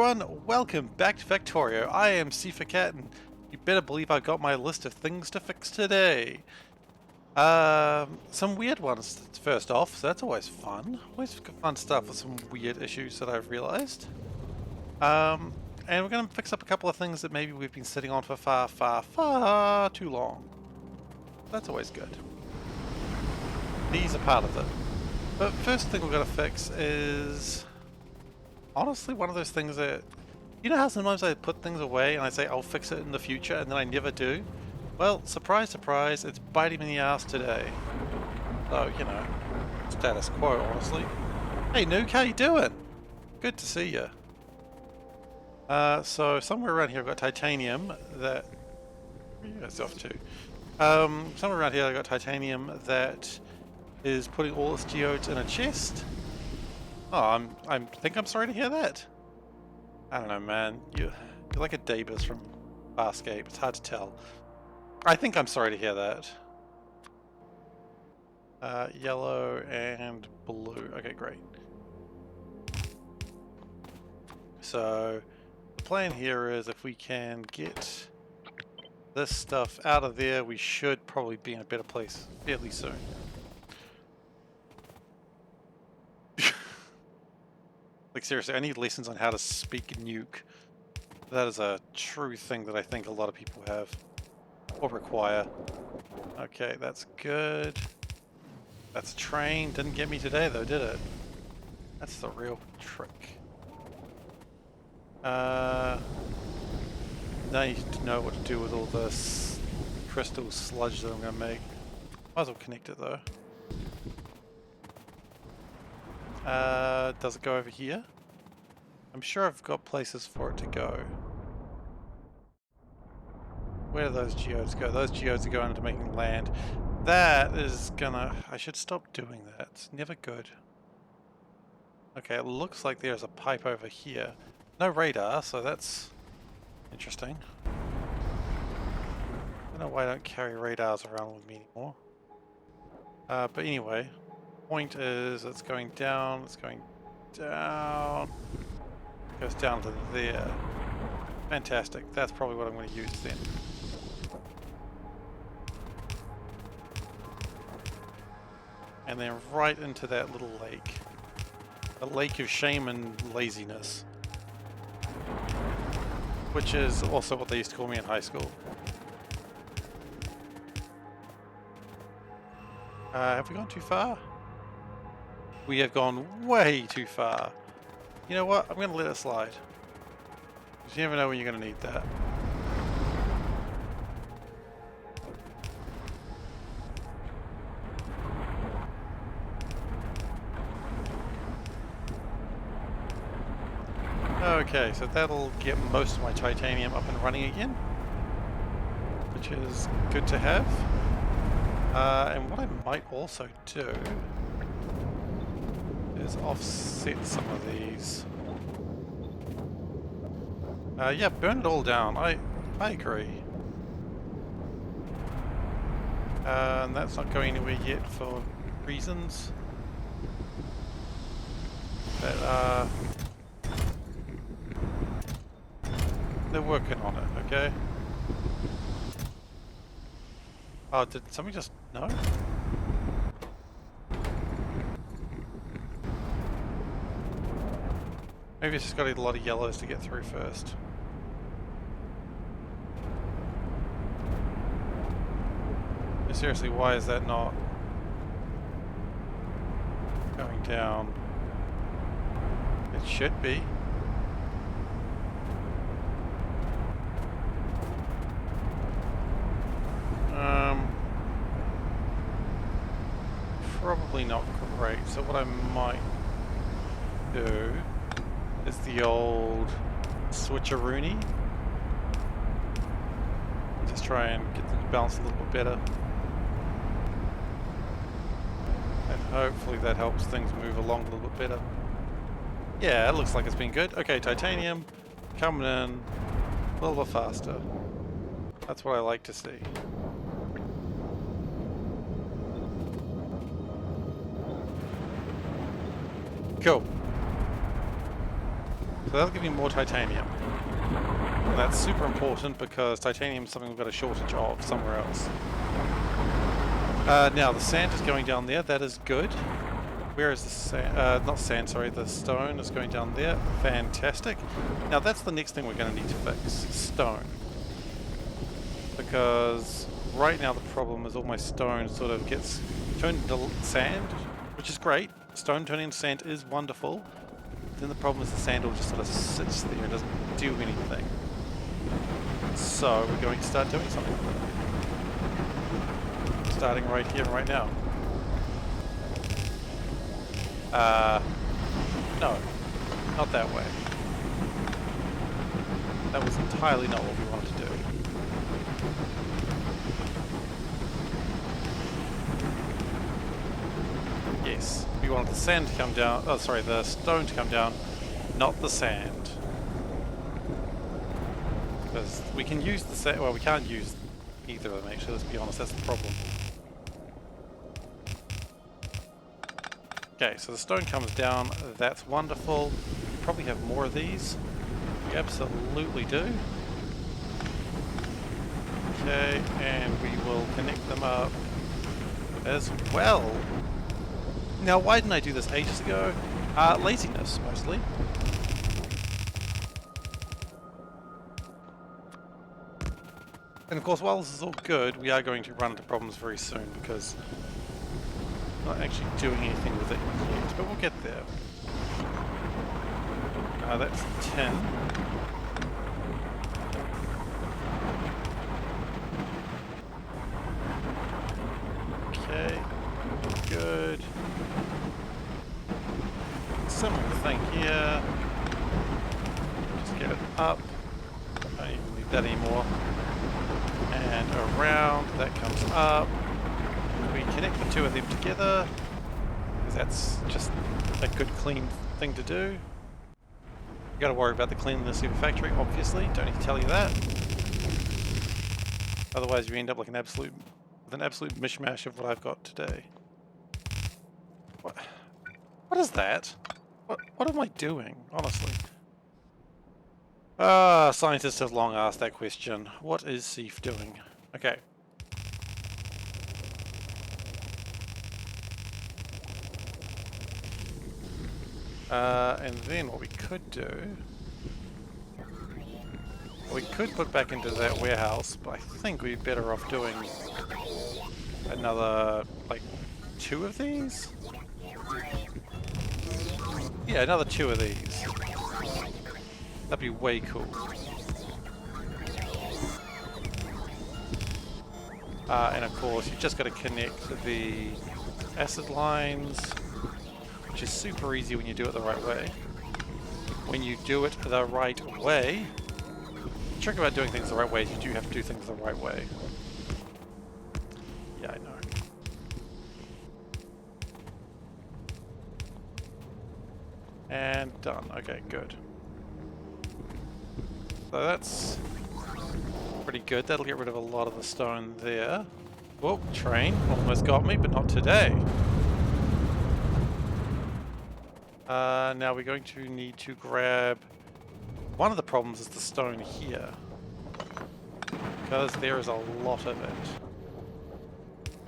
everyone, welcome back to Factorio. I am SeiferKatt, and you better believe I got my list of things to fix today. Some weird ones first off, so that's always fun. Always fun stuff with some weird issues that I've realized. And we're going to fix up a couple of things that maybe we've been sitting on for far too long. That's always good. These are part of it. But first thing we're going to fix is honestly one of those things that, you know how sometimes I put things away and I say I'll fix it in the future and then I never do? Well, surprise, surprise, it's biting me in the ass today. So, you know, status quo, honestly. Hey Nuke, how you doing? Good to see you. So somewhere around here I've got titanium that... Where are you guys off to? Somewhere around here I've got titanium that is putting all its geodes in a chest. Oh, I think I'm sorry to hear that. I don't know, man. You're like a Davis from Farscape. It's hard to tell. I think I'm sorry to hear that. Yellow and blue. Okay, great. So the plan here is if we can get this stuff out of there, we should probably be in a better place fairly soon. Like seriously, I need lessons on how to speak Nuke. That is a true thing that I think a lot of people have or require. Okay, that's good. That's a train. Didn't get me today though, did it? That's the real trick. Now you need to know what to do with all this crystal sludge that I'm going to make. Might as well connect it though. Does it go over here? I'm sure I've got places for it to go. Where do those geodes go? Those geodes are going into making land. That is gonna... I should stop doing that. It's never good. Okay, it looks like there's a pipe over here. No radar, so that's interesting. I don't know why I don't carry radars around with me anymore. But anyway, point is it's going down, it's going down, it goes down to there. Fantastic, that's probably what I'm going to use then. And then right into that little lake. A lake of shame and laziness. Which is also what they used to call me in high school. Have we gone too far? We have gone way too far. You know what? I'm going to let it slide. Because you never know when you're going to need that. Okay, so that'll get most of my titanium up and running again. Which is good to have. And what I might also do is offset some of these. Yeah, burn it all down. I agree. And that's not going anywhere yet for reasons that are... they're working on it, okay? Oh, did somebody just... no? Maybe it's just got a lot of yellows to get through first. Seriously, why is that not going down? It should be. Probably not great. So what I might do is the old switcheroony. Just try and get them to balance a little bit better. And hopefully that helps things move along a little bit better. Yeah, it looks like it's been good. Okay, titanium coming in a little bit faster. That's what I like to see. Cool. So that'll give me more titanium. And that's super important because titanium is something we've got a shortage of somewhere else. Now the sand is going down there, that is good. Where is the sand? Not sand, sorry, the stone is going down there. Fantastic. Now that's the next thing we're going to need to fix. Stone. Because right now the problem is all my stone sort of gets turned into sand, which is great. Stone turning into sand is wonderful. Then the problem is the sand all just sort of sits there and doesn't do anything. So we're going to start doing something with it. Starting right here and right now. No, not that way. That was entirely not what we wanted to do. Yes, we wanted the sand to come down, oh sorry, the stone to come down, not the sand. Because we can use the sand, well we can't use either of them actually, let's be honest, that's the problem. Okay, so the stone comes down, that's wonderful. We probably have more of these. We absolutely do. Okay, and we will connect them up as well. Now, why didn't I do this ages ago? Laziness, mostly. And of course, while this is all good, we are going to run into problems very soon because not actually doing anything with it yet, but we'll get there. That's 10. Okay, good. Similar thing here. Just get it up. Don't even need that anymore. And around, that comes up. We connect the two of them together, because that's just a good clean thing to do. You gotta worry about the cleanliness of your factory, obviously, don't need to tell you that. Otherwise you end up like an absolute mishmash of what I've got today. What is that? What am I doing, honestly? Scientists have long asked that question. What is Seif doing? Okay. And then what we could do, we could put back into that warehouse, but I think we'd be better off doing another, like, 2 of these? Yeah, another 2 of these. That'd be way cool. And of course, you've just got to connect the acid lines, which is super easy when you do it the right way. When you do it the right way, the trick about doing things the right way is you do have to do things the right way. Yeah, I know. And done. Okay, good. So that's pretty good. That'll get rid of a lot of the stone there. Whoa, train. Almost got me, but not today. Now we're going to need to grab... One of the problems is the stone here. Because there is a lot of it.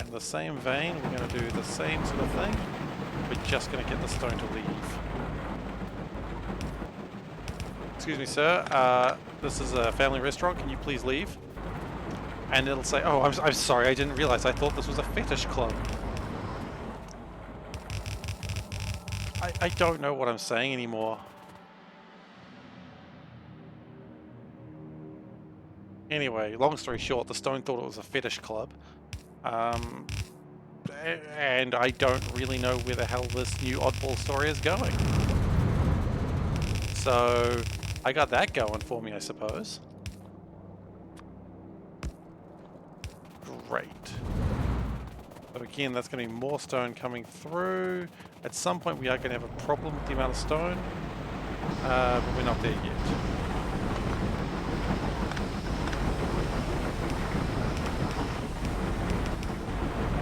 In the same vein, we're going to do the same sort of thing. We're just going to get the stone to leave. Excuse me, sir. This is a family restaurant. Can you please leave? And it'll say, oh, I'm sorry. I didn't realize. I thought this was a fetish club. I don't know what I'm saying anymore. Anyway, long story short, the stone thought it was a fetish club. And I don't really know where the hell this new oddball story is going. So I got that going for me, I suppose. Great. So again, that's going to be more stone coming through. At some point we are going to have a problem with the amount of stone, but we're not there yet.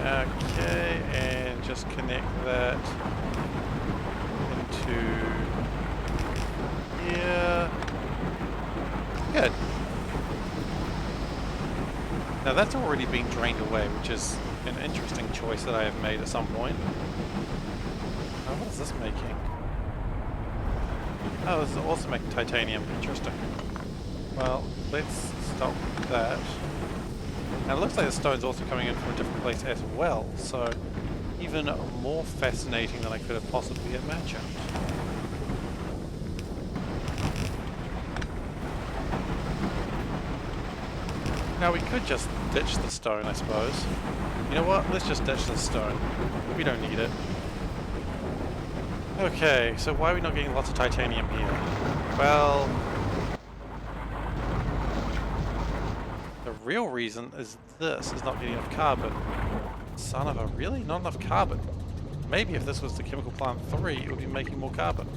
Okay, and just connect that into here. good. Now that's already been drained away, which is an interesting choice that I have made at some point. Oh, what is this making? Oh, this is also making titanium. Interesting. Well, let's stop that. And it looks like the stone's also coming in from a different place as well, so even more fascinating than I could have possibly imagined. Now we could just ditch the stone, I suppose. You know what? Let's just ditch the stone. We don't need it. Okay, so why are we not getting lots of titanium here? Well, the real reason is this is not getting enough carbon. Son of a really? Not enough carbon. Maybe if this was the chemical plant 3, it would be making more carbon.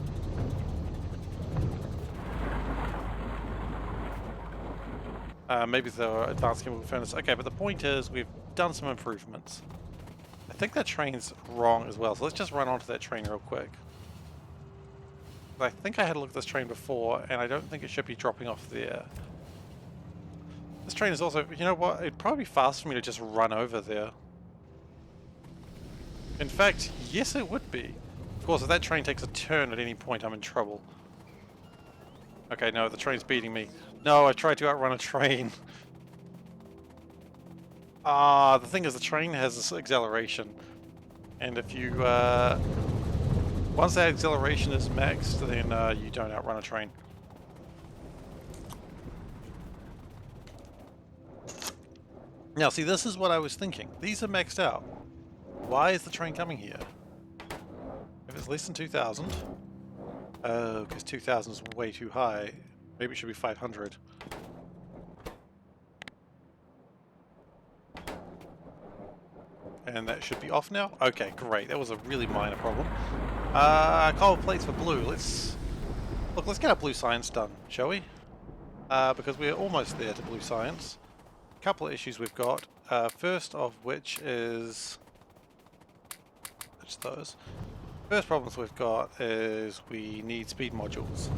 Maybe the advanced chemical furnace. Okay, but the point is we've done some improvements. I think that train's wrong as well, so let's just run onto that train real quick. I think I had a look at this train before, and I don't think it should be dropping off there. This train is also, you know what, it'd probably be fast for me to just run over there. In fact, yes it would be. Of course, if that train takes a turn at any point, I'm in trouble. Okay, no, the train's beating me. No, I tried to outrun a train. Ah, the thing is the train has this acceleration. And if you, once that acceleration is maxed, then you don't outrun a train. Now, see, this is what I was thinking. These are maxed out. Why is the train coming here? If it's less than 2,000... Oh, because 2,000 is way too high. Maybe it should be 500. And that should be off now? Okay, great. That was a really minor problem. Coal plates for blue. Let's get our blue science done, shall we? Because we're almost there to blue science. A couple of issues we've got. First of which is... Which those? First problems we've got is we need speed modules.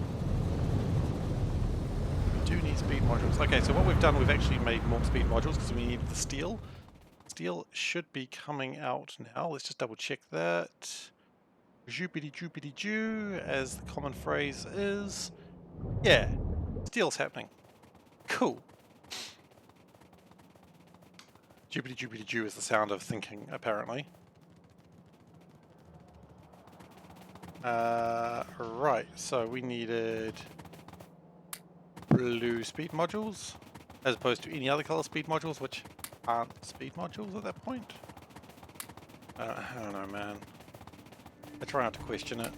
We do need speed modules. Okay, so what we've done, we've actually made more speed modules because we need the steel. Steel should be coming out now. Let's just double check that. Joopity-joopity-joo, as the common phrase is. Yeah, steel's happening. Cool. Joopity-joopity-joo is the sound of thinking, apparently. Right, so we needed blue speed modules, as opposed to any other color speed modules, which aren't speed modules at that point. I don't know, man. I try not to question it.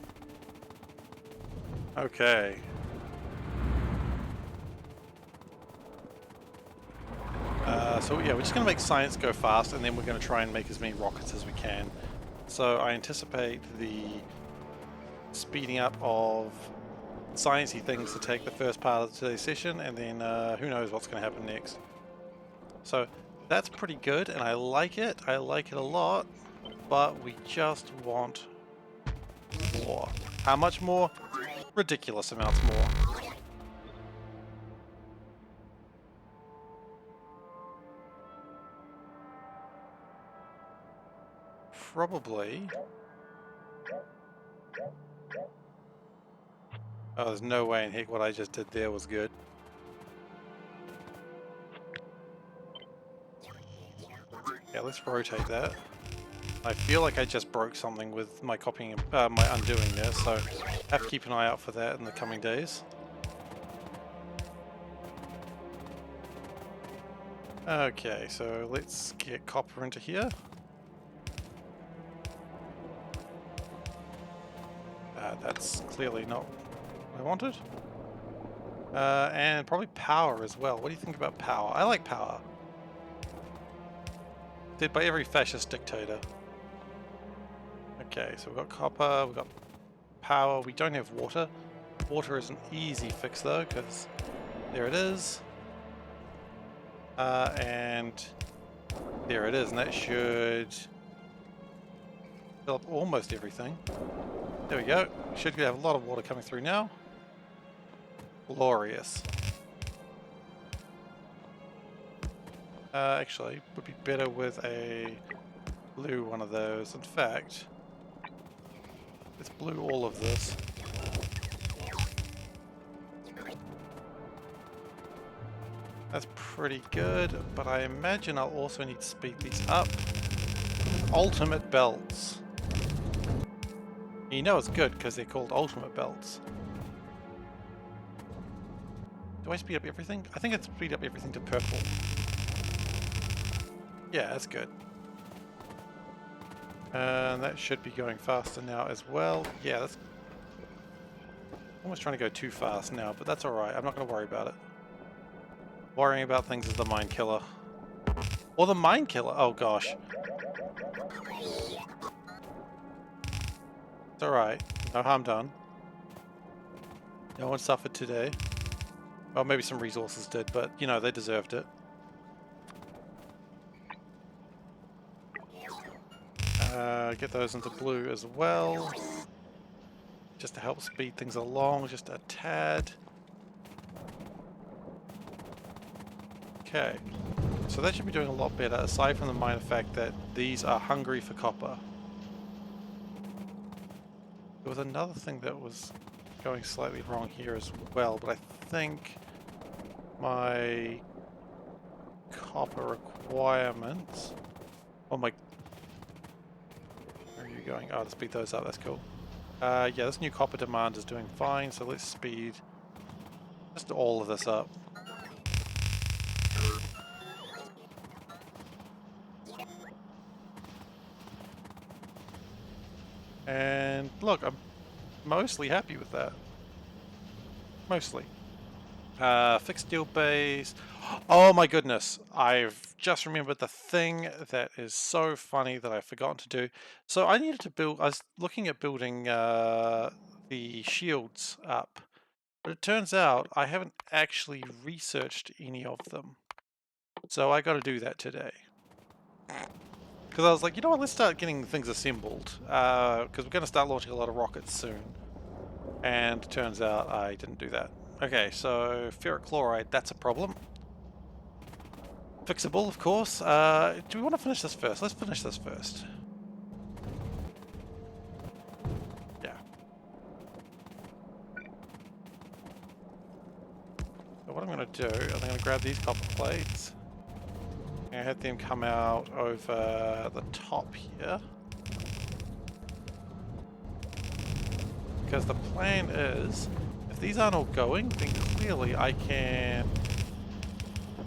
Okay. So yeah, we're just going to make science go fast, and then we're going to try and make as many rockets as we can. So I anticipate the speeding up of sciencey things to take the first part of today's session, and then who knows what's going to happen next. So that's pretty good, and I like it. I like it a lot, but we just want more. How much more? Ridiculous amounts more. Probably. Oh, there's no way in heck what I just did there was good. Yeah, let's rotate that. I feel like I just broke something with my copying, my undoing there, so I have to keep an eye out for that in the coming days. Okay, so let's get copper into here. That's clearly not what I wanted. And probably power as well. What do you think about power? I like power. Did by every fascist dictator. Okay, so we've got copper, we've got power, we don't have water. Water is an easy fix though, because there it is. And there it is, and that should fill up almost everything. There we go. Should have a lot of water coming through now. Glorious. Actually, would be better with a blue one of those. In fact, let's blue all of this. That's pretty good, but I imagine I'll also need to speed these up. Ultimate belts. You know it's good because they're called ultimate belts. Do I speed up everything? I think I'd speed up everything to purple. Yeah, that's good. And that should be going faster now as well. Yeah, that's almost trying to go too fast now, but that's alright. I'm not going to worry about it. Worrying about things is the mind killer. Or the mind killer. Oh gosh. It's alright. No harm done. No one suffered today. Well, maybe some resources did, but you know, they deserved it. Get those into blue as well. Just to help speed things along, just a tad. Okay. So that should be doing a lot better, aside from the minor fact that these are hungry for copper. There was another thing that was going slightly wrong here as well, but I think my copper requirements... Oh my... Where are you going? Oh, to speed those up, that's cool. Yeah, this new copper demand is doing fine, so let's speed just all of this up. And look, I'm mostly happy with that. Mostly. Fixed steel base. Oh my goodness. I've just remembered the thing that is so funny that I've forgotten to do. So I needed to build, I was looking at building the shields up. But it turns out I haven't actually researched any of them. So I got to do that today. Because I was like, you know what, let's start getting things assembled. Because we're going to start launching a lot of rockets soon. And it turns out I didn't do that. Okay, so ferric chloride, that's a problem. Fixable, of course. Do we want to finish this first? Let's finish this first. Yeah. So what I'm going to do is I'm going to grab these copper plates. And have them come out over the top here. Because the plan is, if these aren't all going, then clearly I can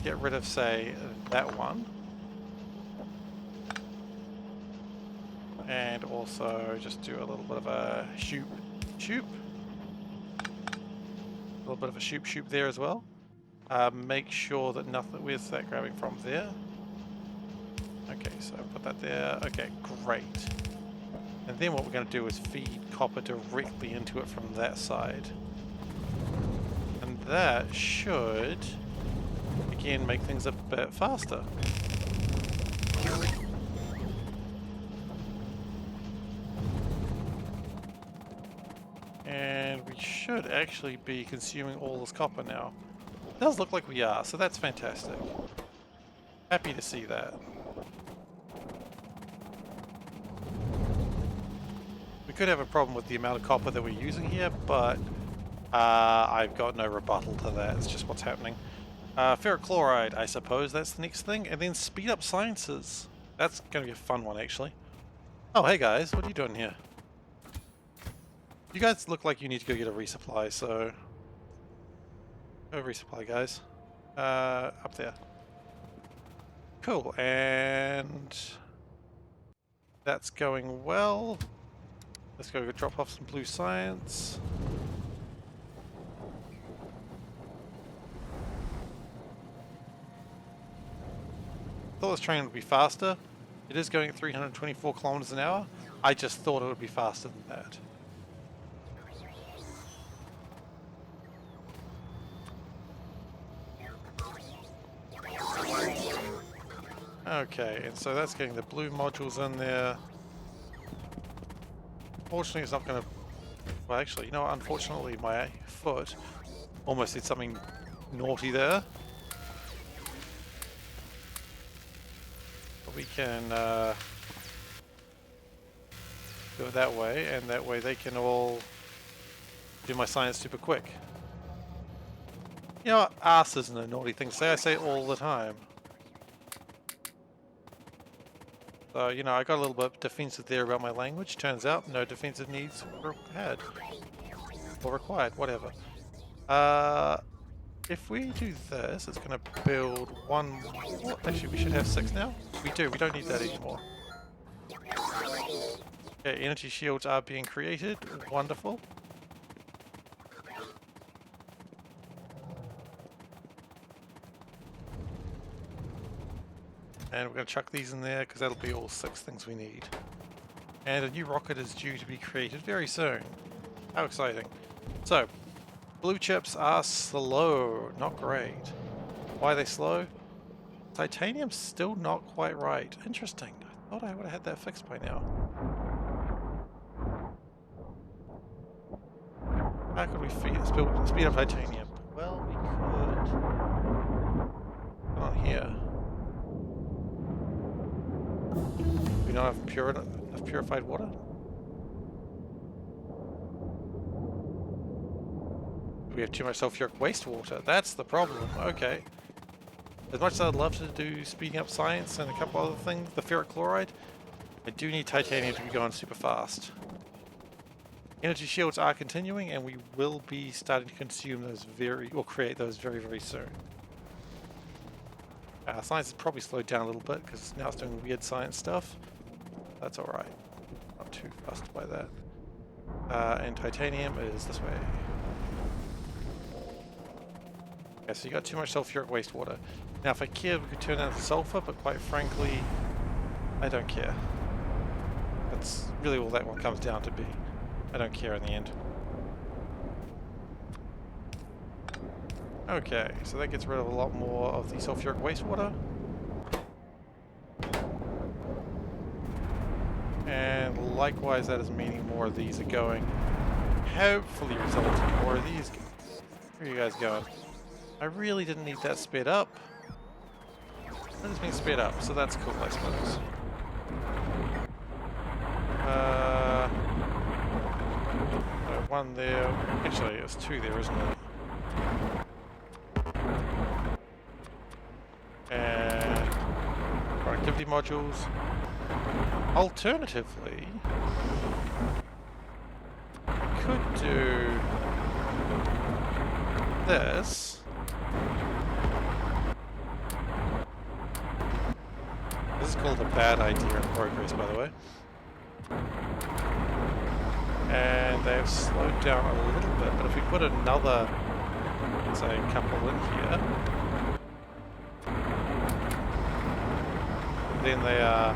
get rid of, say, that one. And also just do a little bit of a shoop. A little bit of a shoop there as well. Make sure that nothing, where's that grabbing from there? Okay, so put that there. Okay, great. And then what we're going to do is feed copper directly into it from that side. And that should, again, make things a bit faster. And we should actually be consuming all this copper now. It does look like we are, so that's fantastic. Happy to see that. We could have a problem with the amount of copper that we're using here, but I've got no rebuttal to that. It's just what's happening. Ferric chloride, I suppose that's the next thing. And then speed up sciences. That's going to be a fun one, actually. Oh, hey guys, what are you doing here? You guys look like you need to go get a resupply, so... Go resupply, guys. Up there. Cool, and... That's going well. Let's go drop off some blue science. Thought this train would be faster. It is going at 324 kilometers an hour. I just thought it would be faster than that. Okay, and so that's getting the blue modules in there. Fortunately, it's not going to... Well, actually, you know what? Unfortunately, my foot almost did something naughty there. we can do it that way, and that way they can all do my science super quick. You know what? Ass isn't a naughty thing to say. I say it all the time. So, you know, I got a little bit defensive there about my language. Turns out, no defensive needs had. Or required, whatever. If we do this, it's going to build one more. Actually, we should have 6 now. We do. We don't need that anymore. Okay, energy shields are being created. Wonderful. And we're going to chuck these in there because that'll be all 6 things we need. And a new rocket is due to be created very soon. How exciting. So, blue chips are slow, not great. Why are they slow? Titanium's still not quite right. Interesting. I thought I would have had that fixed by now. How could we speed up titanium? Well, we could. Put on here. We don't have enough purified water? We have too much sulfuric wastewater. That's the problem. Okay. As much as I'd love to do speeding up science and a couple other things, the ferric chloride, I do need titanium to be going super fast. Energy shields are continuing, and we will be starting to consume those create those very, very soon. Science has probably slowed down a little bit because now it's doing weird science stuff. That's alright. Not too fussed by that. And titanium is this way. Okay, so you got too much sulfuric wastewater. Now if I cared, we could turn that into sulfur, but quite frankly, I don't care. That's really all that one comes down to be. I don't care in the end. Okay, so that gets rid of a lot more of the sulfuric wastewater. And likewise, that is meaning more of these are going, hopefully resulting in more of these. Where are you guys going? I really didn't need that sped up. That is being sped up, so that's cool, I suppose. One there. Actually, it's 2 there, isn't it? And productivity modules. Alternatively, I could do this. This is called a bad idea in progress, by the way. And they've slowed down a little bit, but if we put another, let's say, couple in here, then they are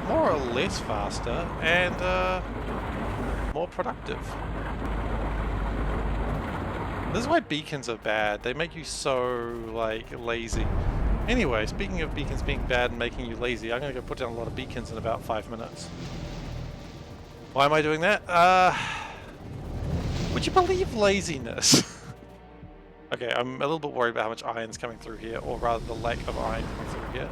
more or less faster and more productive. This is why beacons are bad. They make you so, like, lazy. Anyway, speaking of beacons being bad and making you lazy, I'm going to go put down a lot of beacons in about 5 minutes. Why am I doing that? Would you believe laziness? Okay, I'm a little bit worried about how much iron's coming through here, or rather the lack of iron coming through here.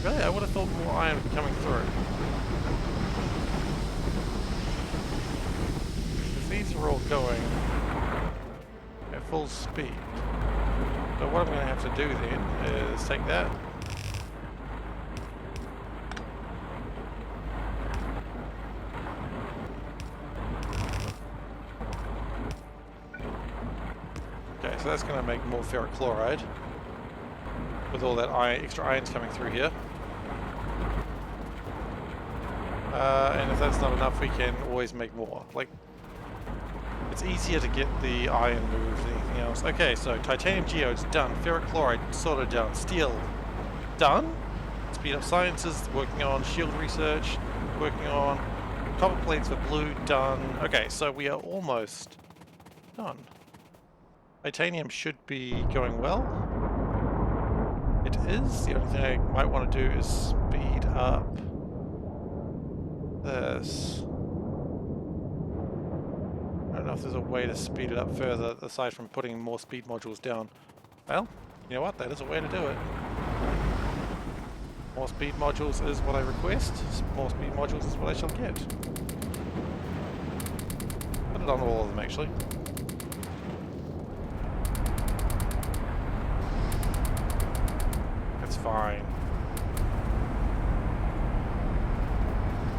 Really? I would have thought more iron would be coming through. Because these are all going at full speed. So what I'm going to have to do then is take that. Okay, so that's going to make more ferric chloride with all that iron, extra iron's coming through here. And if that's not enough, we can always make more. Like, it's easier to get the iron moved than anything else. Okay, so titanium geodes done, ferric chloride sorted done, steel done, speed up sciences working on, shield research working on, copper plates for blue done. Okay, so we are almost done. Titanium should be going well. It is. The only thing I might want to do is speed up this. I don't know if there's a way to speed it up further aside from putting more speed modules down. Well, you know what? That is a way to do it. More speed modules is what I request. More speed modules is what I shall get. Put it on all of them, actually. That's fine.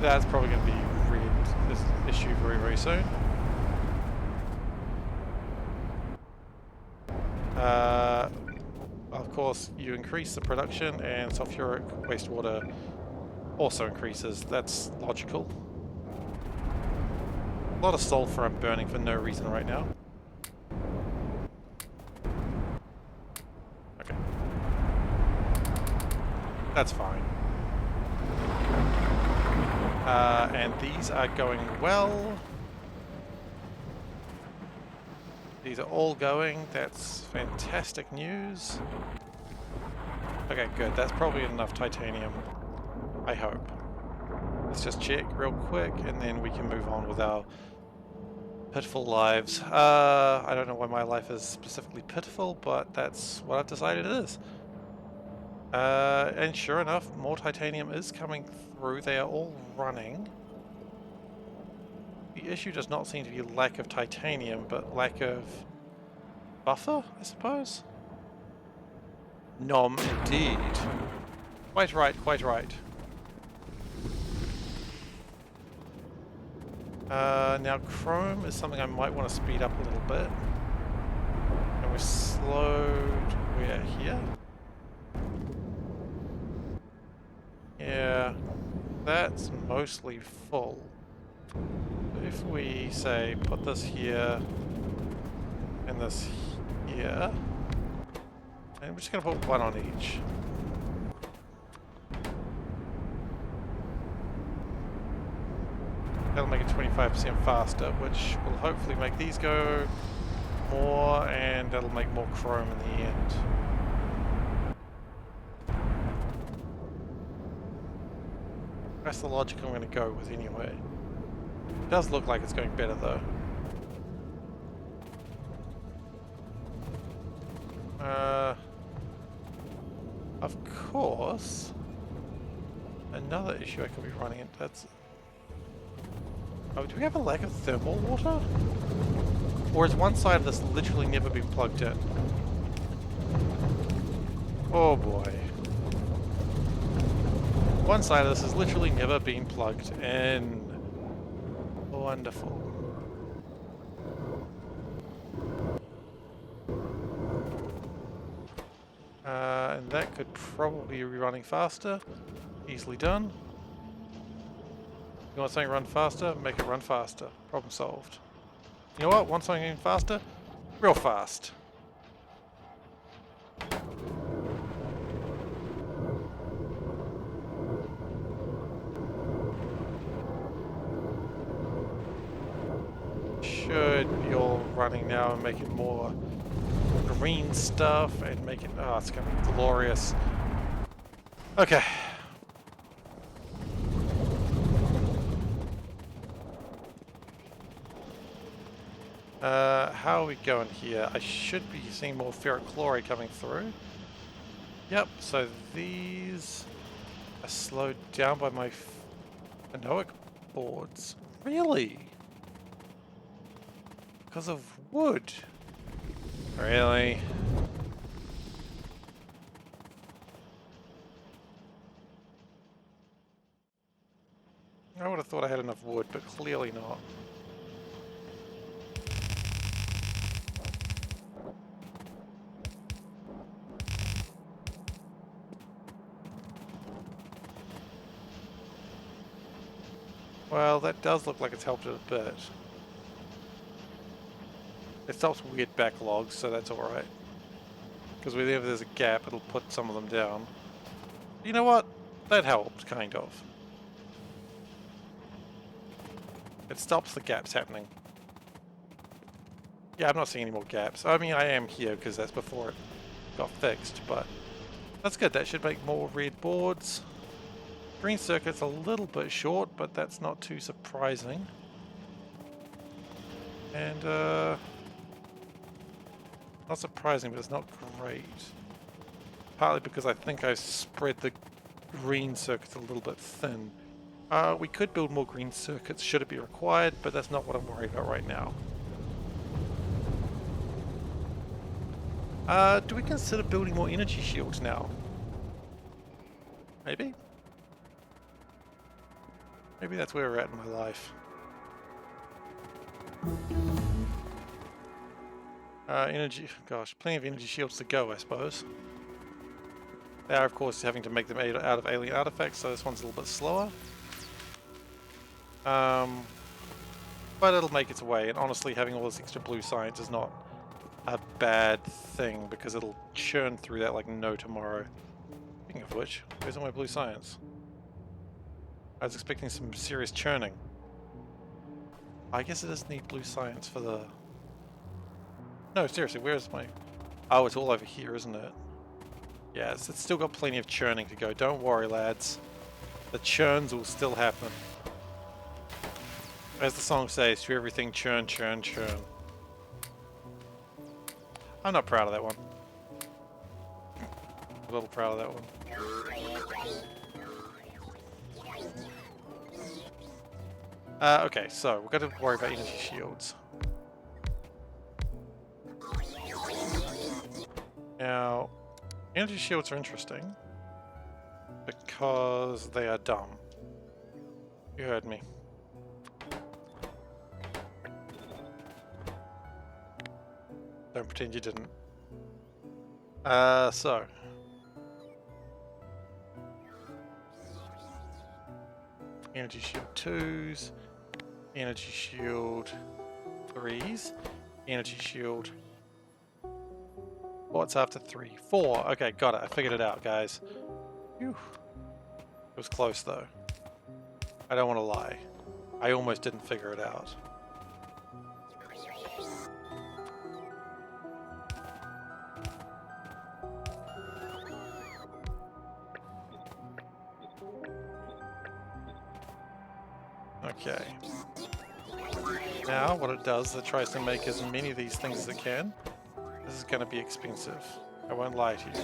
That's probably going to be this issue very, very soon. Of course, you increase the production and sulfuric wastewater also increases. That's logical. A lot of sulfur I'm burning for no reason right now. Okay. That's fine. And these are going well. These are all going. That's fantastic news. Okay, good. That's probably enough titanium. I hope. Let's just check real quick and then we can move on with our pitiful lives. I don't know why my life is specifically pitiful, but that's what I've decided it is. And sure enough, more titanium is coming through. They are all running. The issue does not seem to be lack of titanium, but lack of buffer, I suppose? Nom, indeed. Quite right, quite right. Now chrome is something I might want to speed up a little bit. And we're slowed, we're here. Yeah, that's mostly full. If we say put this here and this here, and we're just going to put one on each. That'll make it 25% faster, which will hopefully make these go more, and that'll make more chrome in the end. That's the logic I'm going to go with anyway. It does look like it's going better though. Of course, another issue I could be running into, that's... Oh, do we have a lack of thermal water? Or is one side of this literally never been plugged in? Oh boy. One side of this has literally never been plugged in. Wonderful. And that could probably be running faster. Easily done. You want something to run faster? Make it run faster. Problem solved. You know what? Want something even faster? Real fast. Should be all running now and make it more green stuff and make it... Oh, it's going to be glorious. Okay. How are we going here? I should be seeing more ferric chloride coming through. Yep, so these are slowed down by my phenoic boards. Really? Because of wood? Really? I would have thought I had enough wood, but clearly not. Well, that does look like it's helped it a bit. It stops weird backlogs, so that's alright. Because whenever there's a gap, it'll put some of them down. You know what? That helped, kind of. It stops the gaps happening. Yeah, I'm not seeing any more gaps. I mean, I am here because that's before it got fixed, but that's good. That should make more red boards. Green circuit's a little bit short, but that's not too surprising. And, not Not surprising, but it's not great. Partly because I think I spread the green circuits a little bit thin. We could build more green circuits should it be required, but that's not what I'm worried about right now. Do we consider building more energy shields now? Maybe? Maybe that's where we're at in my life. Energy, gosh, plenty of energy shields to go, I suppose. They are, of course, having to make them out of alien artifacts, so this one's a little bit slower. But it'll make its way, and honestly, having all this extra blue science is not a bad thing, because it'll churn through that like no tomorrow. Speaking of which, where's all my blue science? I was expecting some serious churning. I guess it does need blue science for the... No, seriously, where's my... Oh, it's all over here, isn't it? Yeah, it's still got plenty of churning to go. Don't worry, lads. The churns will still happen. As the song says, to everything churn, churn, churn. I'm not proud of that one. A little proud of that one. Okay, so we've got to worry about energy shields. Now, energy shields are interesting because they are dumb. You heard me. Don't pretend you didn't. So. Energy shield 2s. Energy shield 3s. Energy shield... What's after 3? 4. Okay, got it. I figured it out, guys. Whew. It was close, though. I don't want to lie. I almost didn't figure it out. Okay. Now, what it does is it tries to make as many of these things as it can. This is going to be expensive. I won't lie to you.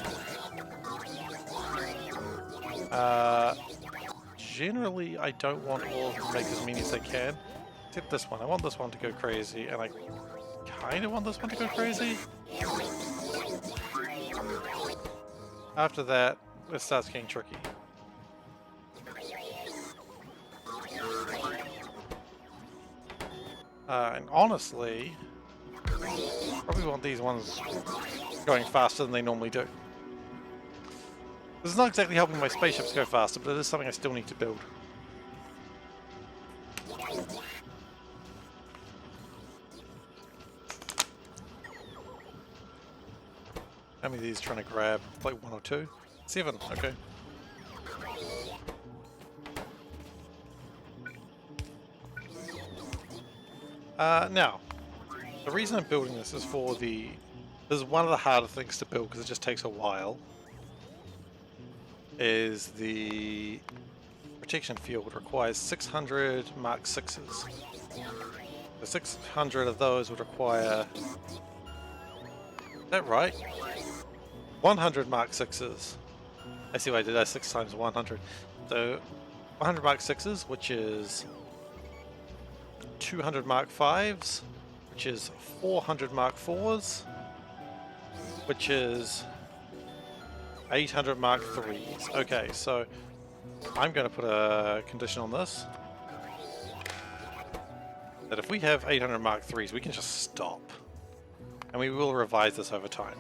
Generally, I don't want all of them to make as many as they can. Except this one. I want this one to go crazy, and I kind of want this one to go crazy. After that, it starts getting tricky. And honestly, probably want these ones going faster than they normally do. This is not exactly helping my spaceships go faster, but it is something I still need to build. How many of these trying to grab? Like 1 or 2? 7, okay. Now, the reason I'm building this is for the... This is one of the harder things to build because it just takes a while. Is the protection field requires 600 Mark 6s. The 600 of those would require... Is that right? 100 Mark 6s. I see what I did. That's 6 times 100. So 100 Mark 6s, which is 200 Mark 5s, which is 400 Mark 4s, which is 800 Mark 3s. Okay, so I'm going to put a condition on this. That if we have 800 Mark 3s, we can just stop. And we will revise this over time.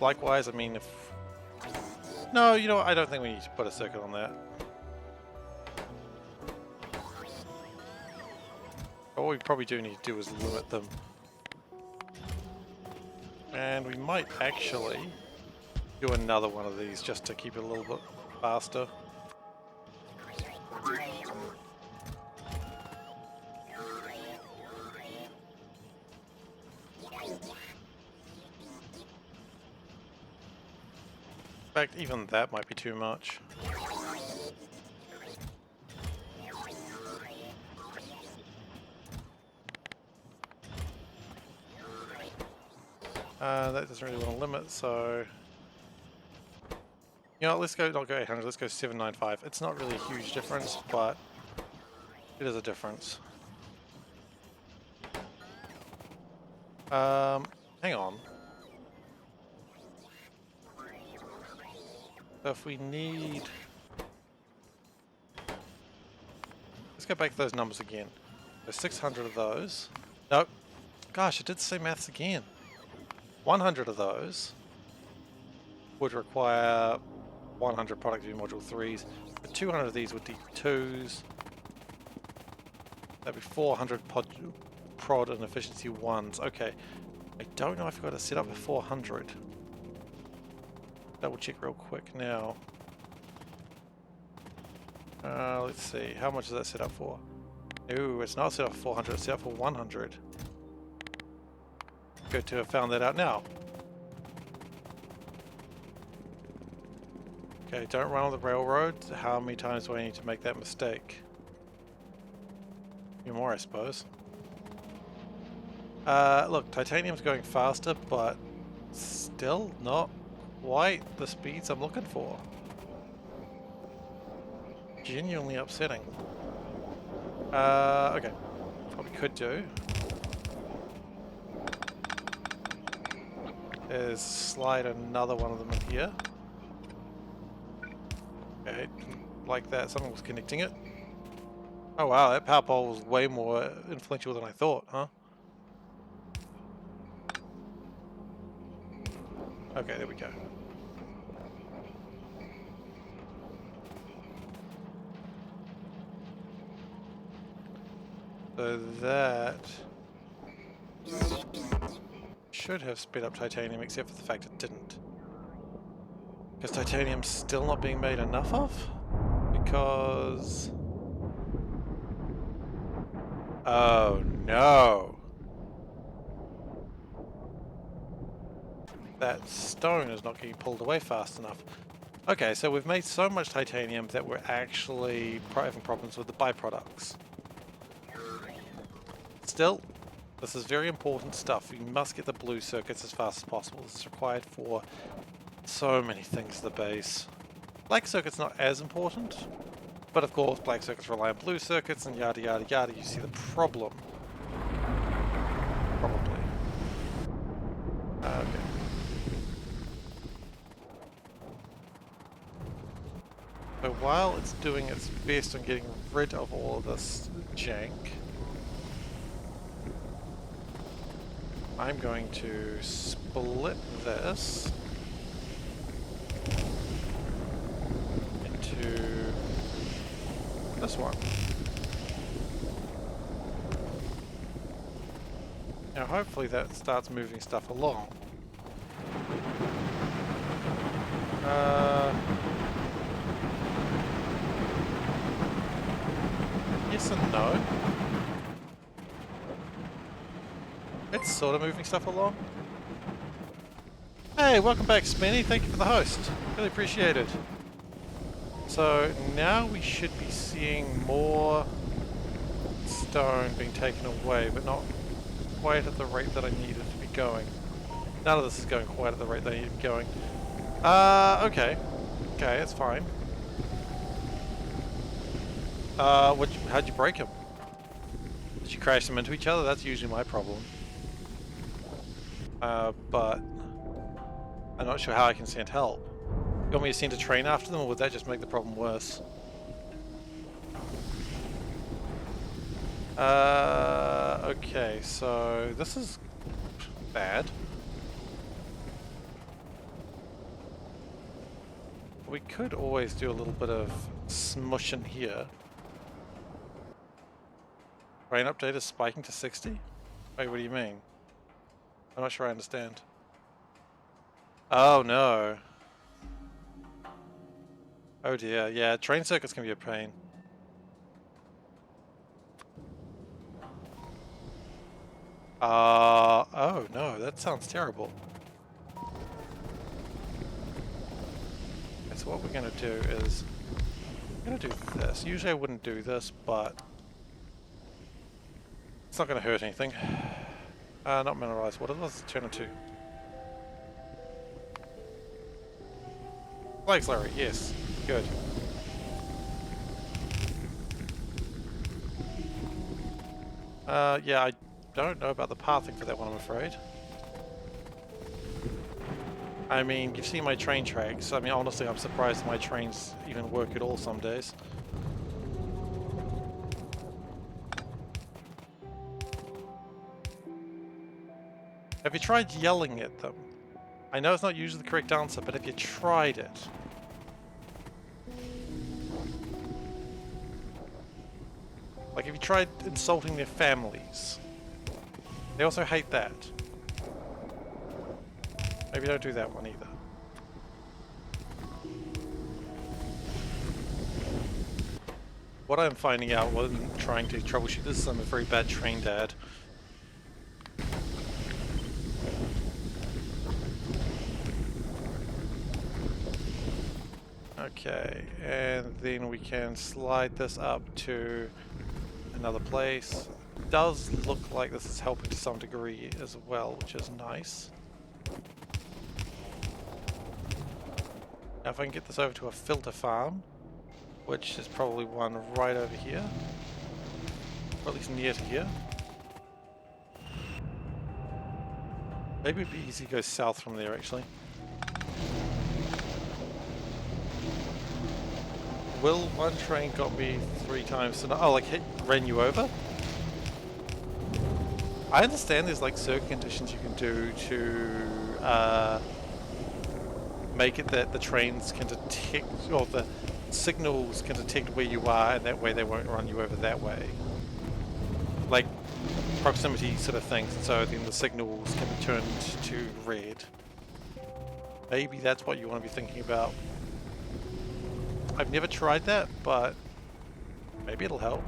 Likewise, I mean, if... No, you know what? I don't think we need to put a circuit on that. But what we probably do need to do is limit them. And we might actually do another one of these just to keep it a little bit faster. In fact, even that might be too much. That doesn't really want to limit, so... You know, let's go, not go 800, let's go 795. It's not really a huge difference, but it is a difference. Hang on. So if we need... Let's go back to those numbers again. So 600 of those. Nope. Gosh, it did say maths again. 100 of those would require 100 productivity module 3s. But 200 of these would be 2s. That'd be 400 prod and efficiency 1s. Okay. I don't know if I've got to set up a 400. Double check real quick now. Let's see. How much is that set up for? No, it's not set up for 400. It's set up for 100. Good to have found that out now. Okay, don't run on the railroad. How many times do I need to make that mistake? A few more, I suppose. Look, titanium's going faster, but still not quite the speeds I'm looking for. Genuinely upsetting. Okay. What we could do is slide another one of them in here. Okay, like that. Someone was connecting it. Oh wow, that power pole was way more influential than I thought, huh? Okay, there we go. So that should have sped up titanium, except for the fact it didn't. Because titanium's still not being made enough of? Because... Oh no! That stone is not getting pulled away fast enough. Okay, so we've made so much titanium that we're actually having problems with the byproducts. Still, this is very important stuff. We must get the blue circuits as fast as possible. This is required for so many things at the base. Black circuits not as important, but of course black circuits rely on blue circuits and yada yada yada. You see the problem. Probably. Okay. So while it's doing its best on getting rid of all of this jank, I'm going to split this into this one. Now hopefully that starts moving stuff along. Yes and no. It's sort of moving stuff along. Hey, welcome back, Spenny. Thank you for the host. Really appreciate it. So now we should be seeing more stone being taken away, but not quite at the rate that I need it to be going. None of this is going quite at the rate that I need it to be going. Okay. Okay, that's fine. How'd you break them? Did you crash them into each other? That's usually my problem. But I'm not sure how I can send help. You want me to send a train after them, or would that just make the problem worse? Okay, so this is bad. We could always do a little bit of smushing here. Train update is spiking to 60? Wait, what do you mean? I'm not sure I understand. Oh no. Oh dear, yeah, train circuits can be a pain. Oh no, that sounds terrible. Okay, so what we're gonna do is, I'm gonna do this. Usually I wouldn't do this, but it's not gonna hurt anything. Not mineralized water, let's turn into Flag Larry, yes. Good. Yeah, I don't know about the pathing for that one, I'm afraid. I mean, you've seen my train tracks. I mean, honestly, I'm surprised my trains even work at all some days. Have you tried yelling at them? I know it's not usually the correct answer, but have you tried it? Like, have you tried insulting their families? They also hate that. Maybe don't do that one either. What I'm finding out when trying to troubleshoot this is I'm a very bad train dad. Okay, and then we can slide this up to another place. It does look like this is helping to some degree as well, which is nice. Now if I can get this over to a filter farm, which is probably one right over here, or at least near to here. Maybe it'd be easy to go south from there actually. Will one train got me 3 times tonight? Oh, like ran you over? I understand there's like circuit conditions you can do to make it that the trains can detect, or the signals can detect where you are, and that way they won't run you over that way. Like proximity sort of things, and so then the signals can be turned to red. Maybe that's what you want to be thinking about. I've never tried that, but maybe it'll help.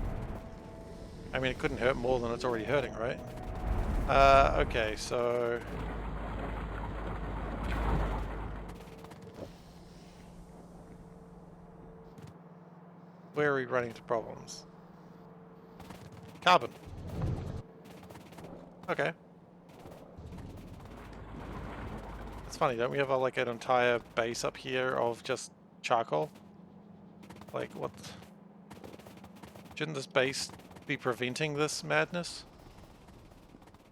I mean, it couldn't hurt more than it's already hurting, right? Okay, so... where are we running into problems? Carbon. Okay. It's funny, don't we have like an entire base up here of just charcoal? Like, what? Shouldn't this base be preventing this madness?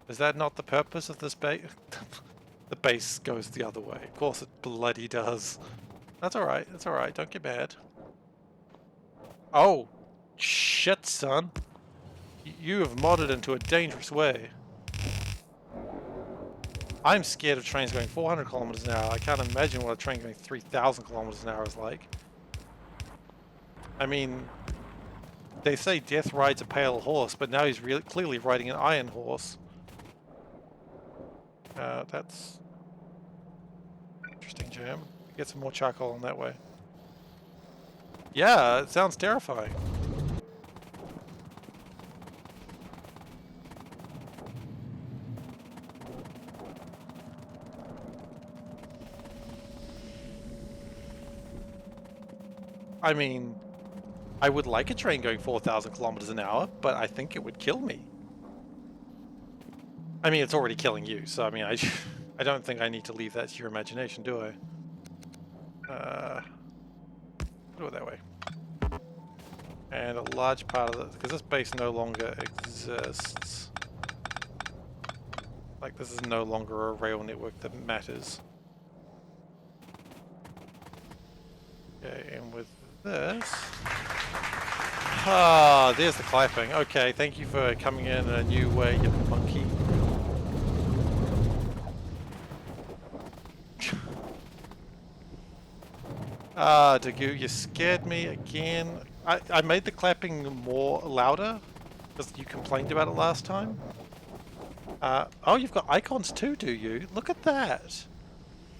Is that not the purpose of this base? The base goes the other way. Of course it bloody does. That's alright, that's alright, don't get mad. Oh! Shit, son! You have modded into a dangerous way. I'm scared of trains going 400 kilometers an hour. I can't imagine what a train going 3,000 kilometers an hour is like. I mean, they say death rides a pale horse, but now he's really clearly riding an iron horse. That's interesting, Jam. Get some more charcoal on that way. Yeah, it sounds terrifying. I mean, I would like a train going 4,000 kilometers an hour, but I think it would kill me. I mean, it's already killing you, so I mean, I don't think I need to leave that to your imagination, do I? Do it that way. And a large part of it, because this base no longer exists. Like, this is no longer a rail network that matters. Okay, and with this... ah, there's the clapping. Okay, thank you for coming in a new way, you monkey. Ah, Dagu, you scared me again. I made the clapping more louder, because you complained about it last time. Oh, you've got icons too, do you? Look at that!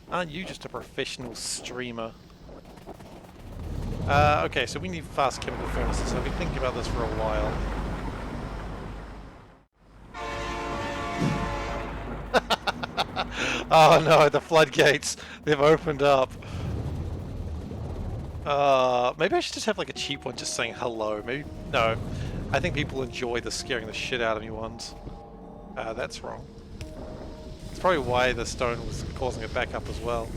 Aren't you just a professional streamer? Okay, so we need fast chemical furnaces. I've been thinking about this for a while. Oh no, the floodgates! They've opened up. Maybe I should just have like a cheap one just saying hello. Maybe, no. I think people enjoy the scaring the shit out of me ones. That's wrong. It's probably why the stone was causing a backup as well.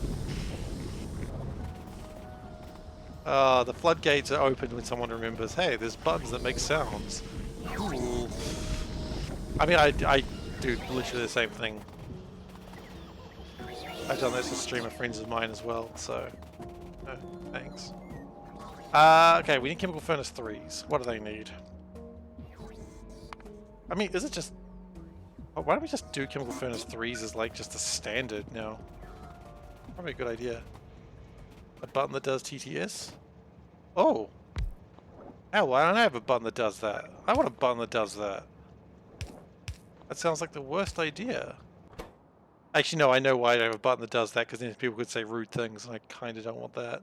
The floodgates are open when someone remembers, hey, there's buttons that make sounds. Ooh. I mean, I do literally the same thing. I've done this with streamer friends of mine as well, so thanks. Okay, we need chemical furnace 3s. What do they need? I mean, is it just... Oh, why don't we just do chemical furnace 3s as like just a standard now? Probably a good idea. A button that does TTS? Oh! Hell, why don't I have a button that does that? I want a button that does that. That sounds like the worst idea. Actually, no, I know why I don't have a button that does that, because then people could say rude things, and I kind of don't want that.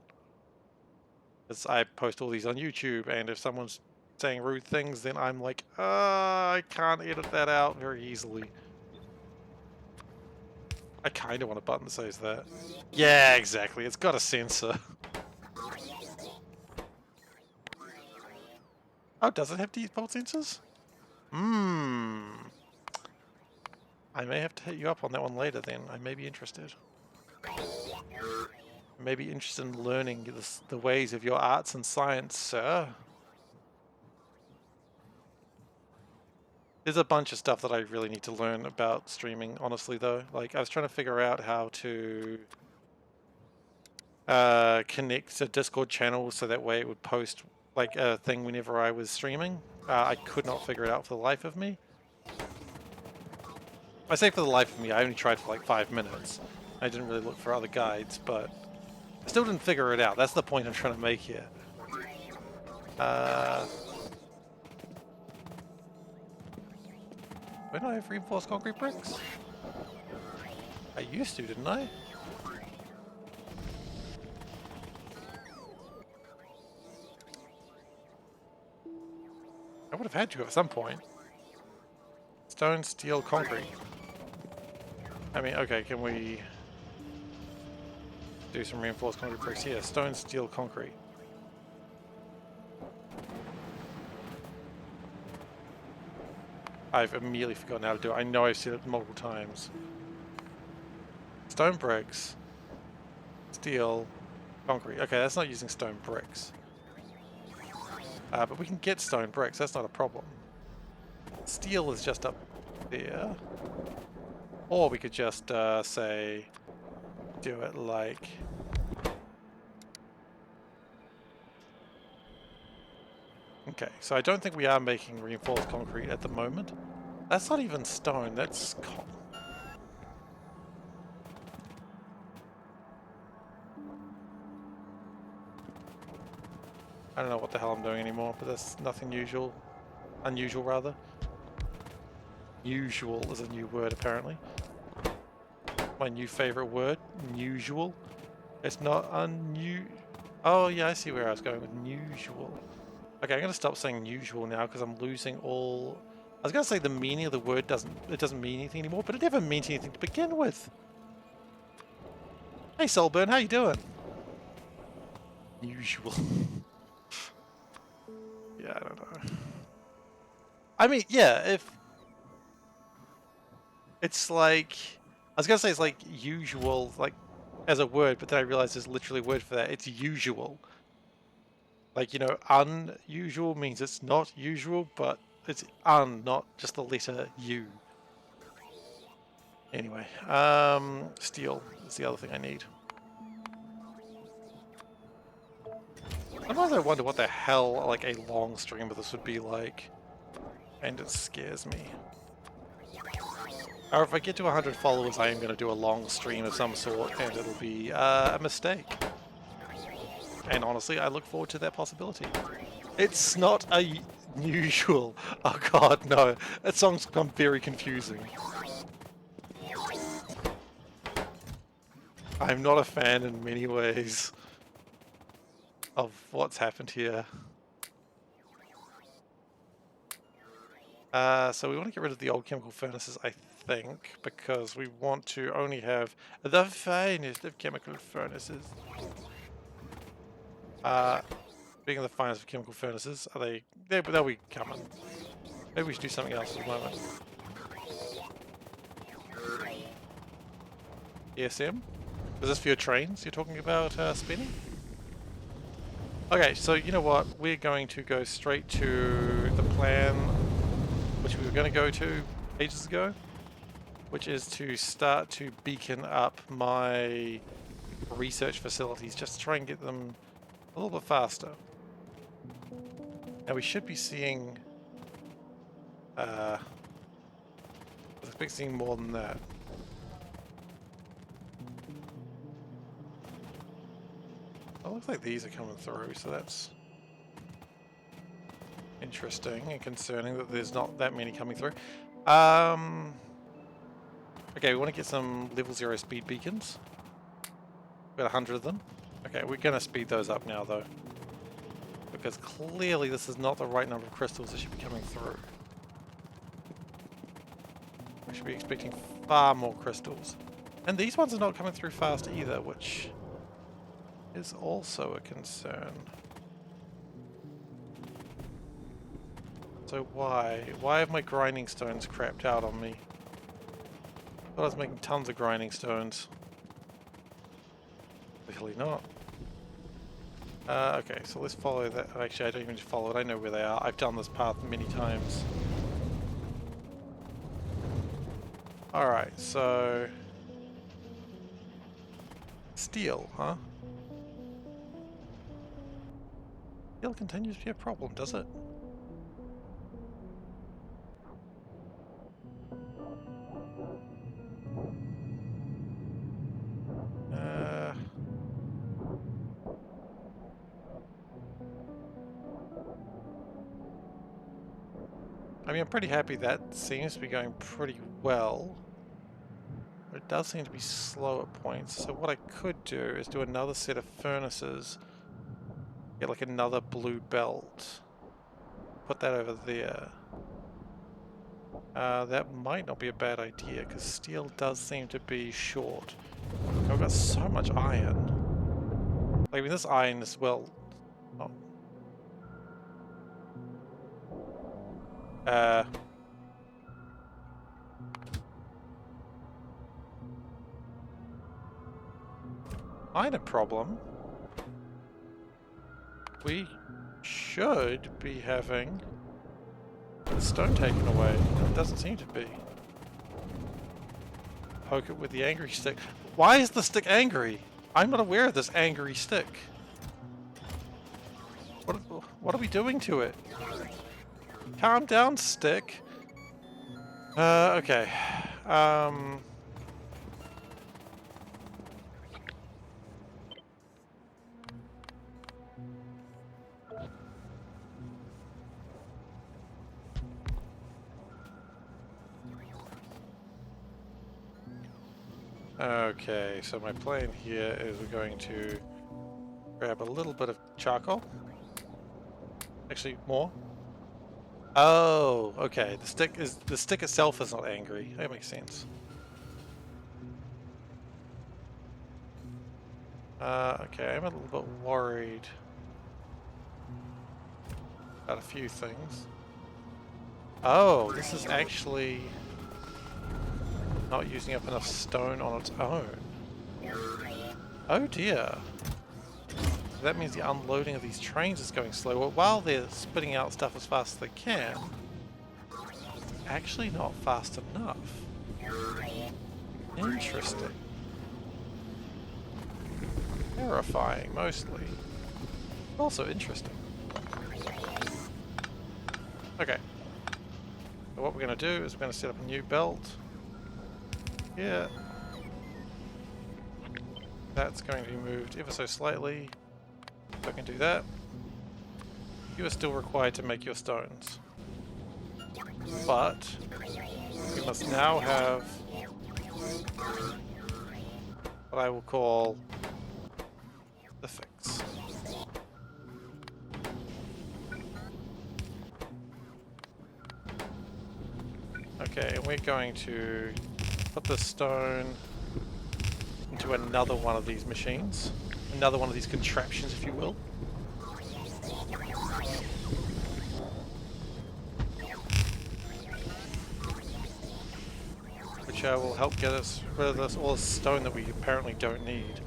Because I post all these on YouTube, and if someone's saying rude things, then I'm like, I can't edit that out very easily. I kind of want a button that says that. Yeah, exactly. It's got a sensor. Oh, does it have default sensors? I may have to hit you up on that one later then. I may be interested. I may be interested in learning the ways of your arts and science, sir. There's a bunch of stuff that I really need to learn about streaming, honestly, though. Like, I was trying to figure out how to connect to Discord channels so that way it would post, like, a thing whenever I was streaming. I could not figure it out for the life of me. I say for the life of me, I only tried for like 5 minutes. I didn't really look for other guides, but I still didn't figure it out. That's the point I'm trying to make here. When I have reinforced concrete bricks? I used to, didn't I? I would have had to at some point. Stone, steel, concrete. I mean, okay, can we do some reinforced concrete bricks here? Stone, steel, concrete. I've immediately forgotten how to do it. I know I've said it multiple times. Stone bricks. Steel. Concrete. Okay, that's not using stone bricks. But we can get stone bricks. That's not a problem. Steel is just up there. Or we could just say... do it like... Okay, so I don't think we are making reinforced concrete at the moment. That's not even stone, that's... I don't know what the hell I'm doing anymore, but that's nothing usual. Unusual, rather. Usual is a new word, apparently. My new favorite word, unusual. It's not Oh, yeah, I see where I was going with unusual. Okay, I'm going to stop saying usual now because I'm losing all... I was going to say the meaning of the word doesn't mean anything anymore, but it never meant anything to begin with. Hey, Soulburn, how you doing? Usual. Yeah, I don't know. I mean, yeah, if... It's like... I was going to say it's like usual, like, as a word, but then I realized there's literally a word for that. It's usual. Like, you know, unusual means it's not usual, but it's not just the letter U. Anyway, steel is the other thing I need. Sometimes I wonder what the hell, like, a long stream of this would be like. And it scares me. Or if I get to 100 followers, I am going to do a long stream of some sort, and it'll be a mistake. And honestly, I look forward to that possibility. It's not unusual. Oh god, no. That song's become very confusing. I'm not a fan in many ways of what's happened here. So we want to get rid of the old chemical furnaces, I think, because we want to only have the finest of chemical furnaces. Being of the finest of chemical furnaces, are they... They'll be coming. Maybe we should do something else at the moment. ESM? Is this for your trains you're talking about spinning? Okay, so you know what? We're going to go straight to the plan, which we were going to go to ages ago, which is to start to beacon up my research facilities, just to try and get them a little bit faster. Now we should be seeing, I was expecting more than that. It looks like these are coming through, so that's interesting and concerning that there's not that many coming through. Okay, we want to get some level 0 speed beacons. We've got 100 of them. Okay, we're going to speed those up now though, because clearly this is not the right number of crystals that should be coming through. We should be expecting far more crystals. And these ones are not coming through fast either, which is also a concern. So why? Why have my grinding stones crapped out on me? I thought I was making tons of grinding stones. Clearly not. Okay, so let's follow that. Actually, I don't even follow it. I know where they are. I've done this path many times. Alright, so... steel, huh? Steel continues to be a problem, does it? I mean, I'm pretty happy that seems to be going pretty well. But it does seem to be slow at points. So what I could do is do another set of furnaces. Get like another blue belt. Put that over there. That might not be a bad idea, because steel does seem to be short. And we've got so much iron. Like, I mean, this iron is, well... Oh. Iron problem. We should be having the stone taken away. It doesn't seem to be. Poke it with the angry stick. Why is the stick angry? I'm not aware of this angry stick. What are we doing to it? Calm down, stick. Okay. Okay, so my plan here is we're going to grab a little bit of charcoal. Actually, more. Oh, okay. The stick itself is not angry. That makes sense. Okay, I'm a little bit worried about a few things. Oh, this is actually not using up enough stone on its own. Oh dear. So that means the unloading of these trains is going slow. Well, while they're spitting out stuff as fast as they can, actually not fast enough. Interesting. Terrifying, mostly. Also interesting. Okay. So what we're going to do is we're going to set up a new belt. Yeah. That's going to be moved ever so slightly. If I can do that. You are still required to make your stones. But we must now have what I will call the fix. Okay, and we're going to put the stone into another one of these machines. Another one of these contraptions, if you will. Which will help get us rid of this, all this stone that we apparently don't need.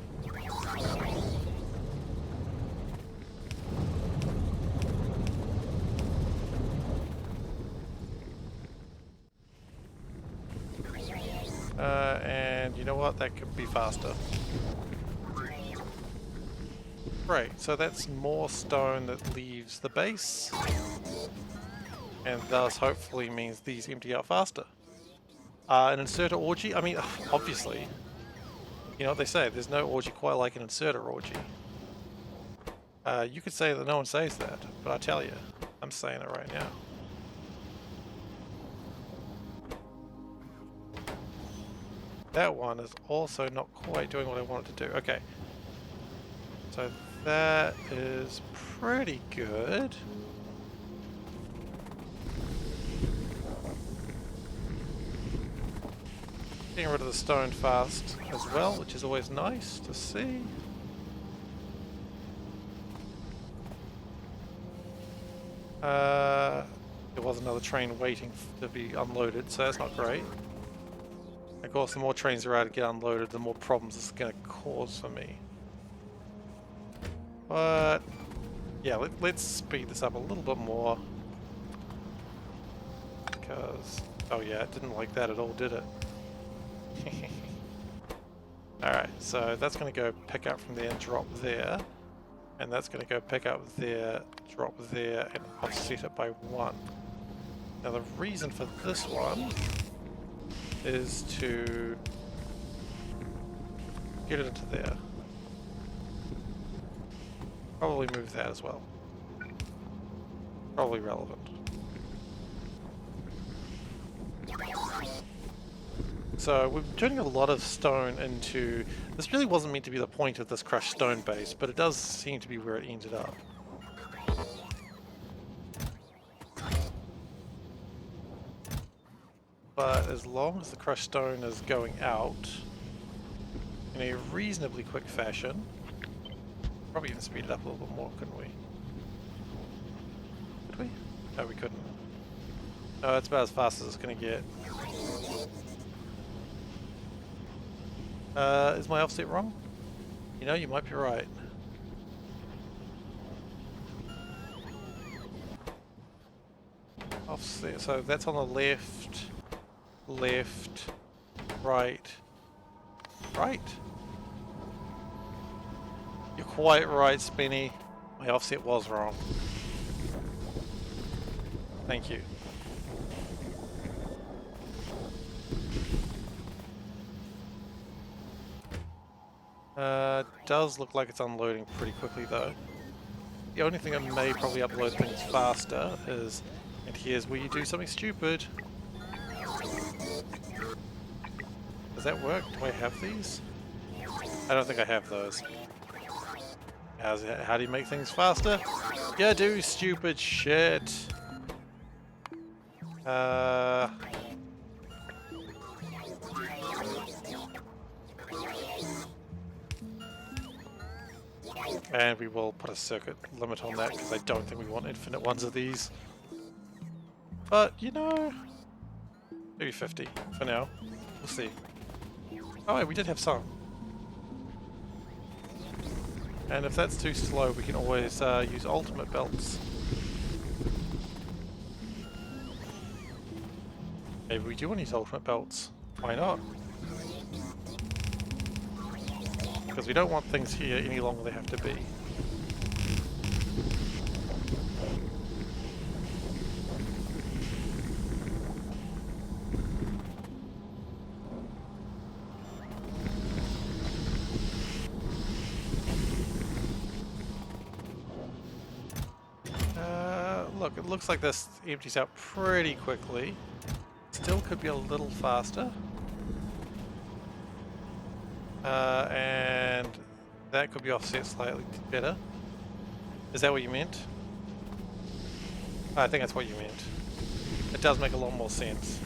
what? That could be faster. Great, so that's more stone that leaves the base, and thus hopefully means these empty out faster. An inserter orgy? I mean, obviously. You know what they say, there's no orgy quite like an inserter orgy. You could say that no one says that, but I tell you, I'm saying it right now. That one is also not quite doing what I want it to do. Okay. So that is pretty good. Getting rid of the stone fast as well, which is always nice to see. There was another train waiting to be unloaded, so that's not great. Of course, the more trains there are to get unloaded, the more problems it's going to cause for me. But yeah, let's speed this up a little bit more. Because, oh yeah, it didn't like that at all, did it? Alright, so that's going to go pick up from there and drop there. And that's going to go pick up there, drop there, and offset it by 1. Now the reason for this one is to get it into there. Probably move that as well. Probably relevant. So we're turning a lot of stone into... This really wasn't meant to be the point of this crushed stone base, but it does seem to be where it ended up. But as long as the crushed stone is going out in a reasonably quick fashion, probably even speed it up a little bit more, couldn't we? Could we? No, we couldn't. No, it's about as fast as it's going to get. Is my offset wrong? You know, you might be right. Offset, so that's on the left, left, right, right. You're quite right, Spinny. My offset was wrong. Thank you. Does look like it's unloading pretty quickly though. The only thing that may probably upload things faster is, and here's where you do something stupid. Does that work? Do I have these? I don't think I have those. How do you make things faster? You do stupid shit. And we will put a circuit limit on that because I don't think we want infinite ones of these. But, you know, maybe 50 for now. We'll see. Oh, yeah, we did have some. And if that's too slow, we can always use ultimate belts. Maybe we do want to use ultimate belts. Why not? Because we don't want things here any longer than they have to be. Look, it looks like this empties out pretty quickly. Still could be a little faster. And that could be offset slightly better. Is that what you meant? I think that's what you meant. It does make a lot more sense.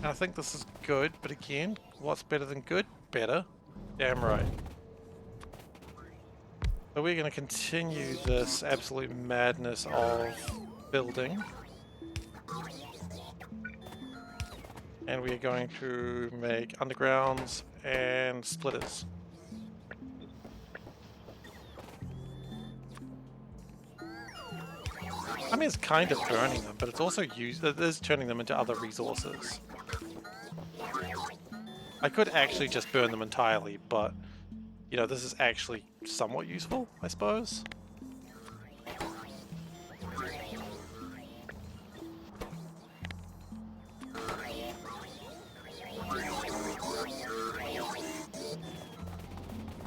I think this is good, but again, what's better than good? Better. Damn right. So we're going to continue this absolute madness of building. And we are going to make undergrounds and splitters. I mean, it's kind of burning them, but it's also it is turning them into other resources. I could actually just burn them entirely, but, you know, this is actually somewhat useful, I suppose.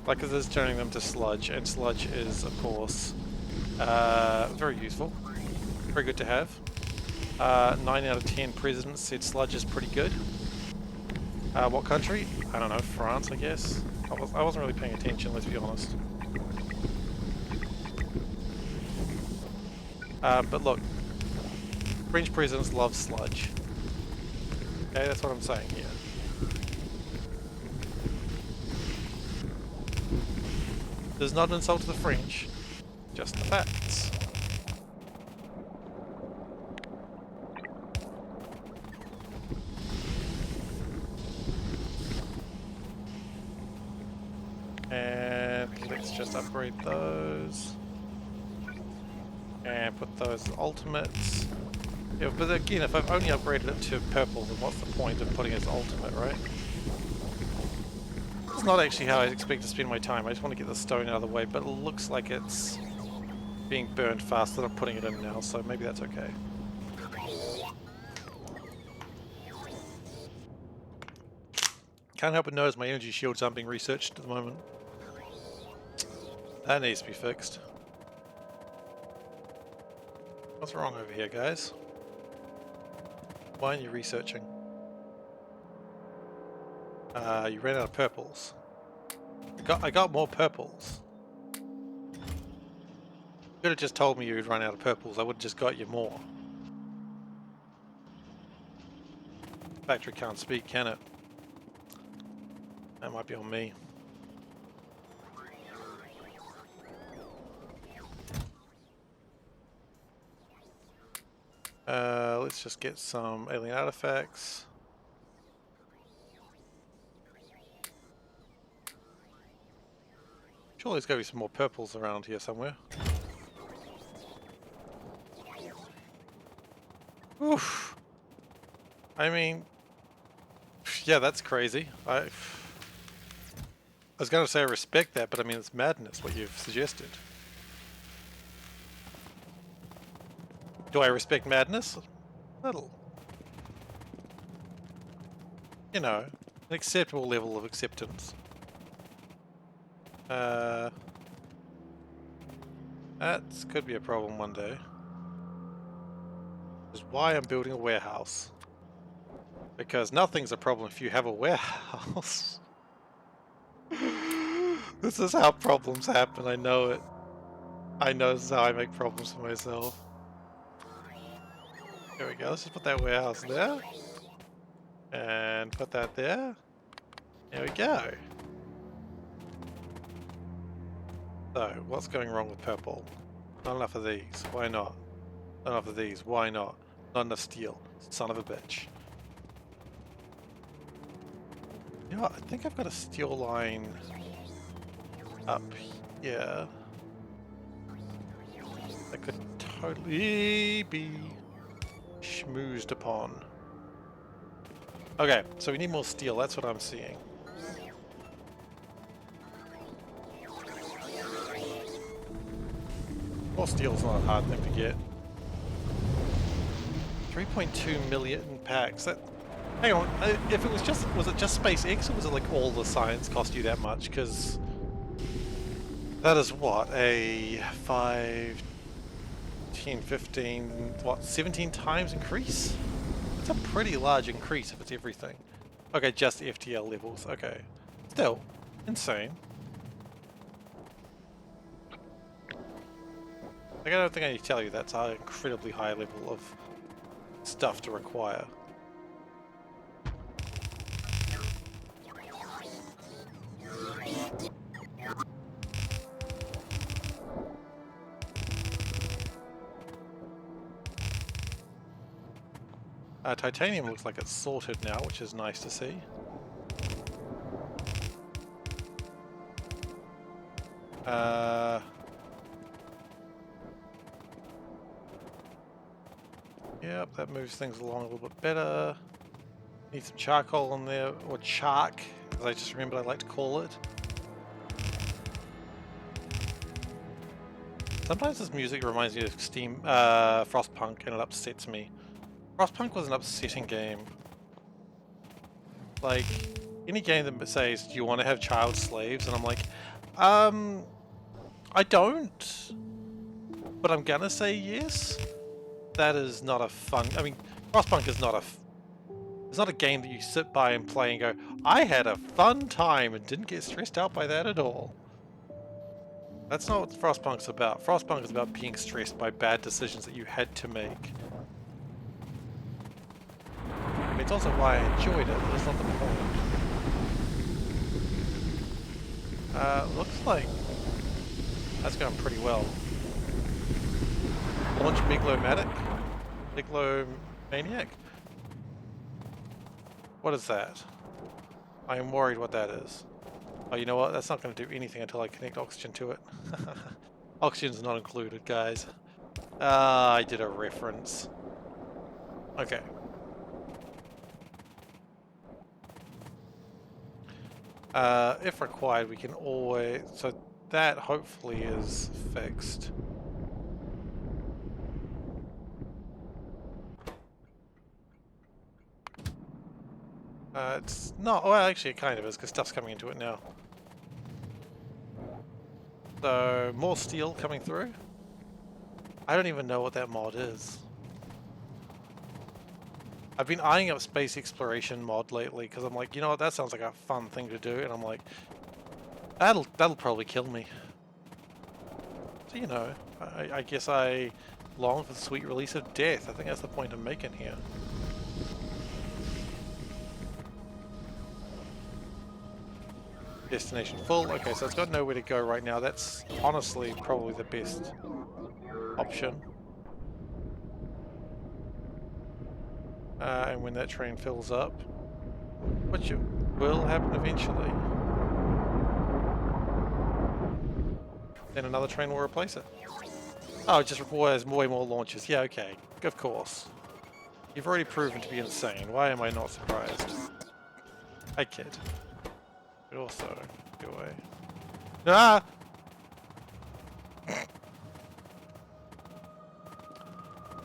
Like, this is turning them to sludge, and sludge is, of course, very useful. Very good to have. 9 out of 10 presidents said sludge is pretty good. What country? I don't know, France, I guess. I wasn't really paying attention, let's be honest. But look, French presidents love sludge. Okay, that's what I'm saying here. This is not an insult to the French, just the facts. And let's just upgrade those. And put those as ultimates. Yeah, but again, if I've only upgraded it to purple, then what's the point of putting it as ultimate, right? It's not actually how I expect to spend my time. I just want to get the stone out of the way, but it looks like it's being burned faster than I'm putting it in now, so maybe that's okay. Can't help but notice my energy shields aren't being researched at the moment. That needs to be fixed. What's wrong over here, guys? Why aren't you researching? You ran out of purples. I got more purples. You could have just told me you'd run out of purples. I would have just got you more. Factory can't speak, can it? That might be on me. Let's just get some alien artifacts. Surely there's got to be some more purples around here somewhere. Oof. I mean, yeah, that's crazy. I was going to say I respect that, but I mean, it's madness what you've suggested. Do I respect madness? A little. You know, an acceptable level of acceptance. That could be a problem one day. Which is why I'm building a warehouse. Because nothing's a problem if you have a warehouse. This is how problems happen, I know it. I know this is how I make problems for myself. There we go, let's just put that warehouse there. And put that there. There we go. So, what's going wrong with purple? Not enough of these, why not? Not enough of these, why not? Not enough steel, son of a bitch. You know what, I think I've got a steel line up here. That could totally be schmoozed upon. Okay, so we need more steel, that's what I'm seeing. More steel's not a hard thing to get. 3.2 million packs. That, hang on, if it was it just SpaceX, or was it like all the science cost you that much? Because that is what, a 5, 10, 15, what, 17 times increase? It's a pretty large increase if it's everything. Okay, just FTL levels, okay. Still, insane. Like, I don't think I need to tell you that's an incredibly high level of stuff to require. Titanium looks like it's sorted now, which is nice to see. Yep, that moves things along a little bit better. Need some charcoal in there, or chark, as I just remembered I like to call it. Sometimes this music reminds me of Frostpunk, and it upsets me. Frostpunk was an upsetting game. Like, any game that says, do you want to have child slaves? And I'm like, I don't, but I'm gonna say yes. That is not a fun, I mean, Frostpunk is not it's not a game that you sit by and play and go, I had a fun time and didn't get stressed out by that at all. That's not what Frostpunk's about. Frostpunk is about being stressed by bad decisions that you had to make. It's also why I enjoyed it, but that's not the point. Looks like that's going pretty well. Launch Megalomaniac? What is that? I am worried what that is. Oh, you know what? That's not going to do anything until I connect oxygen to it. Oxygen's not included, guys. I did a reference. Okay. If required, we can always... So that hopefully is fixed. It's not... Well, actually it kind of is, because stuff's coming into it now. So, more steel coming through. I don't even know what that mod is. I've been eyeing up space exploration mod lately because I'm like, you know what, that sounds like a fun thing to do, and I'm like, that'll probably kill me. So you know, I guess I long for the sweet release of death. I think that's the point I'm making here. Destination full. Okay, so it's got nowhere to go right now. That's honestly probably the best option. And when that train fills up, which will happen eventually, then another train will replace it. Oh, it just requires way more launches. Yeah, okay, of course. You've already proven to be insane. Why am I not surprised? I kid. But also, go away. Ah!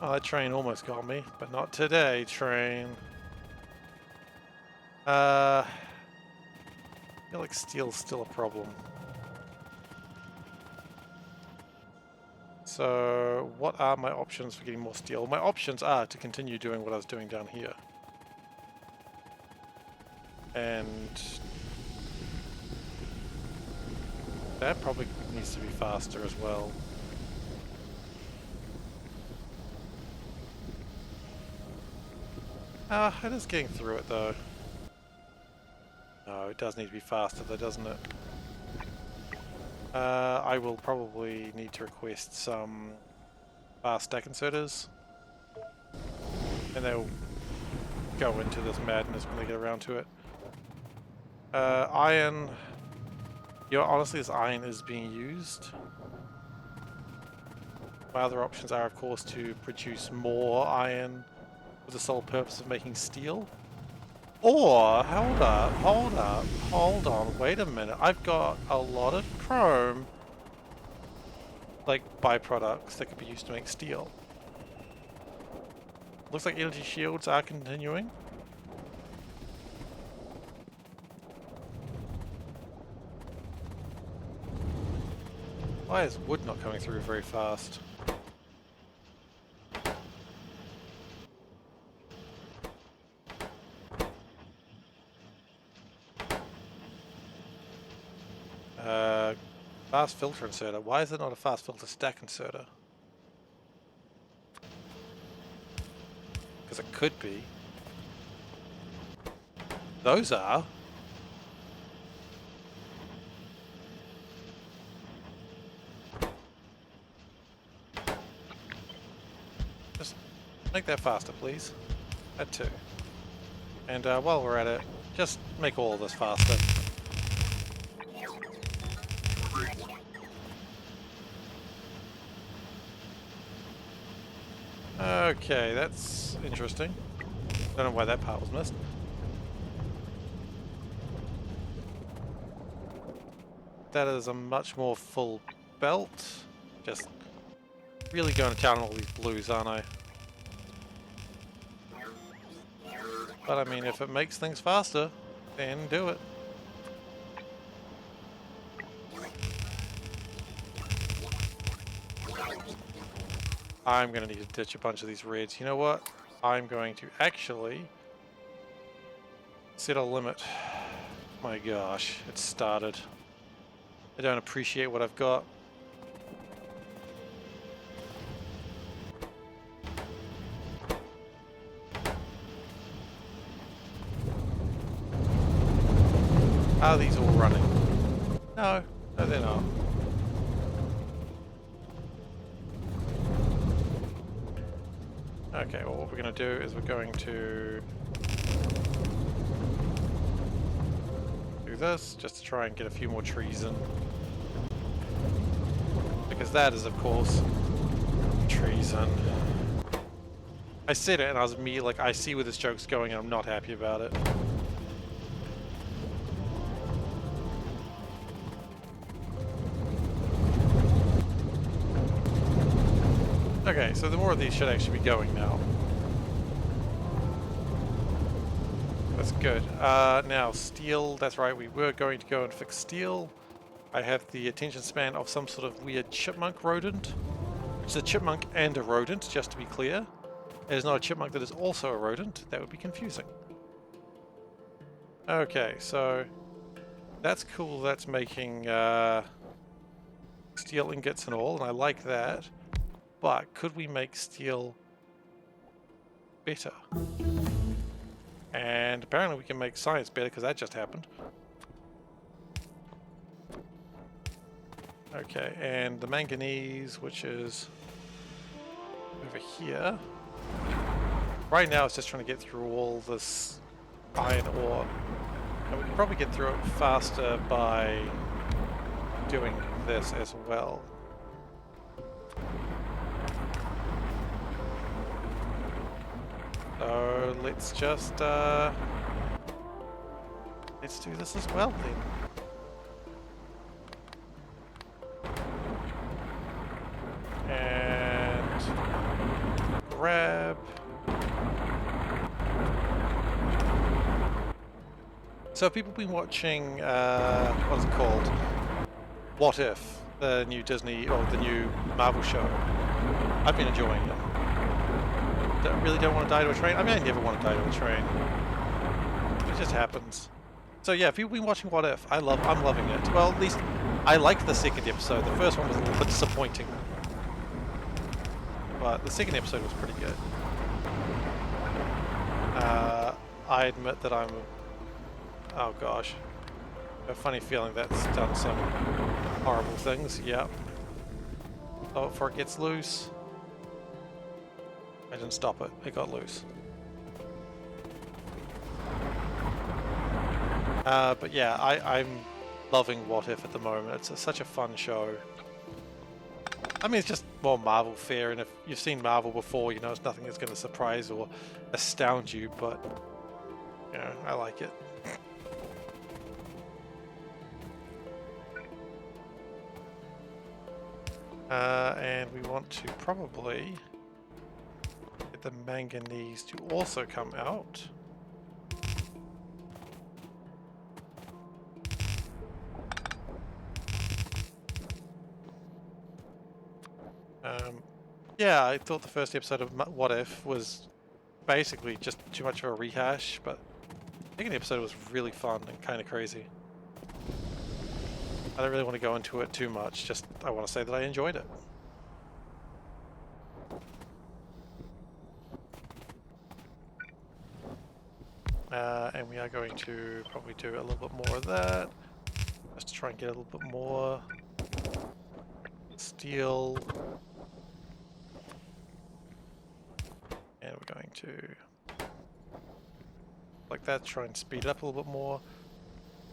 Oh, that train almost got me, but not today, train. I feel like steel's still a problem. So, what are my options for getting more steel? My options are to continue doing what I was doing down here. And that probably needs to be faster as well. It is getting through it though. No, it does need to be faster though, doesn't it? I will probably need to request some fast stack inserters. And they'll go into this madness when they get around to it. Iron... You know, honestly, this iron is being used. My other options are, of course, to produce more iron for the sole purpose of making steel. Or, hold on, wait a minute. I've got a lot of chrome, like, byproducts that could be used to make steel. Looks like energy shields are continuing. Why is wood not coming through very fast? Fast filter inserter. Why is there not a fast filter stack inserter? Because it could be. Those are. Just make that faster, please. That too. And while we're at it, just make all of this faster. Okay, that's interesting. Don't know why that part was missed. That is a much more full belt. Just really going to town on all these blues, aren't I? But I mean, if it makes things faster, then do it. I'm going to need to ditch a bunch of these reds. You know what? I'm going to actually set a limit. My gosh, it started. I don't appreciate what I've got. Are these all running? No, no they're not. Okay, well what we're going to do is we're going to do this just to try and get a few more trees in. Because that is of course trees in. I said it and I was immediately like, I see where this joke's going and I'm not happy about it. Okay, so the more of these should actually be going now. That's good. Now, steel, that's right, we were going to go and fix steel. I have the attention span of some sort of weird chipmunk rodent. It's a chipmunk and a rodent, just to be clear. It is not a chipmunk that is also a rodent. That would be confusing. Okay, so that's cool. That's making steel ingots and all, and I like that. But could we make steel better? And apparently we can make science better because that just happened. Okay, and the manganese, which is over here. Right now it's just trying to get through all this iron ore. And we can probably get through it faster by doing this as well. So let's just let's do this as well then. And grab. So people have been watching what is it called? What If, the new Disney or the new Marvel show. I've been enjoying it. Really don't want to die to a train. I mean, I never want to die to a train. It just happens. So yeah, if you've been watching What If, I'm loving it. Well, at least I liked the second episode. The first one was a little bit disappointing, but the second episode was pretty good. I admit that oh gosh, a funny feeling that's done some horrible things. Yep. Oh, before it gets loose. I didn't stop it, it got loose. But yeah, I'm loving What If at the moment. It's such a fun show. I mean, it's just more Marvel fare, and if you've seen Marvel before, you know it's nothing that's going to surprise or astound you, but, you know, I like it. And we want to probably get the manganese to also come out. Yeah, I thought the first episode of What If was basically just too much of a rehash, but I think the episode was really fun and kind of crazy. I don't really want to go into it too much, just I want to say that I enjoyed it. And we are going to probably do a little bit more of that, just to try and get a little bit more steel. And we're going to, like that, try and speed it up a little bit more.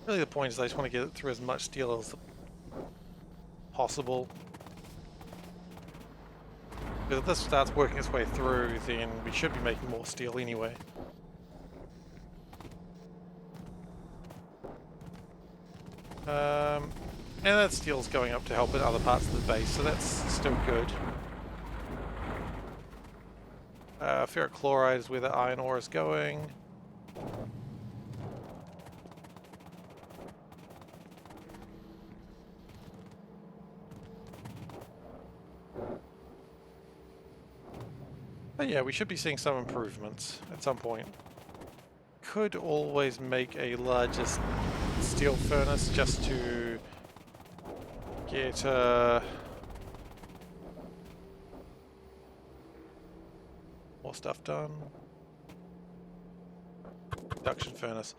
Really the point is I just want to get through as much steel as possible. Because if this starts working its way through, then we should be making more steel anyway. And that steel's going up to help in other parts of the base, so that's still good. Ferric chloride is where the iron ore is going. But yeah, we should be seeing some improvements at some point. Could always make a larger steel furnace just to get more stuff done. Induction furnace.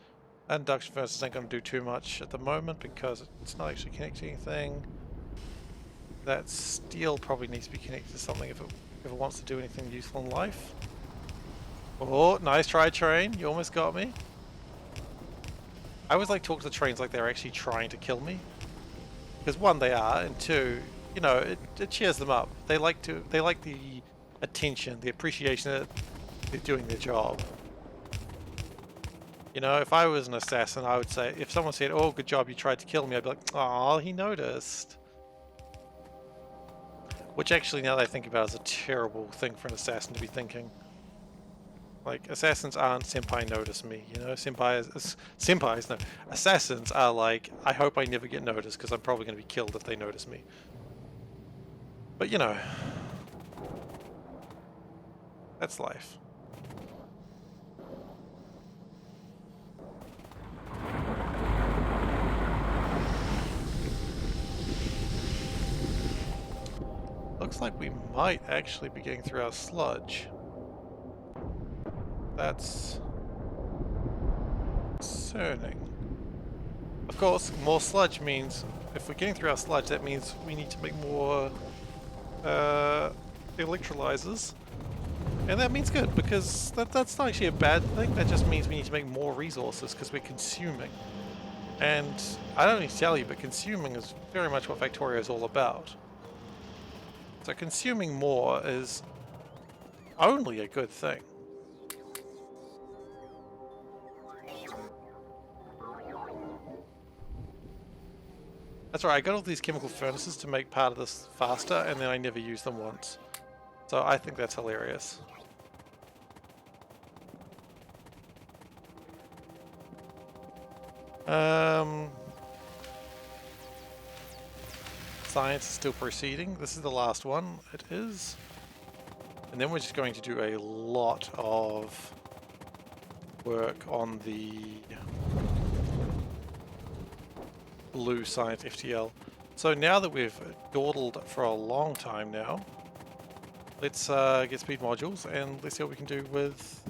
That induction furnace isn't going to do too much at the moment because it's not actually connecting anything. That steel probably needs to be connected to something if it wants to do anything useful in life. Oh, nice try, train. You almost got me. I always like talk to the trains like they're actually trying to kill me. Because one, they are, and two, you know, it cheers them up. They like the attention, the appreciation that they're doing their job. You know, if I was an assassin, I would say, if someone said, "Oh, good job, you tried to kill me," I'd be like, "Aw, he noticed." Which actually, now that I think about it, is a terrible thing for an assassin to be thinking. Like, assassins aren't senpai notice me, you know? Senpais, no. Assassins are like, I hope I never get noticed because I'm probably going to be killed if they notice me. But, you know. That's life. Looks like we might actually be getting through our sludge. That's concerning. Of course, more sludge means, if we're getting through our sludge, that means we need to make more electrolyzers. And that means good, because that's not actually a bad thing. That just means we need to make more resources, because we're consuming. And I don't need to tell you, but consuming is very much what Factorio is all about. So consuming more is only a good thing. That's right, I got all these chemical furnaces to make part of this faster, and then I never used them once. So I think that's hilarious. Science is still proceeding. This is the last one. It is. And then we're just going to do a lot of work on the blue science FTL. So now that we've dawdled for a long time now, let's get speed modules and let's see what we can do with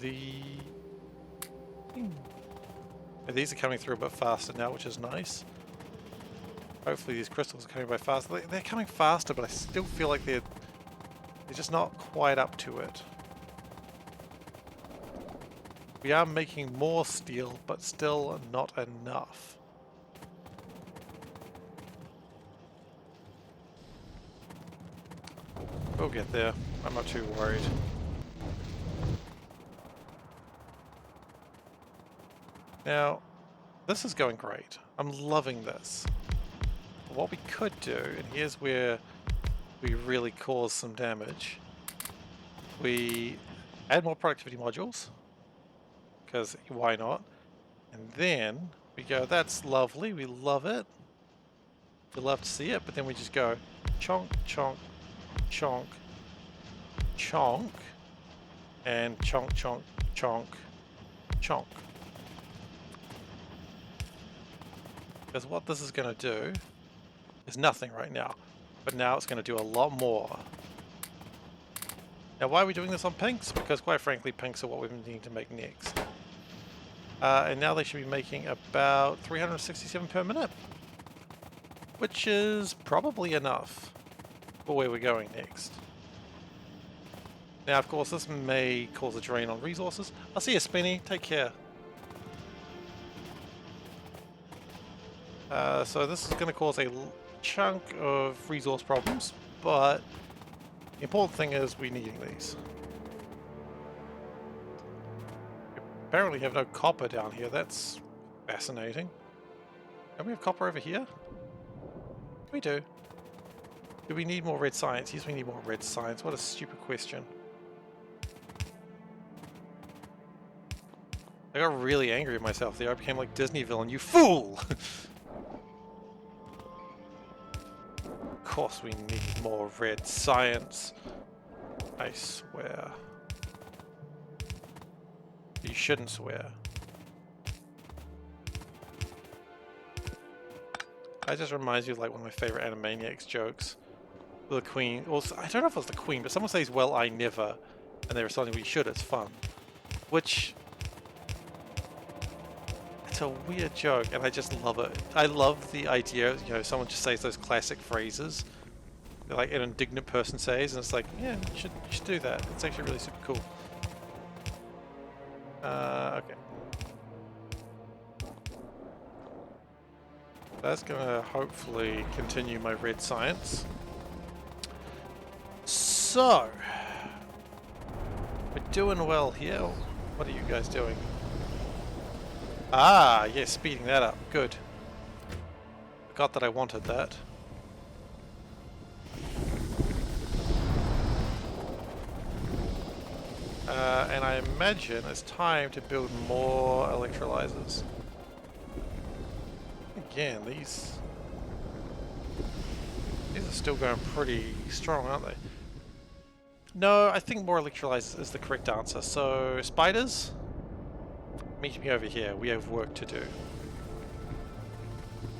the... And these are coming through a bit faster now, which is nice. Hopefully these crystals are coming by faster. They're coming faster, but I still feel like they're just not quite up to it. We are making more steel, but still not enough. We'll get there. I'm not too worried. Now, this is going great. I'm loving this. What we could do, and here's where we really cause some damage, we add more productivity modules, because why not? And then we go, that's lovely, we love it. We love to see it, but then we just go chonk, chonk, chonk, chonk, and chonk, chonk, chonk, chonk. Because what this is going to do is nothing right now, but now it's going to do a lot more. Now why are we doing this on pinks? Because quite frankly pinks are what we need to make next. And now they should be making about 367 per minute, which is probably enough for where we're going next. Now of course this may cause a drain on resources. I'll see you, Spinny, take care. So this is going to cause a chunk of resource problems, but the important thing is we're needing these. We apparently have no copper down here. That's fascinating. Don't we have copper over here? We do. Do we need more red science? Yes, we need more red science. What a stupid question. I got really angry at myself there. I became like Disney villain. You fool! Of course we need more red science. I swear. You shouldn't swear. That just reminds me of like one of my favorite Animaniacs jokes. The Queen, also, I don't know if it was the Queen, but someone says, well, I never, and they were responding, we should, it's fun. Which, it's a weird joke, and I just love it. I love the idea, you know, someone just says those classic phrases, like an indignant person says, and it's like, yeah, you should do that. It's actually really super cool. Okay. That's gonna hopefully continue my red science. So, we're doing well here. What are you guys doing? Ah, yeah, speeding that up. Good. Forgot that I wanted that. And I imagine it's time to build more electrolyzers. Again, these are still going pretty strong, aren't they? No, I think more electrolyzers is the correct answer. So, spiders, meet me over here. We have work to do.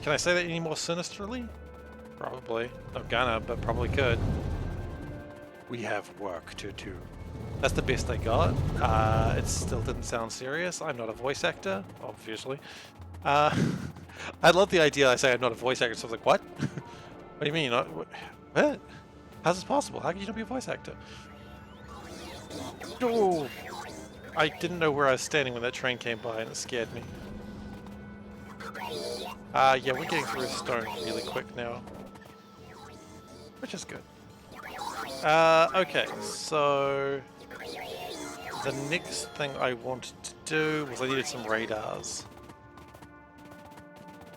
Can I say that any more sinisterly? Probably. Not gonna, but probably could. We have work to do. That's the best I got. It still didn't sound serious. I'm not a voice actor, obviously. I love the idea I say I'm not a voice actor, so I was like, what? What do you mean? What? How's this possible? How can you not be a voice actor? Oh! I didn't know where I was standing when that train came by and it scared me. Yeah, we're getting through stone really quick now. Which is good. Okay, so the next thing I wanted to do was I needed some radars.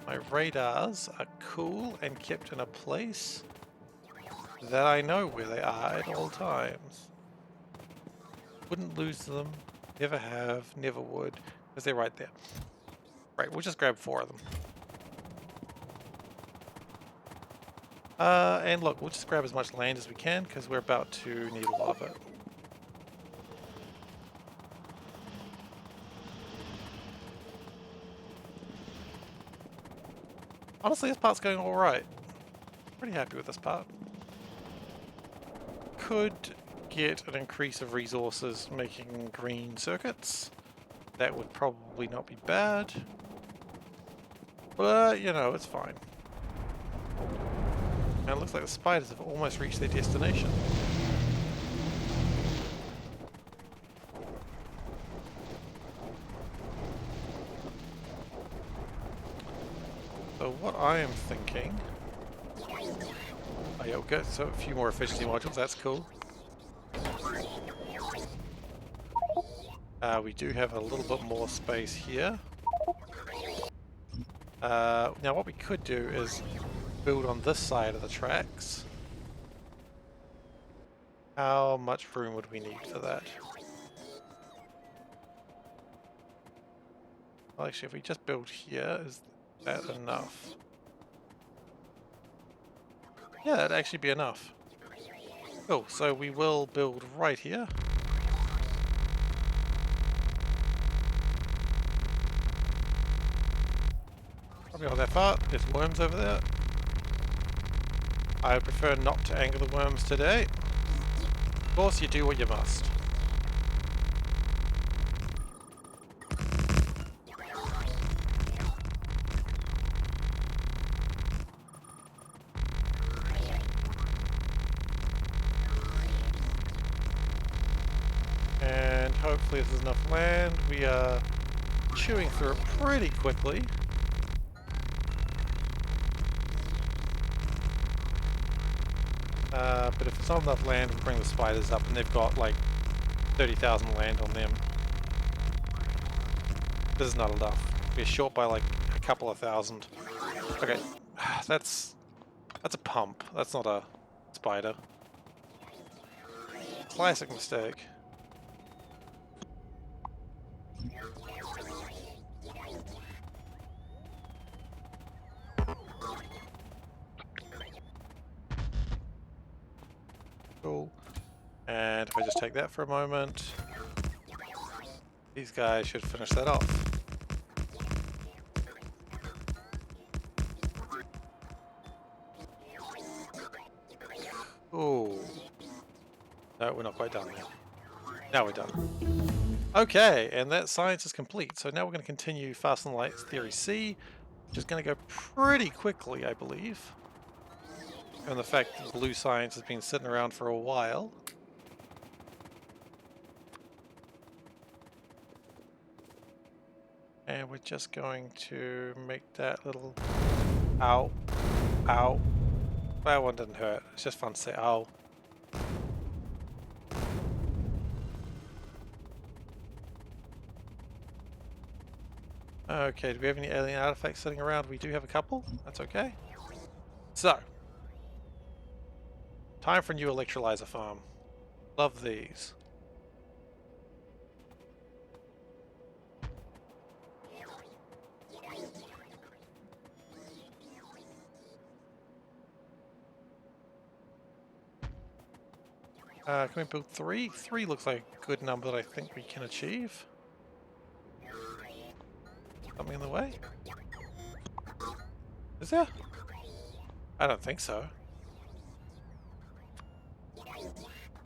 My radars are cool and kept in a place that I know where they are at all times. Wouldn't lose them, never have, never would, because they're right there. Right, we'll just grab 4 of them. And look, we'll just grab as much land as we can, because we're about to need a lot of it. Honestly, this part's going alright. Pretty happy with this part. Could get an increase of resources making green circuits. That would probably not be bad. But, you know, it's fine. And it looks like the spiders have almost reached their destination. So what I am thinking... Oh yeah, we'll get so a few more efficiency modules, that's cool. We do have a little bit more space here. Now what we could do is build on this side of the tracks. How much room would we need for that? Well, actually, if we just build here, is that enough? Yeah, that'd actually be enough. Cool, so we will build right here. Probably not that far, there's worms over there. I prefer not to anger the worms today. Of course, you do what you must. And hopefully this is enough land. We are chewing through it pretty quickly. But if it's not enough land, we bring the spiders up, and they've got like 30,000 land on them. This is not enough. We're short by like a couple of thousand. Okay, that's a pump. That's not a spider. Classic mistake. Cool. And if I just take that for a moment, these guys should finish that off. Oh. No, we're not quite done yet. Now we're done. Okay, and that science is complete. So now we're going to continue Fast and Light's Theory C, which is going to go pretty quickly, I believe. And the fact that blue science has been sitting around for a while. And we're just going to make that little ow, ow. That one didn't hurt. It's just fun to say ow. Okay, do we have any alien artifacts sitting around? We do have a couple. That's okay. So, time for a new electrolyzer farm. Love these. Can we build 3? 3 looks like a good number that I think we can achieve. Something in the way? Is there? I don't think so.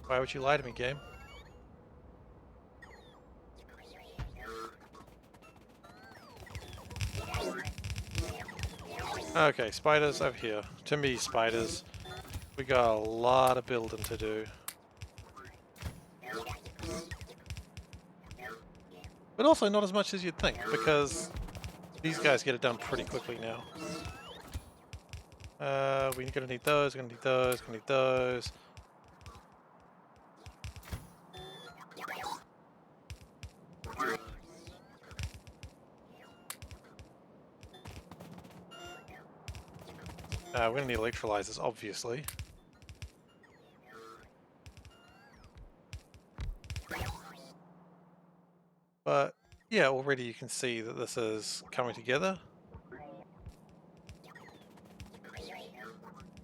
Why would you lie to me, game? Okay, spiders over here. To me, spiders. We got a lot of building to do. But also not as much as you'd think, because these guys get it done pretty quickly now. We're gonna need those, gonna need those, gonna need those. We're gonna need electrolyzers, obviously. But yeah, already you can see that this is coming together.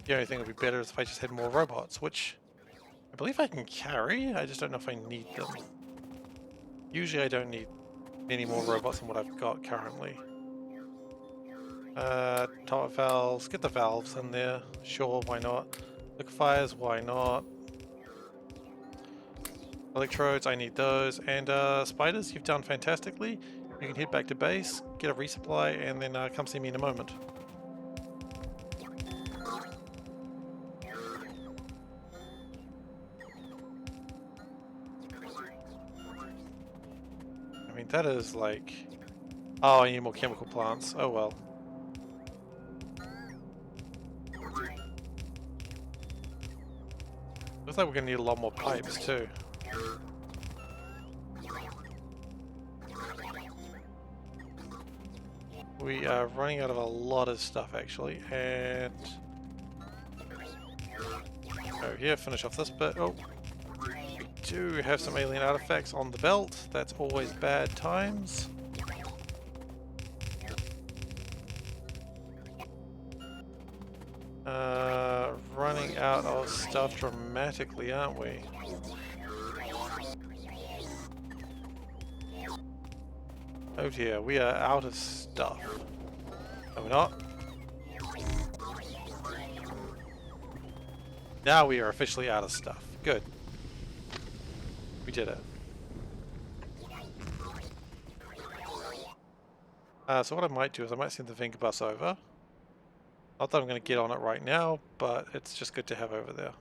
The only thing that would be better is if I just had more robots, which I believe I can carry. I just don't know if I need them. Usually I don't need any more robots than what I've got currently. Top valves, get the valves in there. Sure, why not? Liquefiers, why not? Electrodes, I need those. And spiders, you've done fantastically. You can head back to base, get a resupply, and then come see me in a moment. I mean, that is like... Oh, I need more chemical plants. Oh well. Looks like we're going to need a lot more pipes too. We are running out of a lot of stuff actually, and over here, finish off this bit. Oh, we do have some alien artifacts on the belt. That's always bad times. Running out of stuff dramatically, aren't we? Oh dear, we are out of stuff. Are we not? Now we are officially out of stuff. Good. We did it. So what I might do is I might send the Vinga bus over. Not that I'm going to get on it right now, but it's just good to have over there.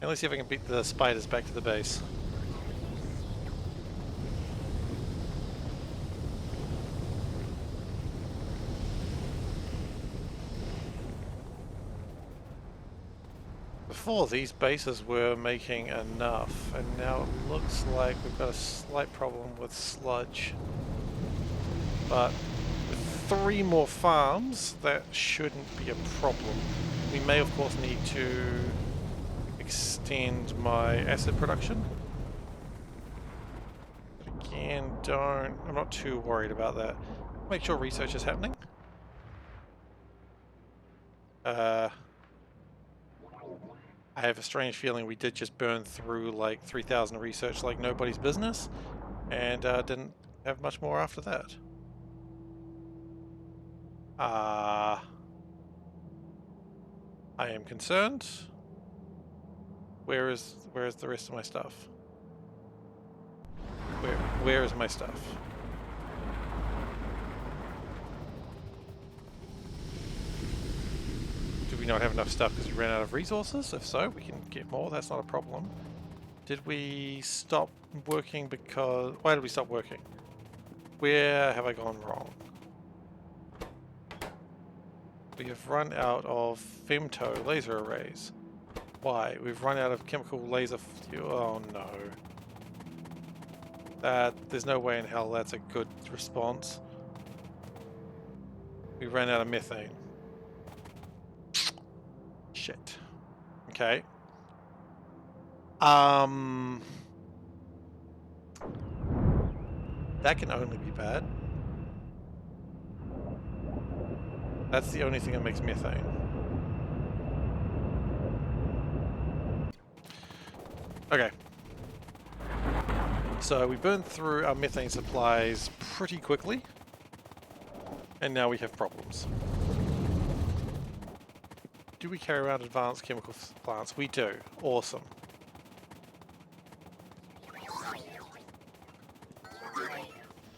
And let's see if I can beat the spiders back to the base. before these bases were making enough, and now it looks like we've got a slight problem with sludge. But with 3 more farms, that shouldn't be a problem. We may of course need to extend my acid production. But again, I'm not too worried about that. Make sure research is happening. I have a strange feeling we did just burn through like 3,000 research like nobody's business, and didn't have much more after that. I am concerned. Where is the rest of my stuff? Where is my stuff? Do we not have enough stuff because we ran out of resources? If so, we can get more, that's not a problem. Did we stop working because... Why did we stop working? Where have I gone wrong? We have run out of femto laser arrays. Why? We've run out of chemical laser fuel. Oh no. There's no way in hell that's a good response. We ran out of methane. Shit. Okay. That can only be bad. That's the only thing that makes methane. Okay. So we burned through our methane supplies pretty quickly, and now we have problems. Do we carry around advanced chemical plants? We do. Awesome.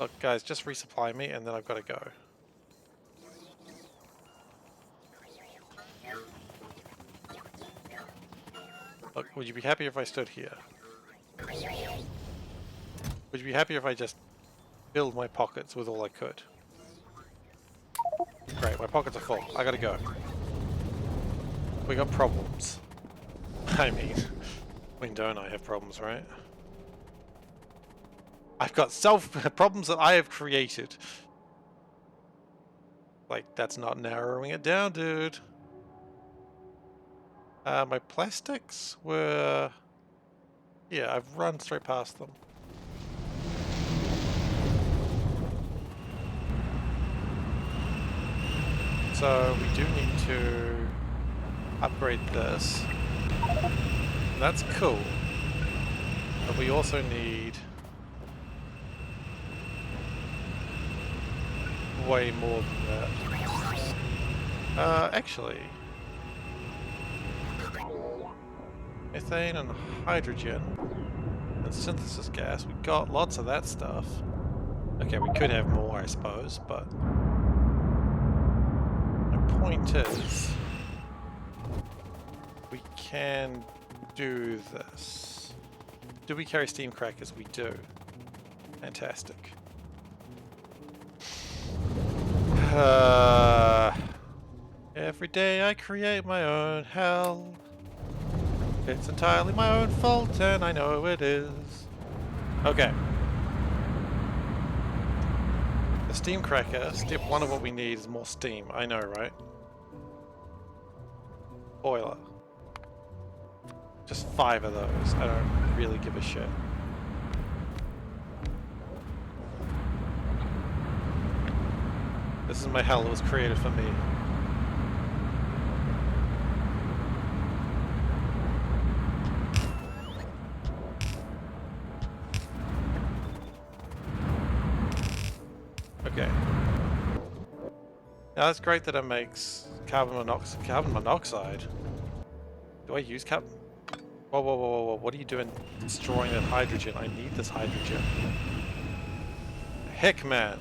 Look, guys, just resupply me, and then I've got to go. Look, would you be happy if I stood here? Would you be happy if I just filled my pockets with all I could? Great, my pockets are full. I gotta go. We got problems. I mean, when don't I have problems, right? I've got problems that I have created. Like, that's not narrowing it down, dude. My plastics were... Yeah, I've run straight past them. So we do need to upgrade this. That's cool. But we also need way more than that. Actually, methane and hydrogen and synthesis gas. We got lots of that stuff. Okay, we could have more, I suppose, but my point is we can do this. Do we carry steam crackers? We do. Fantastic. Every day I create my own hell. It's entirely my own fault, and I know it is. Okay. The steam cracker, step 1 of what we need is more steam. I know, right? Boiler. Just 5 of those. I don't really give a shit. This is my hell that was created for me. Okay. Now that's great that it makes carbon monoxide. Do I use carbon? Whoa, whoa, whoa, whoa, whoa, what are you doing destroying that hydrogen? I need this hydrogen. Heck, man.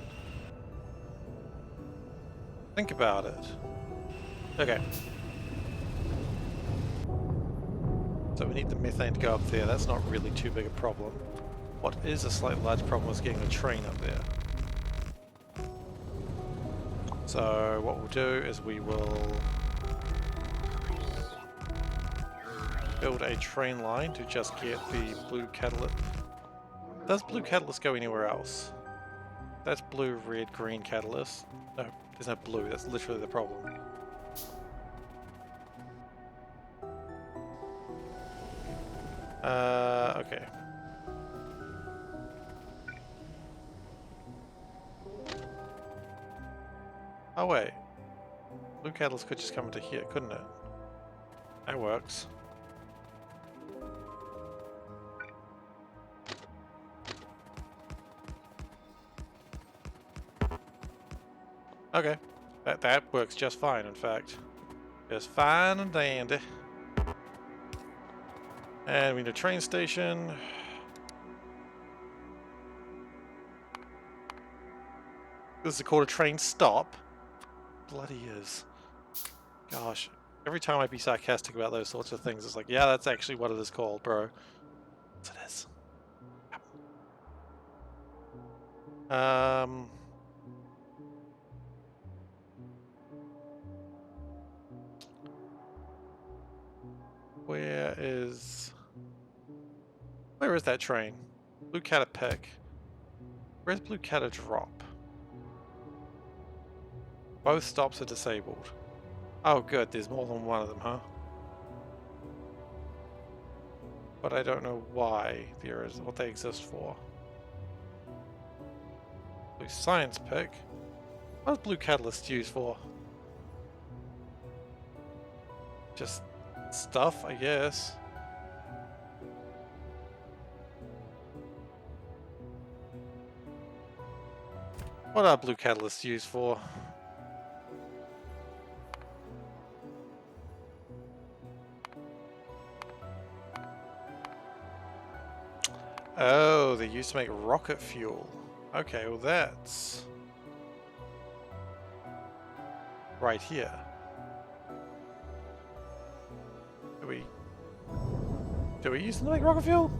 Think about it. Okay. So we need the methane to go up there. That's not really too big a problem. What is a slightly large problem is getting a train up there. So what we'll do is we will build a train line to just get the blue catalyst. Does blue catalyst go anywhere else? That's blue, red, green catalyst. No, there's no blue. That's literally the problem. Okay. Oh wait. Blue catalyst could just come into here, couldn't it? That works. Okay. That works just fine, in fact. Just fine and dandy. And we need a train station. This is called a train stop. Bloody is. Gosh. Every time I be sarcastic about those sorts of things, it's like, yeah, that's actually what it is called, bro. Yes, it is. Where is that train? Blue Cat pick. Where's Blue Cat drop? Both stops are disabled. Oh good, there's more than one of them, huh? But I don't know why there is, what they exist for. Blue Science pick. What is Blue Catalyst used for? Just stuff, I guess. What are Blue Catalysts used for? Oh, they're used to make rocket fuel. Okay, well that's right here. Do we use them to make rocket fuel?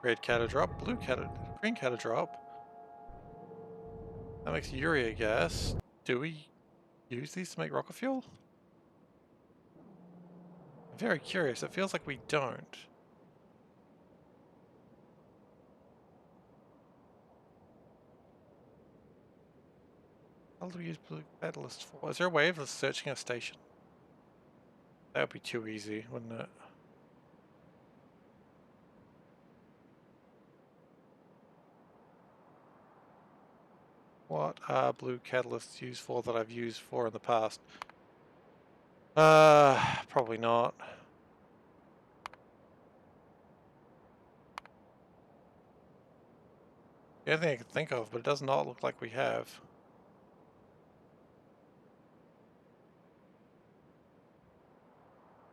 Red cat drop, blue cat, green cat drop. That makes urea gas. Do we use these to make rocket fuel? I'm very curious. It feels like we don't. What do we use blue catalyst for? Is there a way of searching a station? That would be too easy, wouldn't it? What are blue catalysts used for that I've used for in the past? Probably not. The only thing I can think of, but it does not look like we have.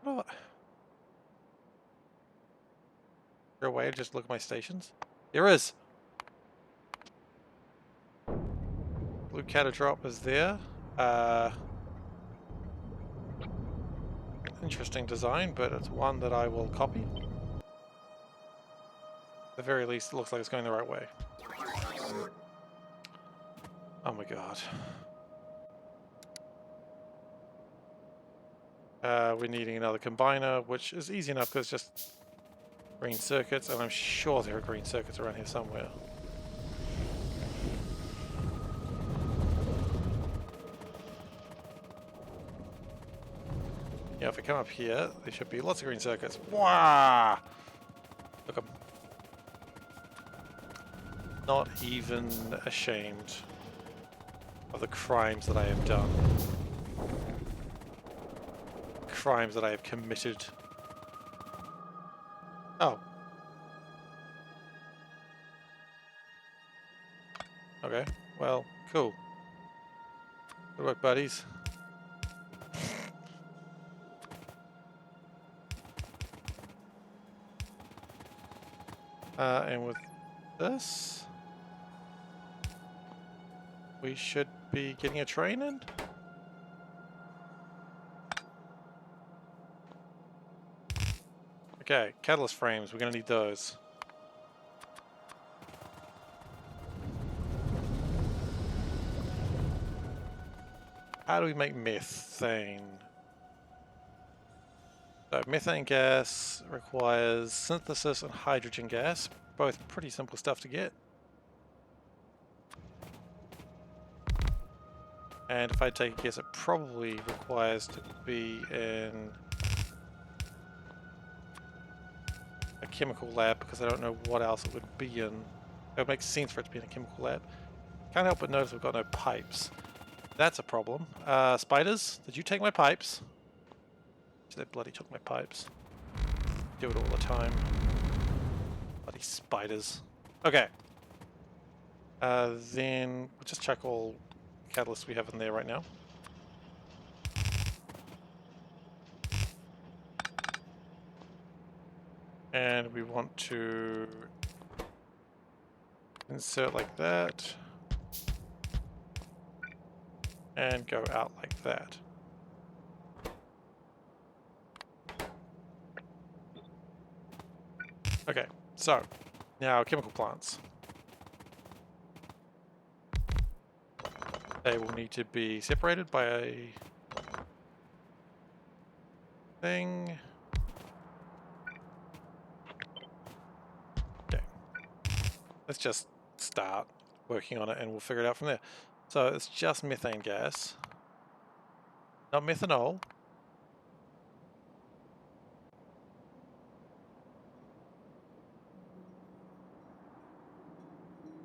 What? Is there a way to just look at my stations? There is! Blue cat drop is there. Interesting design, but it's one that I will copy. At the very least, it looks like it's going the right way. Oh my god. We're needing another combiner, which is easy enough because it's just green circuits, and I'm sure there are green circuits around here somewhere. Yeah, if we come up here, there should be lots of green circuits. Wow! Look, I'm not even ashamed of the crimes that I have done. Crimes that I have committed. Oh. Okay, well, cool. Good work, buddies. And with this, we should be getting a train in. Okay, catalyst frames, we're gonna need those. How do we make methane? So methane gas requires synthesis and hydrogen gas, both pretty simple stuff to get. And if I take a guess, it probably requires to be in a chemical lab because I don't know what else it would be in. It would make sense for it to be in a chemical lab. Can't help but notice we've got no pipes. That's a problem. Spiders, did you take my pipes? They bloody took my pipes. Do it all the time. Bloody spiders. Okay. Then we'll just check all catalysts we have in there right now. And we want to insert like that. And go out like that. Okay, so now chemical plants. They will need to be separated by a thing. Okay, let's just start working on it and we'll figure it out from there. So it's just methane gas, not methanol.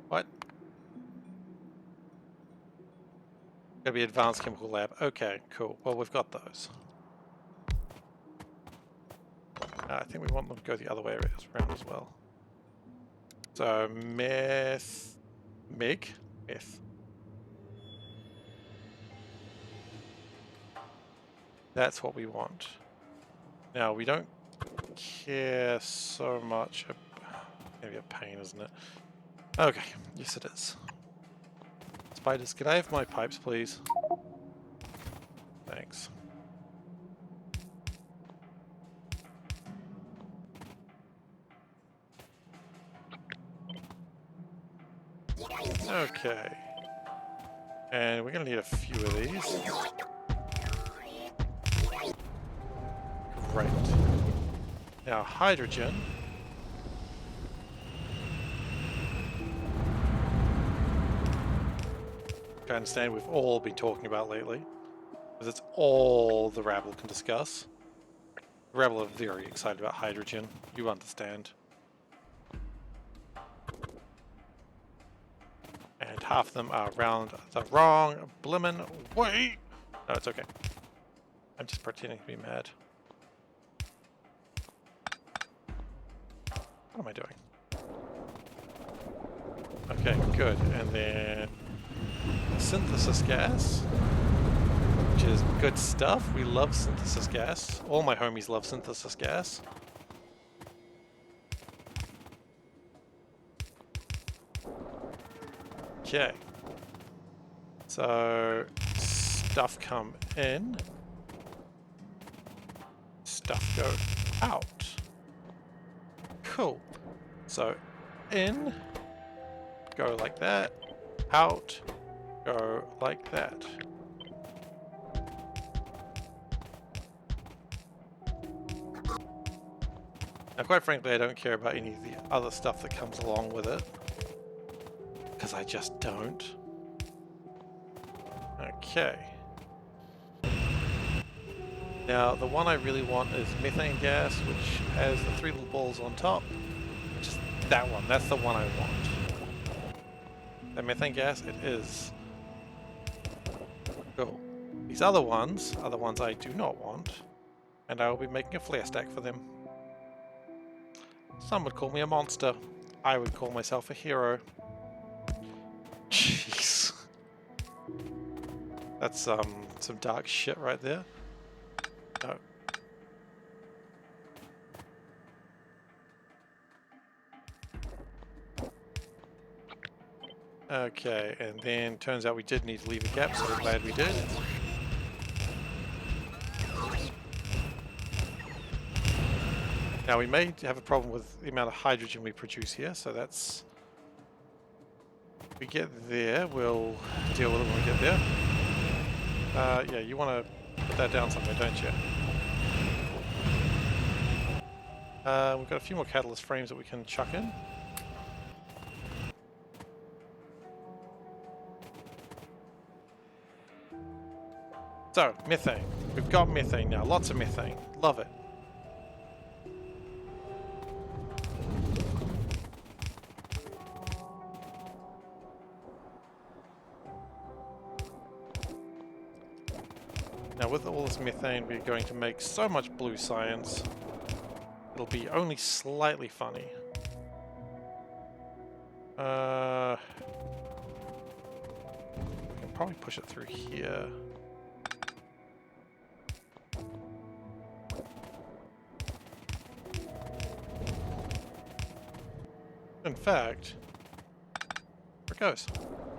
What? Gotta be advanced chemical lab. Okay, cool. Well, we've got those. I think we want them to go the other way around as well. So meth. That's what we want. Now, we don't care so much. Maybe a pain, isn't it? Okay, yes it is. Spiders, can I have my pipes, please? Thanks. Okay. And we're going to need a few of these. Great. Now, hydrogen. I understand we've all been talking about lately, because it's all the rabble can discuss. The rabble are very excited about hydrogen, you understand. And half of them are round the wrong blimmin' way. No, it's okay. I'm just pretending to be mad. What am I doing? Okay, good. And then synthesis gas, which is good stuff. We love synthesis gas. All my homies love synthesis gas. Okay. So, stuff come in. Stuff go out. Cool. So, in, go like that. Out, go like that. Now, quite frankly, I don't care about any of the other stuff that comes along with it, because I just don't. Okay. Now, the one I really want is methane gas, which has the 3 little balls on top. Just that one. That's the one I want. The methane gas, it is. Cool. These other ones are the ones I do not want, and I will be making a flare stack for them. Some would call me a monster. I would call myself a hero. Jeez. That's some dark shit right there. No. Okay, and then turns out we did need to leave a gap, so we're glad we did. Now we may have a problem with the amount of hydrogen we produce here, so that's... If we get there, we'll deal with it when we get there. Yeah, you want to put that down somewhere, don't you? We've got a few more catalyst frames that we can chuck in. So, methane. We've got methane now. Lots of methane. Love it. Now with all this methane, we're going to make so much blue science, it'll be only slightly funny. We can probably push it through here. In fact, there it goes.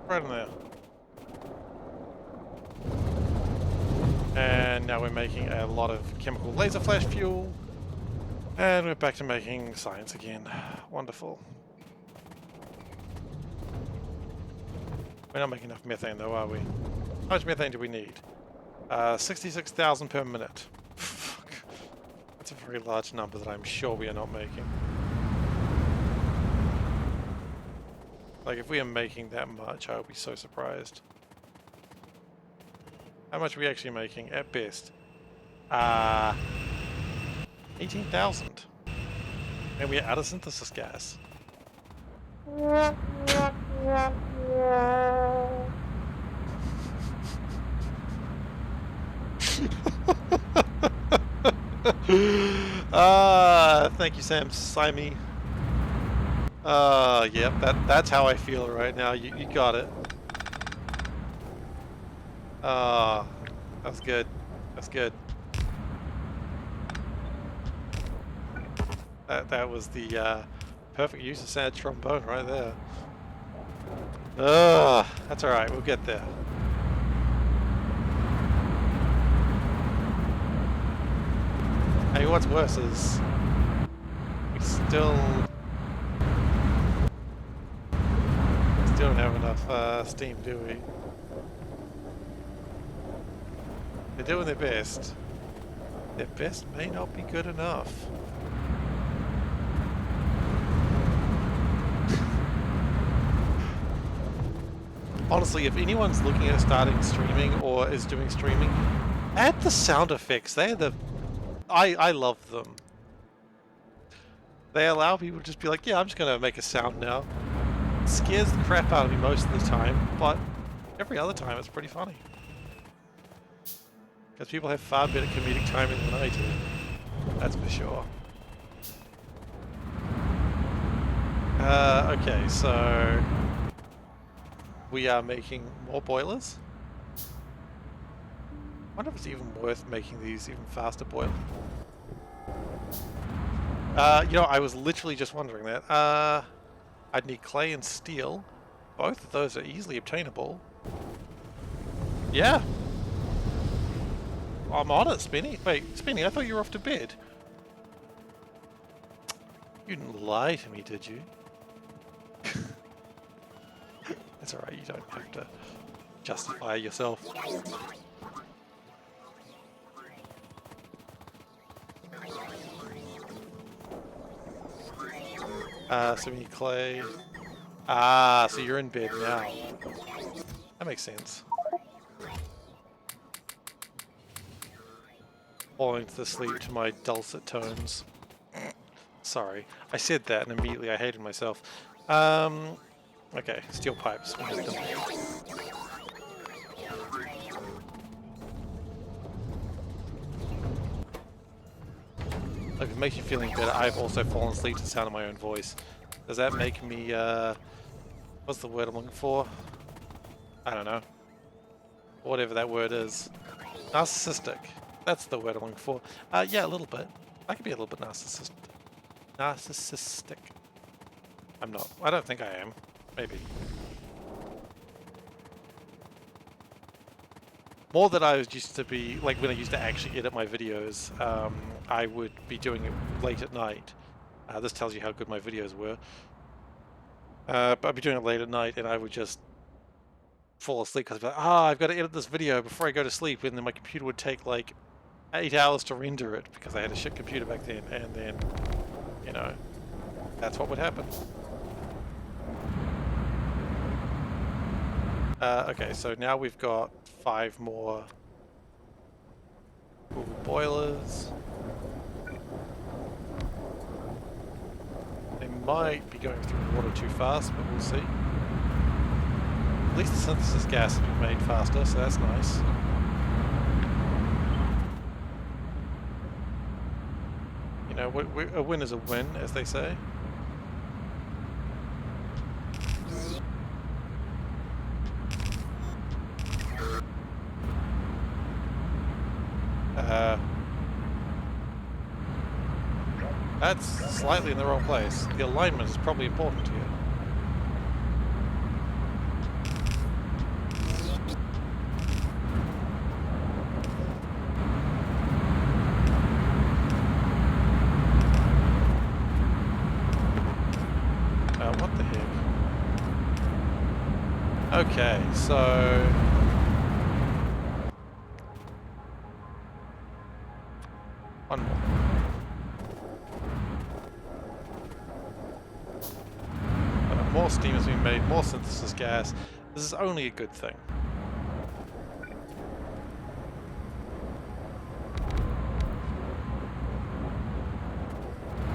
Right in there. And now we're making a lot of chemical laser flash fuel. And we're back to making science again. Wonderful. We're not making enough methane though, are we? How much methane do we need? 66,000 per minute. Fuck. That's a very large number that I'm sure we are not making. Like, if we are making that much, I would be so surprised. How much are we actually making at best? 18,000. And we're out of synthesis gas. Thank you, Sam Simey. Yep, that's how I feel right now. You got it. That's good. That's good. That was the perfect use of sad trombone right there. That's alright, we'll get there. Hey, what's worse is we still don't have enough steam, do we? They're doing their best. Their best may not be good enough. Honestly, if anyone's looking at starting streaming or is doing streaming, add the sound effects. They're the... I love them. They allow people to just be like, yeah, I'm just going to make a sound now. It scares the crap out of me most of the time, but every other time it's pretty funny. Because people have far better comedic timing than I do. That's for sure. Okay, so... we are making more boilers. I wonder if it's even worth making these even faster boil. You know, I was literally just wondering that. I'd need clay and steel. Both of those are easily obtainable. Yeah. I'm on it, Spinny. Wait, Spinny, I thought you were off to bed. You didn't lie to me, did you? That's alright, you don't have to justify yourself. So we need clay. So you're in bed now. That makes sense. Falling to sleep to my dulcet tones. Sorry, I said that and immediately I hated myself. Okay, steel pipes. We'll get them. If it makes you feeling better, I've also fallen asleep to the sound of my own voice. Does that make me, what's the word I'm looking for? I don't know. Whatever that word is. Narcissistic. That's the word I'm looking for. Yeah, a little bit. I could be a little bit narcissistic. Narcissistic. I'm not. I don't think I am. Maybe. More than I used to be, like when I used to actually edit my videos, I would be doing it late at night. This tells you how good my videos were. But I'd be doing it late at night and I would just fall asleep because I'd be like, I've got to edit this video before I go to sleep, and then my computer would take like 8 hours to render it because I had a shit computer back then, and then, you know, that's what would happen. Okay, so now we've got 5 more boilers. They might be going through water too fast, but we'll see. At least the synthesis gas has been made faster, so that's nice. You know, a win is a win, as they say. That's slightly in the wrong place. The alignment is probably important here. What the heck? Okay, so... one more. More steam has been made, more synthesis gas. This is only a good thing.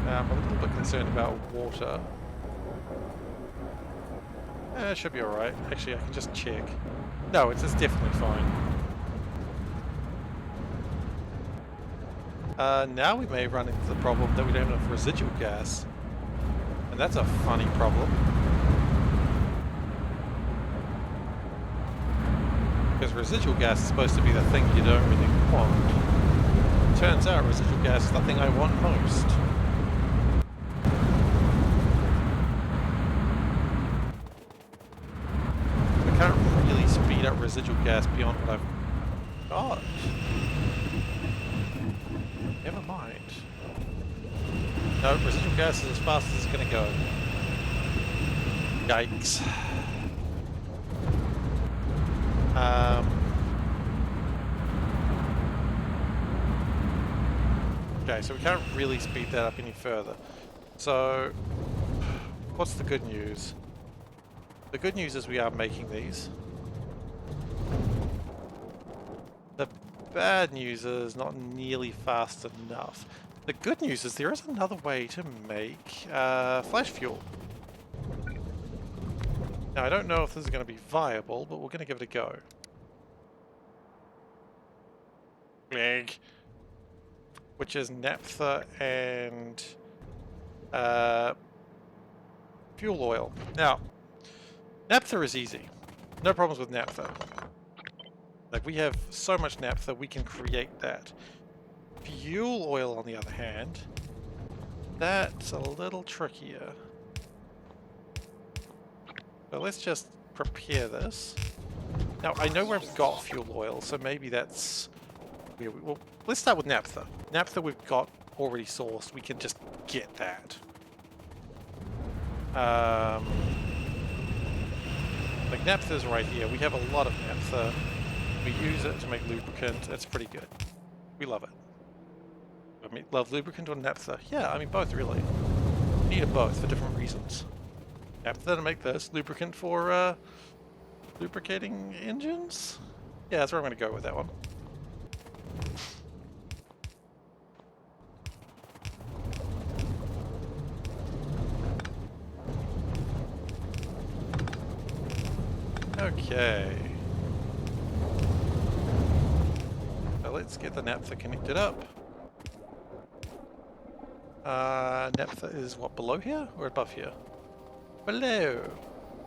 I'm a little bit concerned about water. It should be alright. Actually, I can just check. No, it's definitely fine. Now we may run into the problem that we don't have enough residual gas. And that's a funny problem. Because residual gas is supposed to be the thing you don't really want. Turns out residual gas is the thing I want most. I can't really speed up residual gas beyond what I've got. Never mind. No, residual gas is as fast as it's gonna go. Yikes. Okay, so we can't really speed that up any further. So, what's the good news? The good news is we are making these. The bad news is not nearly fast enough. The good news is there is another way to make flash fuel. Now, I don't know if this is going to be viable, but we're going to give it a go. Which is naphtha and fuel oil. Now, naphtha is easy. No problems with naphtha. Like, we have so much naphtha, we can create that. Fuel oil, on the other hand, that's a little trickier. So let's just prepare this. Now, I know we've got fuel oil, so maybe that's... Well, let's start with naphtha. Naphtha we've got already sourced. We can just get that. Like, naphtha's right here. We have a lot of naphtha. We use it to make lubricant. It's pretty good. We love it. I mean, love lubricant or naphtha? Yeah, I mean, both, really. Need it both for different reasons. Naphtha to make this. Lubricant for, lubricating engines? Yeah, that's where I'm going to go with that one. Okay. So let's get the naphtha connected up. Naphtha is what, below here or above here? Below.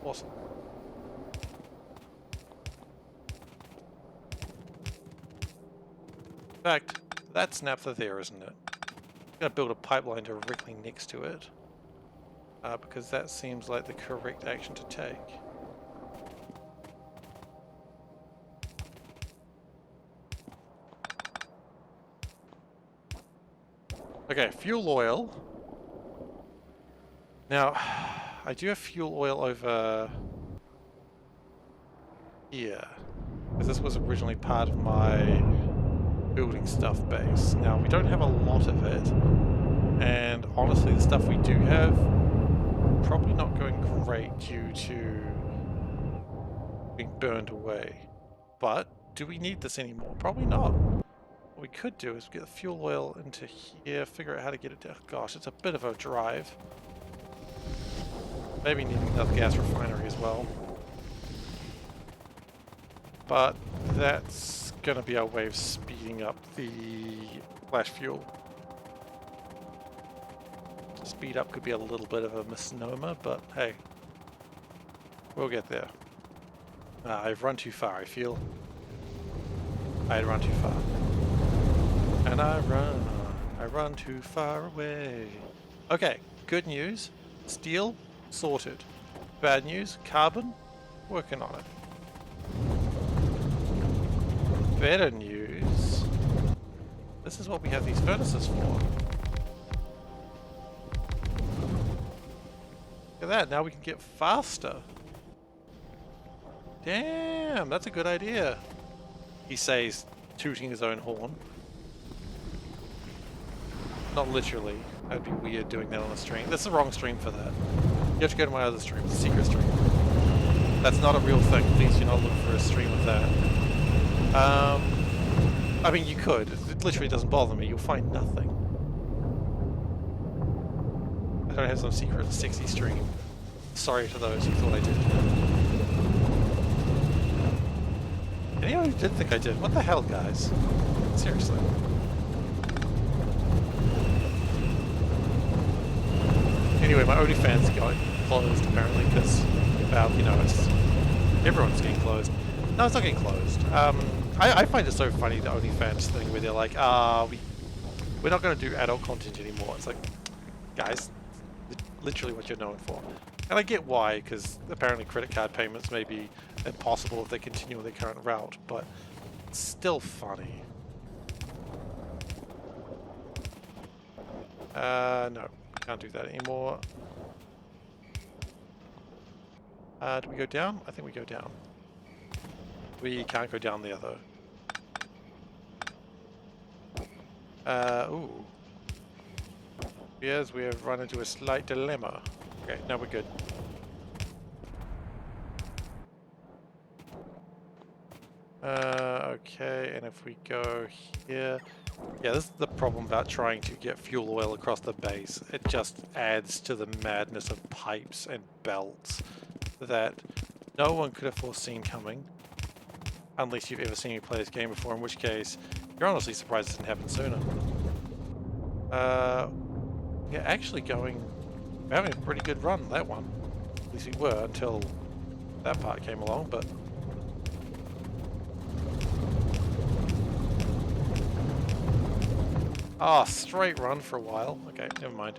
Awesome. In fact, that's naphtha there, isn't it? I'm gonna build a pipeline directly next to it. Because that seems like the correct action to take. Okay, fuel oil. Now, I do have fuel oil over here. Because this was originally part of my building stuff base. Now, we don't have a lot of it. And honestly, the stuff we do have, probably not going great due to being burned away. But, do we need this anymore? Probably not. What we could do is get the fuel oil into here, figure out how to get it down. Gosh, it's a bit of a drive. Maybe needing another gas refinery as well. But that's going to be our way of speeding up the flash fuel. Speed up could be a little bit of a misnomer, but hey, we'll get there. I've run too far, I feel. I'd run too far. And I run too far away. Okay, good news. Steel, sorted. Bad news, carbon, working on it. Better news, this is what we have these furnaces for. Look at that, now we can get faster. Damn, that's a good idea. He says, tooting his own horn. Not literally. That'd be weird doing that on a stream. That's the wrong stream for that. You have to go to my other stream, the secret stream. That's not a real thing. Please do not look for a stream of that. I mean, you could. It literally doesn't bother me. You'll find nothing. I don't have some secret sexy stream. Sorry to those who thought I did. Anyone who did think I did, what the hell, guys? Seriously. Anyway, my OnlyFans got closed apparently because, well, you know, everyone's getting closed. No, it's not getting closed. I find it so funny, the OnlyFans thing, where they're like, we're not going to do adult content anymore. It's like, guys, literally what you're known for. And I get why, because apparently credit card payments may be impossible if they continue with their current route, but it's still funny. No, can't do that anymore. Do we go down? I think we go down. We can't go down there though. Ooh. Yes, we have run into a slight dilemma. Okay, now we're good. Okay, and if we go here... Yeah, this is the problem about trying to get fuel oil across the base. It just adds to the madness of pipes and belts that no one could have foreseen coming. Unless you've ever seen me play this game before, in which case, you're honestly surprised it didn't happen sooner. Yeah, actually we're having a pretty good run, that one. At least we were, until that part came along, but... Ah, straight run for a while. Okay, never mind.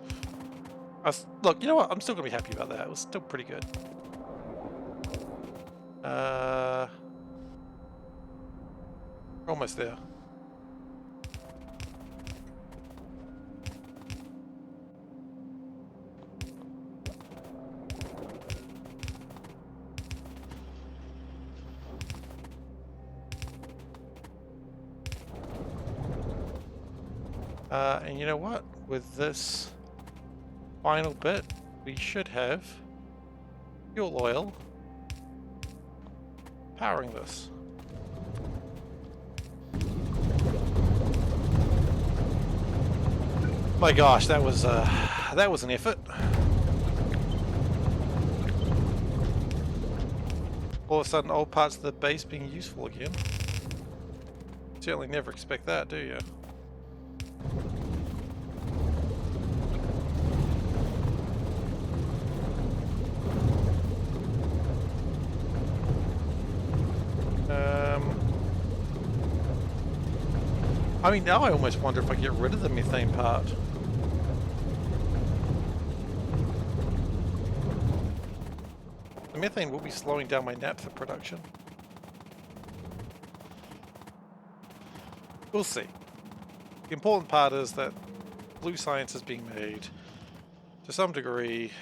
Look, you know what? I'm still going to be happy about that. It was still pretty good. We're almost there. And you know what? With this final bit, we should have fuel oil powering this. My gosh, that was an effort. All of a sudden, old parts of the base being useful again. Certainly never expect that, do you? I mean, now I almost wonder if I get rid of the methane part. The methane will be slowing down my naphtha production. We'll see. The important part is that blue science is being made to some degree,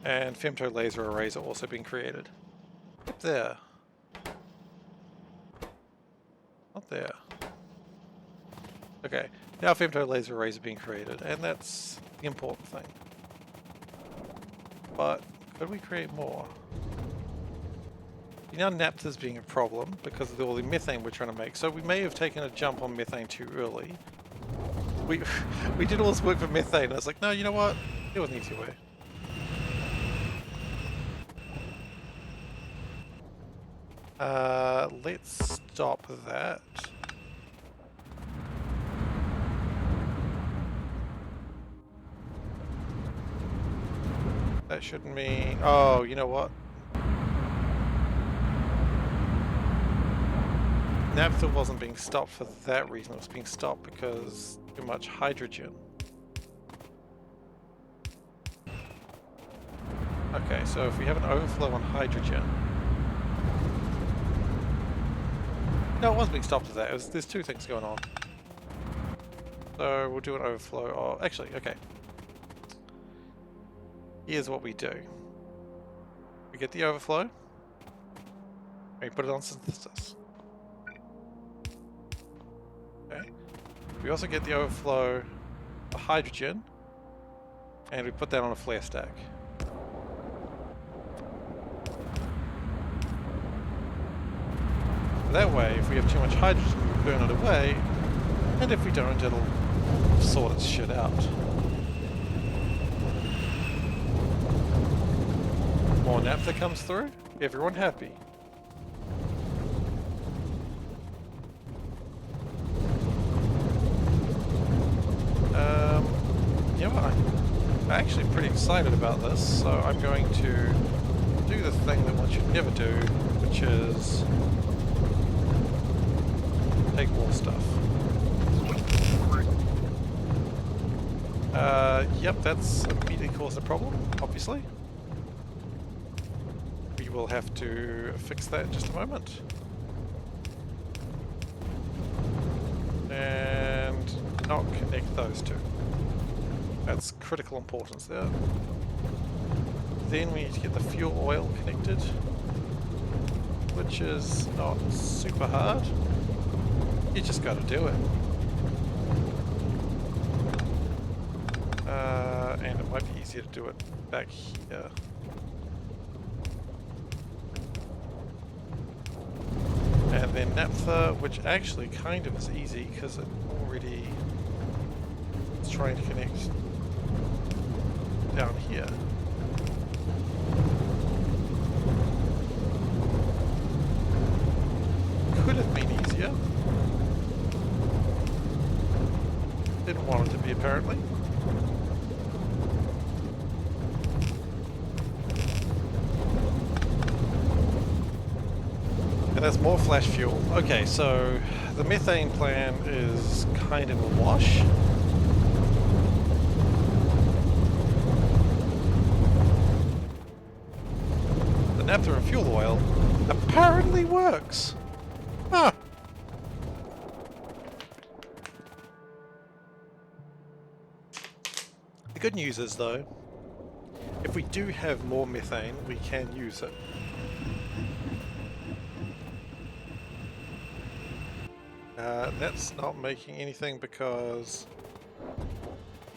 and femto laser arrays are also being created. Up there. Not there. Okay, now femto laser arrays are being created, and that's the important thing. But could we create more? Now naphtha's being a problem because of all the methane we're trying to make. So we may have taken a jump on methane too early. We did all this work for methane. I was like, no, you know what? There was an easier way. Let's stop that. That shouldn't mean... Oh, you know what? Naphtha wasn't being stopped for that reason. It was being stopped because too much hydrogen. Okay, so if we have an overflow on hydrogen... No, it wasn't being stopped for that. There's two things going on. So we'll do an overflow of... Actually, okay. Here's what we do. We get the overflow. And we put it on synthesis. Okay. We also get the overflow of hydrogen. And we put that on a flare stack. That way, if we have too much hydrogen, we burn it away. And if we don't, it'll sort its shit out. More naphtha comes through, everyone happy. You know what? I'm actually pretty excited about this, so I'm going to do the thing that one should never do, which is take more stuff. Yep, that's immediately caused a problem, obviously. We will have to fix that in just a moment. And not connect those two. That's critical importance there. Then we need to get the fuel oil connected, which is not super hard. You just gotta do it. And it might be easier to do it back here. And then naphtha, which actually kind of is easy because it already is trying to connect down here. Could have been easier. Didn't want it to be, apparently. And there's more flash fuel. Okay, so the methane plan is kind of a wash. The naphtha and fuel oil apparently works. Huh. The good news is, though, if we do have more methane, we can use it. That's not making anything because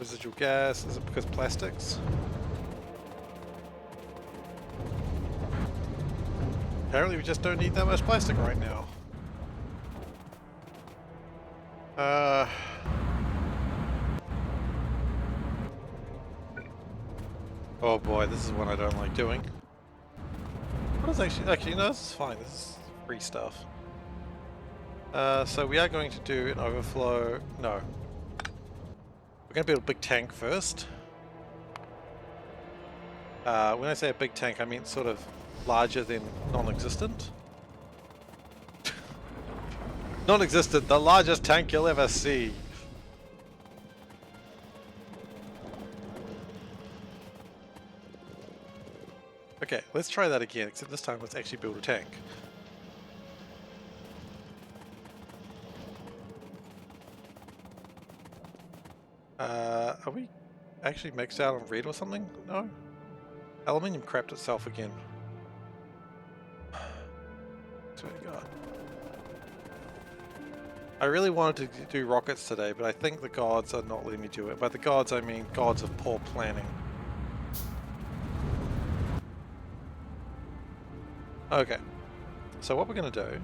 residual gas. Is it because plastics? Apparently we just don't need that much plastic right now. Oh boy, this is one I don't like doing. What is actually no, this is fine. This is free stuff. So we are going to do an overflow. No. We're going to build a big tank first. When I say a big tank, I mean sort of larger than non-existent. Non-existent, the largest tank you'll ever see. Okay, let's try that again, except this time let's actually build a tank. Are we actually maxed out on red or something? No? Aluminium crapped itself again. Swear to God. I really wanted to do rockets today, but I think the gods are not letting me do it. By the gods, I mean gods of poor planning. Okay. So what we're going to do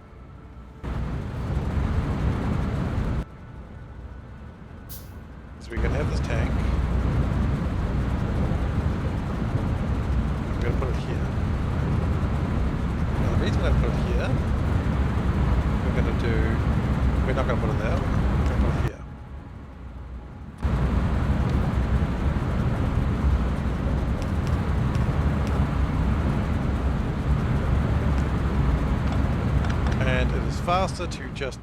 is we're going to have this tank. We're going to put it here. Now the reason we're going to put it here, we're not going to put it there, we're going to put it here. And it is faster to just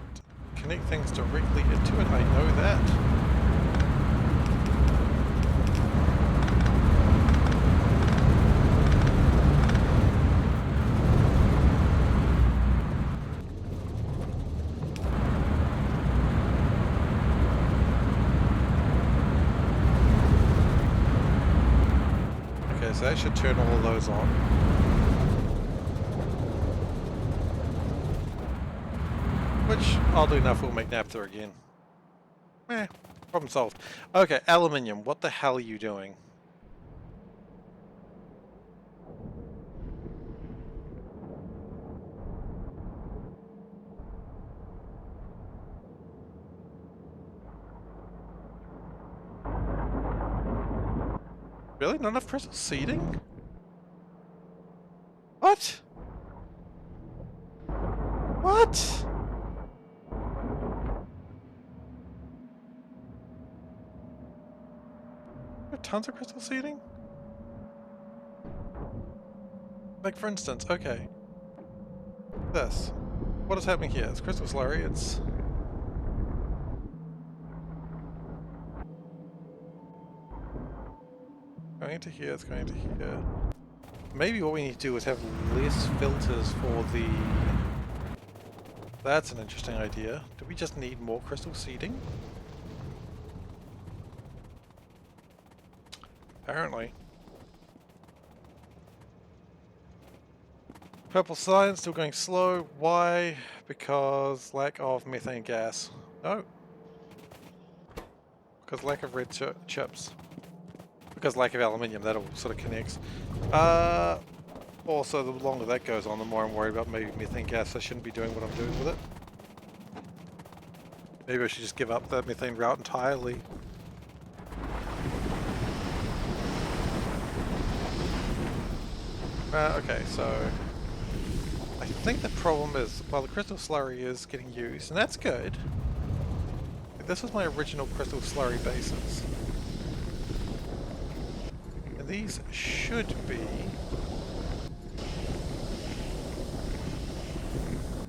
connect things directly into it, I know that. Okay, so that should turn all of those on. Which, oddly enough, will make naphtha again. Problem solved. Okay, aluminium, what the hell are you doing? Really? Not enough crystal seeding? What? What? Tons of crystal seeding? Like, for instance, okay. This. What is happening here? It's crystal slurry, it's... going into here, it's going into here. Maybe what we need to do is have less filters for the... That's an interesting idea. Do we just need more crystal seeding? Apparently. Purple sign still going slow. Why? Because lack of methane gas. No. Because lack of red chips. Because lack of aluminium. That all sort of connects. Also, the longer that goes on, the more I'm worried about maybe methane gas. I shouldn't be doing what I'm doing with it. Maybe I should just give up the methane route entirely. Okay, so I think the problem is, well, the crystal slurry is getting used, and that's good. This was my original crystal slurry bases. And these should be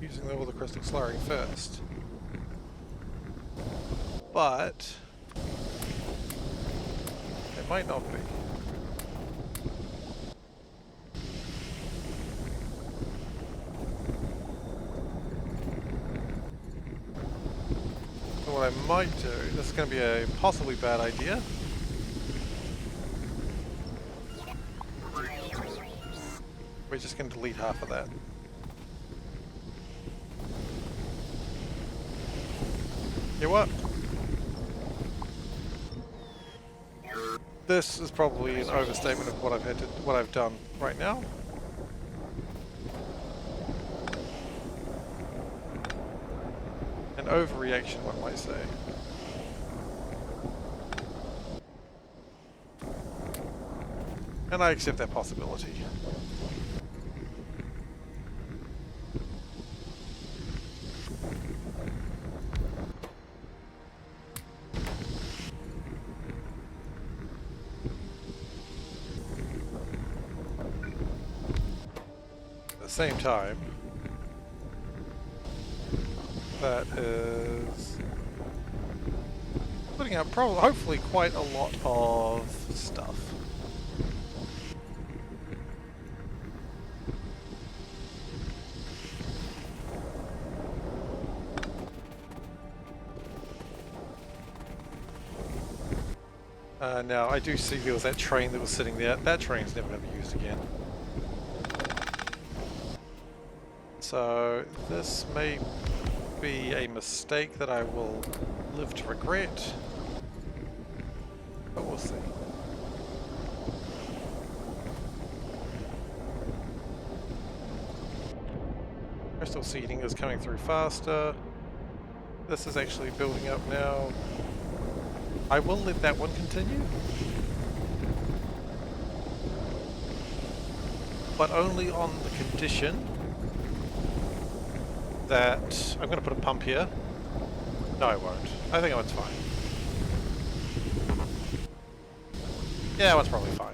using all the crystal slurry first. But it might not be. What I might do, this is going to be a possibly bad idea. We're just going to delete half of that. You know what? This is probably an overstatement of what I've done right now. An overreaction, one might say. And I accept that possibility. At the same time, that is putting out hopefully quite a lot of stuff. Now I do see there was that train that was sitting there. That train's never going to be used again. So this may be a mistake that I will live to regret, but we'll see. Crystal seeding is coming through faster. This is actually building up now. I will let that one continue, but only on the condition that I'm going to put a pump here. No, I won't. I think that one's fine. Yeah, that one's probably fine.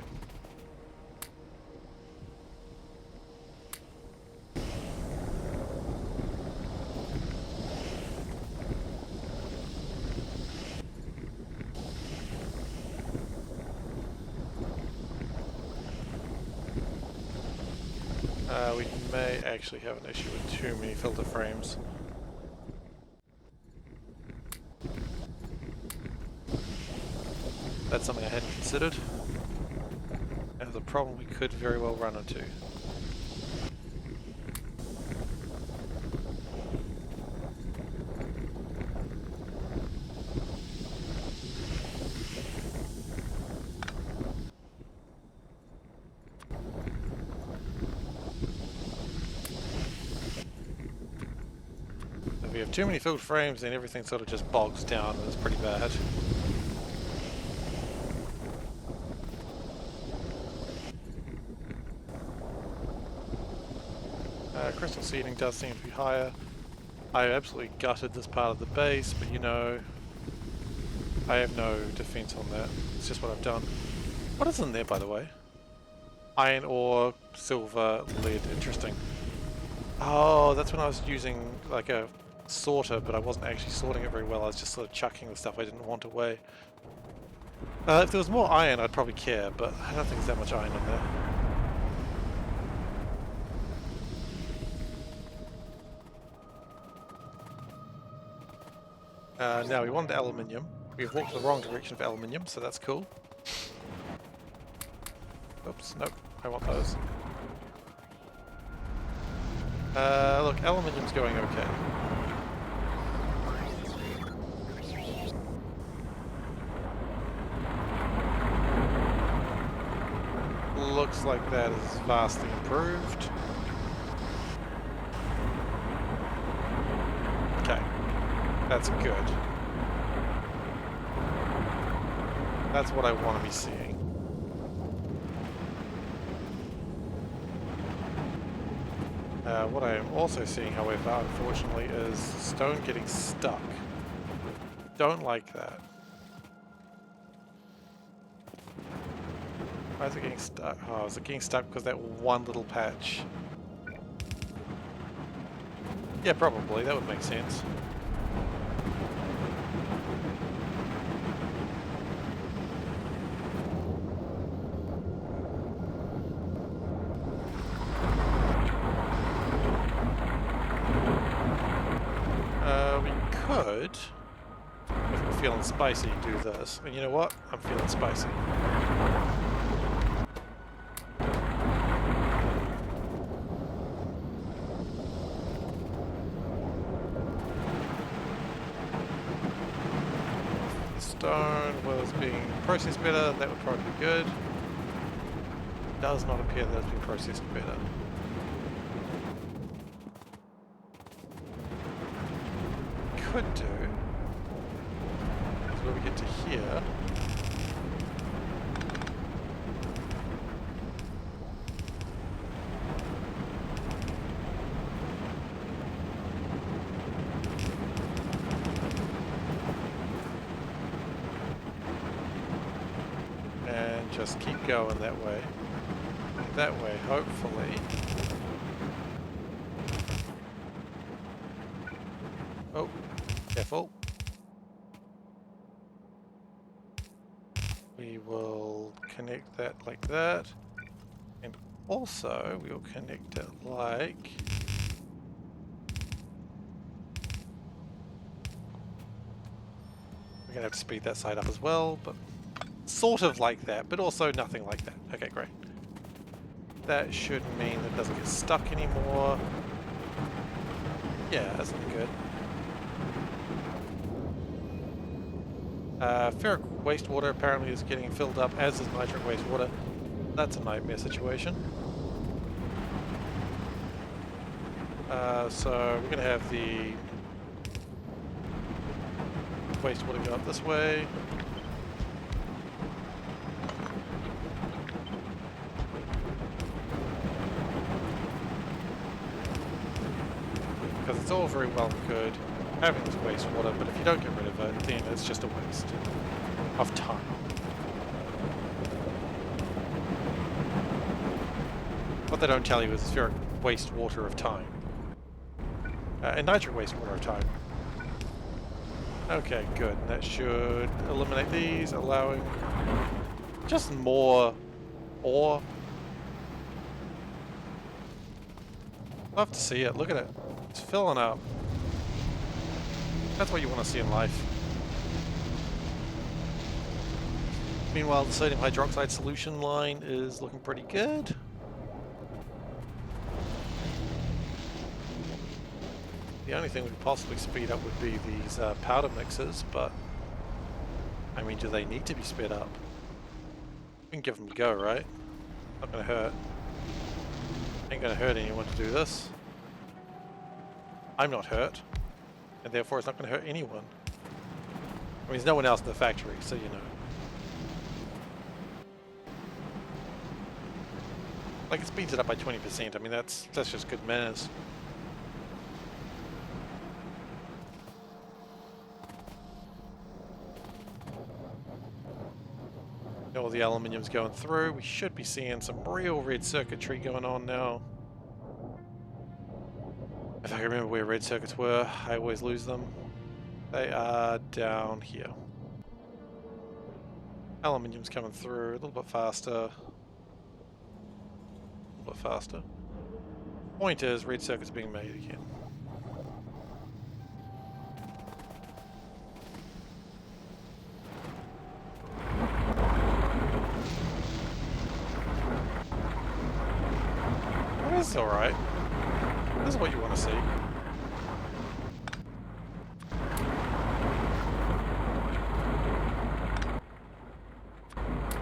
We may actually have an issue with too many filter frames. That's something I hadn't considered, and it's a problem we could very well run into. If we have too many filled frames, then everything sort of just bogs down, and it's pretty bad. Crystal seeding does seem to be higher. I absolutely gutted this part of the base, but you know, I have no defense on that. It's just what I've done. What is in there, by the way? Iron ore, silver, lead. Interesting. Oh, that's when I was using like a sorter, but I wasn't actually sorting it very well. I was just sort of chucking the stuff I didn't want away. If there was more iron, I'd probably care, but I don't think there's that much iron in there. Now we wanted aluminium. We've walked the wrong direction for aluminium, so that's cool. Oops, nope, I want those. Look, aluminium's going okay. Looks like that is vastly improved. Okay, that's good. That's what I want to be seeing. What I am also seeing, however, unfortunately, is stone getting stuck. Don't like that. Why is it getting stuck? Oh, is it getting stuck because that one little patch? Yeah, probably. That would make sense. We could, if we're feeling spicy, do this. And you know what? I'm feeling spicy. Stone was being processed better, that would probably be good. Does not appear that it's been processed better. Could do is when we get to here. And just keep going that way. That way, hopefully. Oh. Careful. We will connect that like that, and also we will connect it like we're gonna have to speed that side up as well, but sort of like that, but also nothing like that. Okay, great. That should mean that it doesn't get stuck anymore. Yeah, that's looking good. Ferric wastewater apparently is getting filled up, as is nitric wastewater. That's a nightmare situation. So we're going to have the wastewater go up this way. Because it's all very well and good having this wastewater, but if you don't get rid of it, then it's just a waste of time. What they don't tell you is it's ferric wastewater of time. And nitric wastewater of time. Okay, good. That should eliminate these, allowing just more ore. Love to see it. Look at it. It's filling up. That's what you want to see in life. Meanwhile, the sodium hydroxide solution line is looking pretty good. The only thing we could possibly speed up would be these powder mixers, but I mean, do they need to be sped up? We can give them a go, right? Not gonna hurt. Ain't gonna hurt anyone to do this. I'm not hurt, and therefore it's not gonna hurt anyone. I mean, there's no one else in the factory, so you know. Like, it speeds it up by 20%. I mean, that's just good manners. All the aluminium's going through. We should be seeing some real red circuitry going on now. If I can remember where red circuits were, I always lose them. They are down here. Aluminium's coming through a little bit faster. A little bit faster. Point is, red circuits being made again. This is alright. This is what you want to see.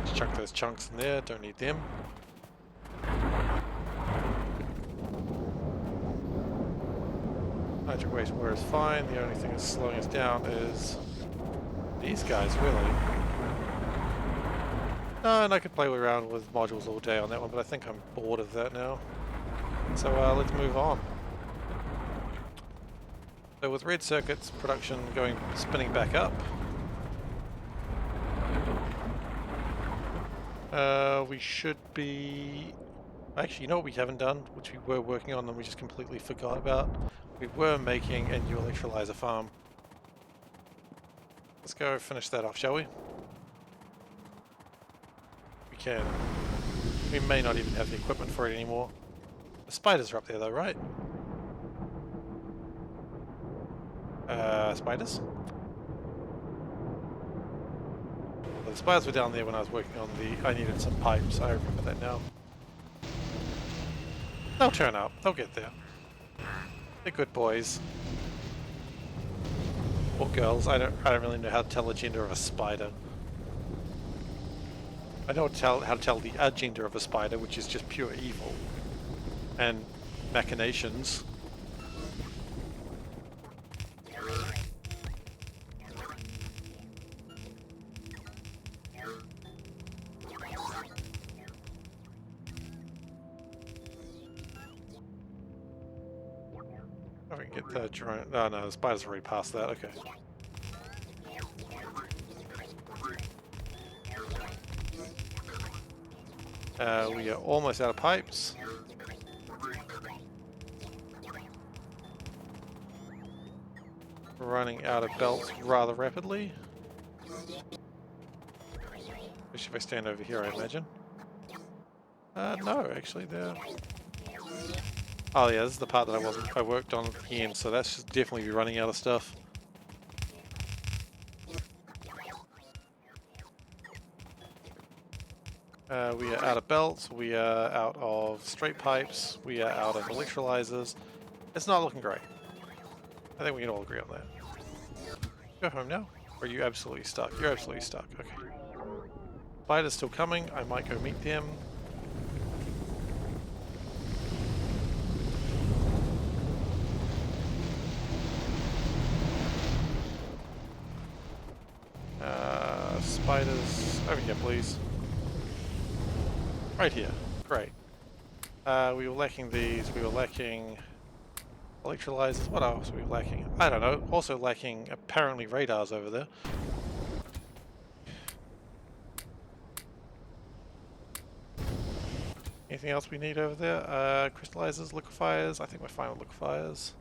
Just chuck those chunks in there, don't need them. Nitric wastewater is fine, the only thing that's slowing us down is these guys, really. And I could play around with modules all day on that one, but I think I'm bored of that now. So let's move on. So with red circuits production spinning back up, we should be... Actually, you know what we haven't done, which we were working on and we just completely forgot about? We were making a new electrolyzer farm. Let's go finish that off, shall we? We can. We may not even have the equipment for it anymore. The spiders are up there though, right? Spiders? Well, the spiders were down there when I was working on I needed some pipes, I remember that now. They'll turn up, they'll get there. They're good boys. Or girls, I don't really know how to tell the gender of a spider. I know how to tell the gender of a spider, which is just pure evil. And machinations. I can get the drone. Oh no, the spider's already past that, okay. We are almost out of pipes. Running out of belts rather rapidly. Especially if I stand over here, I imagine. No, actually, they're... Oh yeah, this is the part that I worked on at the end, so that's just definitely be running out of stuff. We are out of belts, we are out of straight pipes, we are out of electrolyzers. It's not looking great. I think we can all agree on that. Go home now. Or are you absolutely stuck? You're absolutely stuck. Okay. Spiders still coming. I might go meet them. Spiders over here, please. Right here. Great. We were lacking these. We were lacking electrolyzers. What else were we lacking? I don't know. Also lacking apparently radars over there. Anything else we need over there? Crystallizers, liquefiers. I think we're fine with liquefiers.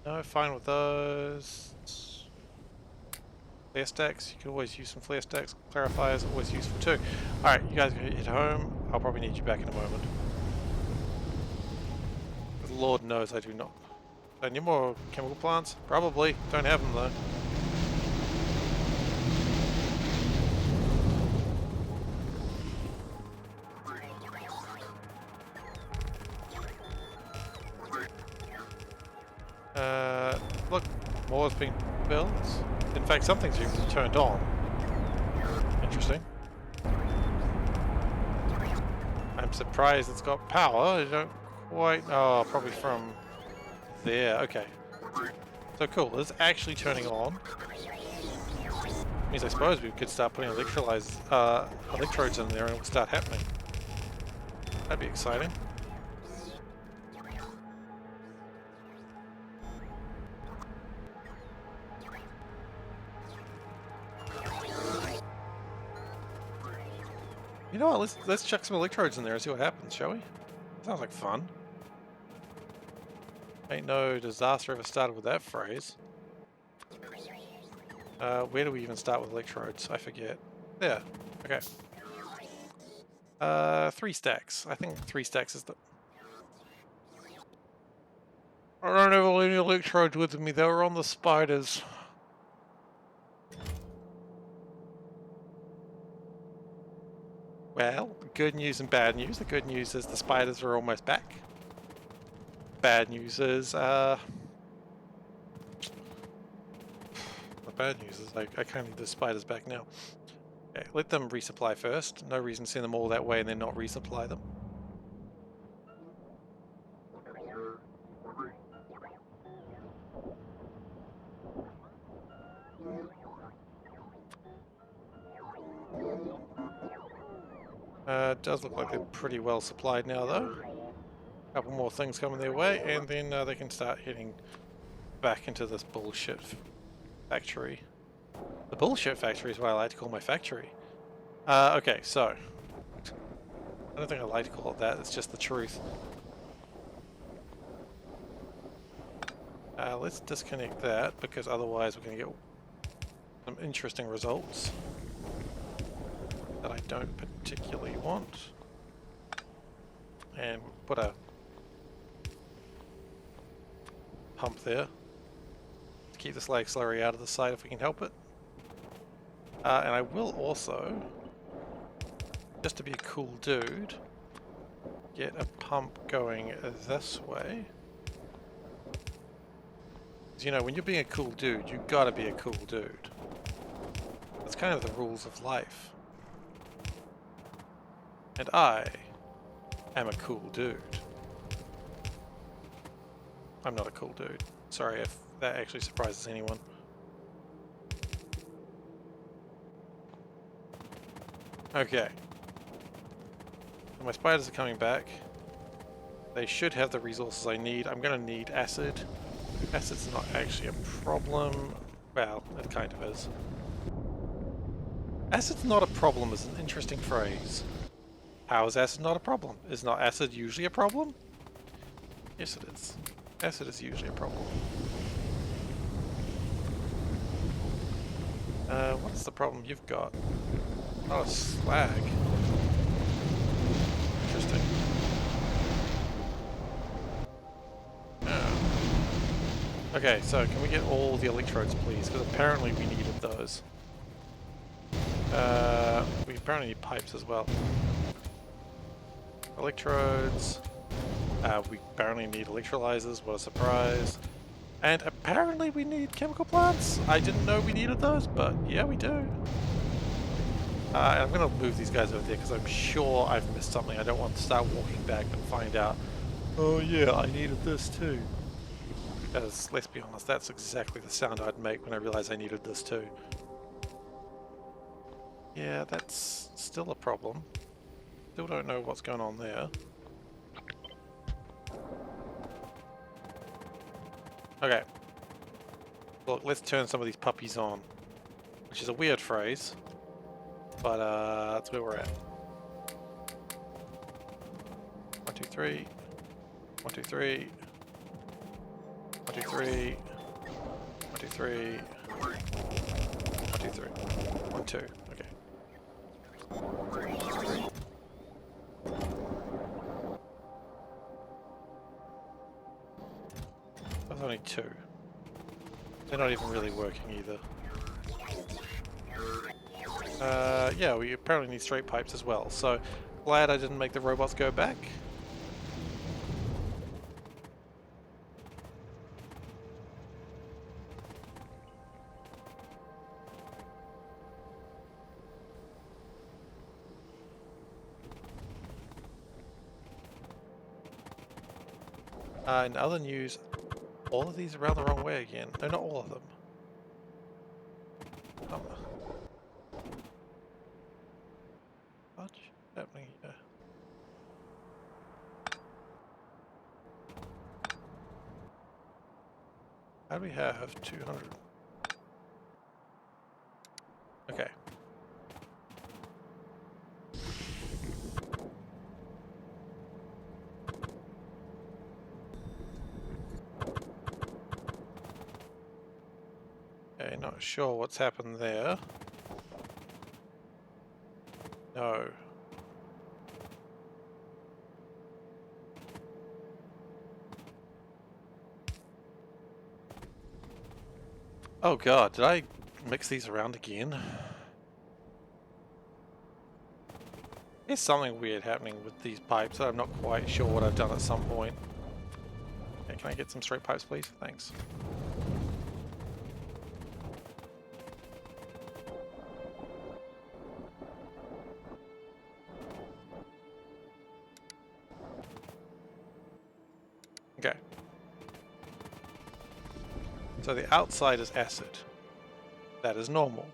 No, fine with those. Flare stacks. You can always use some flare stacks. Clarifiers are always useful too. Alright, you guys can hit home. I'll probably need you back in a moment. But Lord knows I do not. Do I need more chemical plants? Probably. Don't have them though. Look, more's been built. In fact, something's even turned on. Interesting. I'm surprised it's got power. I don't quite... Oh, probably from there. Okay. So cool. It's actually turning on. Means I suppose we could start putting electrodes in there and it will start happening. That'd be exciting. You know what, let's chuck some electrodes in there and see what happens, shall we? Sounds like fun. Ain't no disaster ever started with that phrase. Where do we even start with electrodes? I forget. There. Okay. 3 stacks. I think 3 stacks is the... I don't have any electrodes with me, they were on the spiders. Well, good news and bad news. The good news is the spiders are almost back. Bad news is, the bad news is I can't need the spiders back now. Okay, let them resupply first. No reason to send them all that way and then not resupply them. It does look like they're pretty well supplied now though. A couple more things coming their way and then they can start heading back into this bullshit factory. The bullshit factory is what I like to call my factory. Okay, so... I don't think I like to call it that, it's just the truth. Let's disconnect that because otherwise we're going to get some interesting results that I don't particularly want. And put a pump there to keep the slag slurry out of the site if we can help it. And I will also, just to be a cool dude, get a pump going this way. Because, you know, when you're being a cool dude, you gotta be a cool dude. That's kind of the rules of life. And I am a cool dude. I'm not a cool dude. Sorry if that actually surprises anyone. Okay. My spiders are coming back. They should have the resources I need. I'm gonna need acid. Acid's not actually a problem. Well, it kind of is. Acid's not a problem is an interesting phrase. How is acid not a problem? Is not acid usually a problem? Yes it is. Acid is usually a problem. What is the problem you've got? Oh, slag. Interesting. Okay, so can we get all the electrodes please? Because apparently we needed those. We apparently need pipes as well. Electrodes. We apparently need electrolyzers, what a surprise. And apparently we need chemical plants. I didn't know we needed those, but yeah, we do. And I'm going to move these guys over there because I'm sure I've missed something. I don't want to start walking back and find out, oh yeah, I needed this too. Because, let's be honest, that's exactly the sound I'd make when I realize I needed this too. Yeah, that's still a problem. Still don't know what's going on there. Okay. Look, let's turn some of these puppies on. Which is a weird phrase. But that's where we're at. 1, 2, 3. 1, 2, 3. 1, 2, 3. 1, 2, 3. 1, 2, 3. 1, 2. Okay. That's only 2. They're not even really working either. Yeah, we apparently need straight pipes as well, so glad I didn't make the robots go back. In other news, all of these are around the wrong way again. No, not all of them. What's happening here? How do we have 200? Okay. Okay, not sure what's happened there. No. Oh god, did I mix these around again? There's something weird happening with these pipes that I'm not quite sure what I've done at some point. Okay, can I get some straight pipes please? Thanks. Okay. So the outside is acid. That is normal.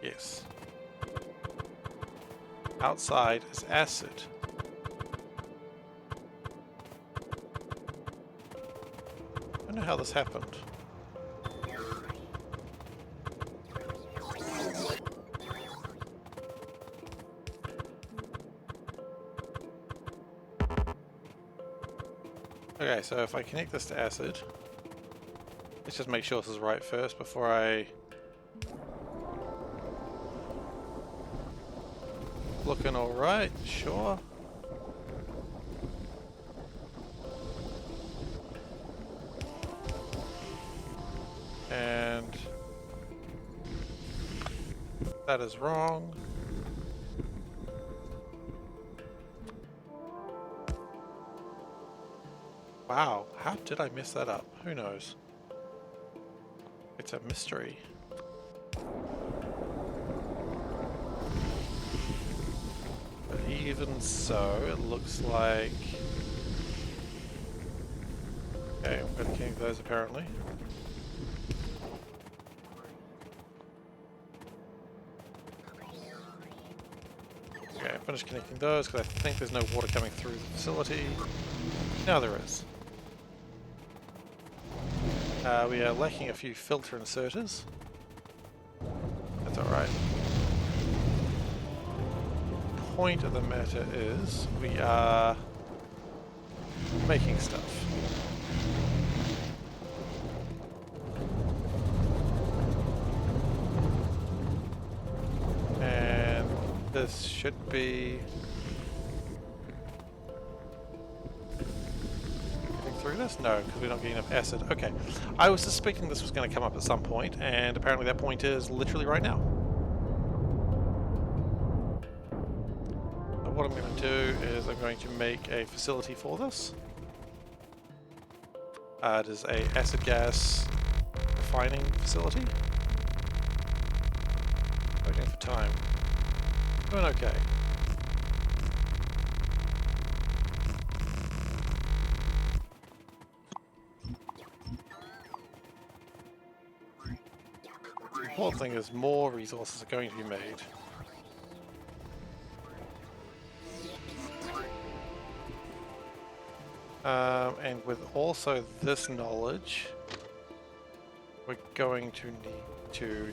Yes. Outside is acid. I don't know how this happened. Okay, so if I connect this to acid, let's just make sure this is right first before I... Looking alright, sure. And... that is wrong. Wow, how did I mess that up? Who knows? It's a mystery. But even so, it looks like... Okay, I'm going to connect those apparently. Okay, I finished connecting those because I think there's no water coming through the facility. Now there is. We are lacking a few filter inserters. That's alright. Point of the matter is, we are making stuff. And this should be... through this? No, because we're not getting enough acid. Okay. I was suspecting this was going to come up at some point, and apparently that point is literally right now. what I'm going to do is I'm going to make a facility for this. It is a acid gas refining facility. Waiting for time. Doing okay. The important thing is more resources are going to be made. And with also this knowledge, we're going to need to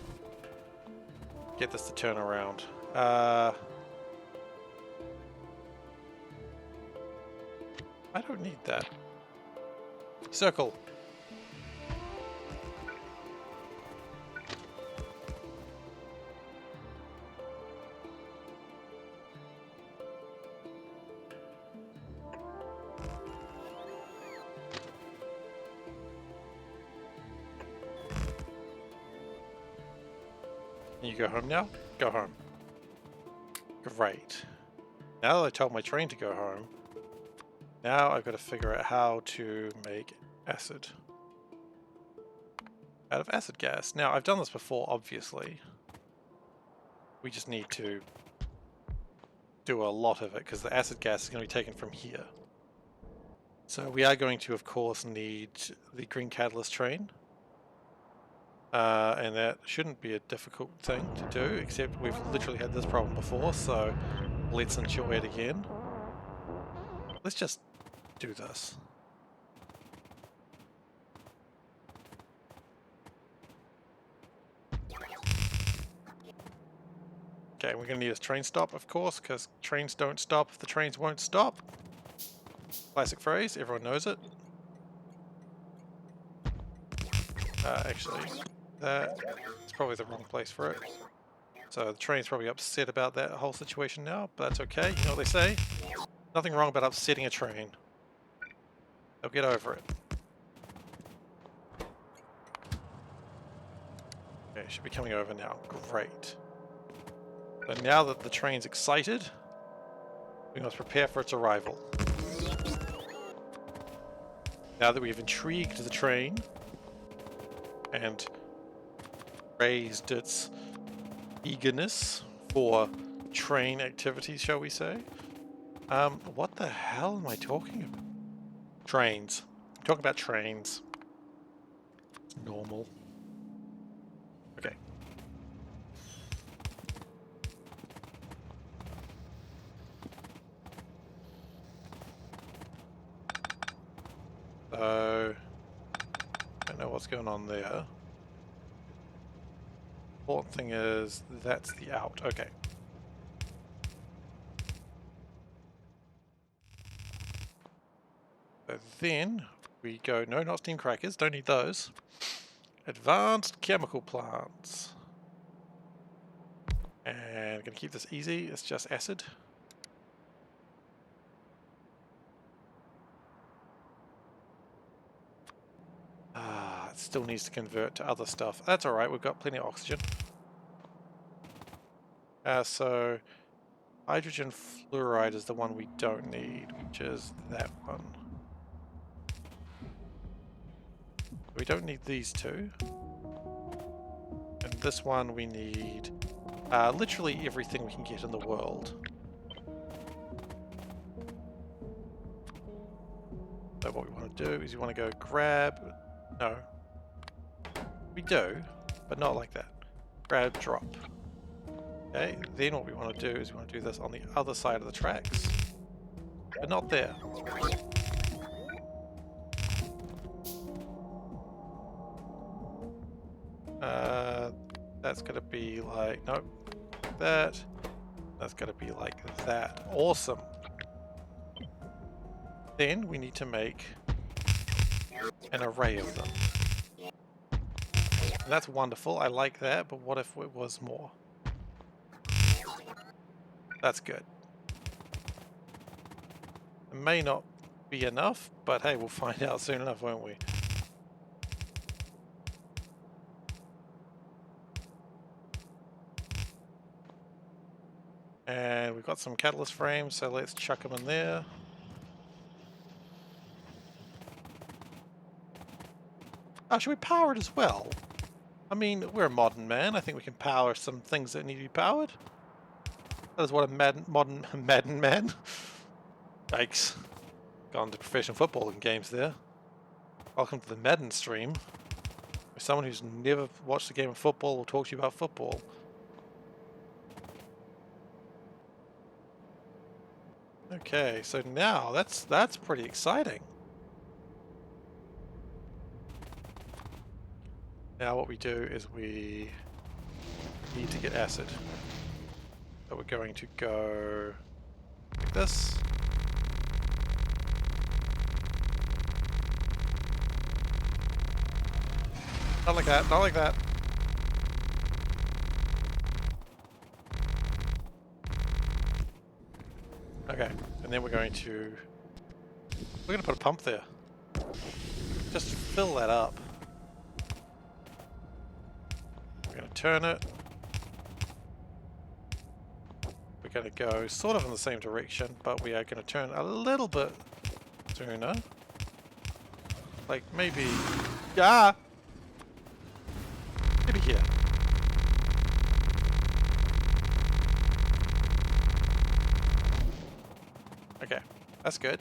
get this to turn around. I don't need that. Circle. You go home now? Go home. Great. Now that I told my train to go home, now I've got to figure out how to make acid. Out of acid gas. Now, I've done this before, obviously. We just need to do a lot of it, because the acid gas is going to be taken from here. So we are going to, of course, need the green catalyst train. And that shouldn't be a difficult thing to do, except we've literally had this problem before, so let's enjoy it again. Let's just do this. Okay, we're going to need a train stop, of course, because trains don't stop if the trains won't stop. Classic phrase, everyone knows it. Actually, that's probably the wrong place for it. So the train's probably upset about that whole situation now, but that's okay. You know what they say? Nothing wrong about upsetting a train. They'll get over it. Okay, should be coming over now. Great. So now that the train's excited, we must prepare for its arrival. Now that we've intrigued the train and raised its eagerness for train activities, shall we say? What the hell am I talking about? Trains. I'm talking about trains. It's normal. Okay. So, I don't know what's going on there. Important thing is that's the out. Okay. So then we go, no, not steam crackers, don't need those. Advanced chemical plants. And I'm going to keep this easy, it's just acid. It still needs to convert to other stuff. That's alright, we've got plenty of oxygen. So hydrogen fluoride is the one we don't need, which is that one. We don't need these two. And this one we need literally everything we can get in the world. So what we want to do is we want to go grab... No. We do, but not like that. Grab, drop. Okay, then what we want to do is we want to do this on the other side of the tracks. But not there. That's going to be like... Nope. Like that. That's going to be like that. Awesome. Then we need to make an array of them. And that's wonderful. I like that, but what if it was more? That's good. It may not be enough, but hey, we'll find out soon enough, won't we? And we've got some catalyst frames, so let's chuck them in there. Oh, should we power it as well? I mean, we're a modern man. I think we can power some things that need to be powered. That is what a modern Madden man. Yikes. Gone to professional footballing games there. Welcome to the Madden stream. With someone who's never watched a game of football or talked to you about football. Okay, so now that's pretty exciting. Now what we do is we need to get acid. So we're going to go like this. Not like that, not like that. Okay, and then we're going to put a pump there. Just fill that up. We're going to turn it. We're going to go sort of in the same direction, but we are going to turn a little bit sooner. Like maybe, maybe here. Okay, that's good.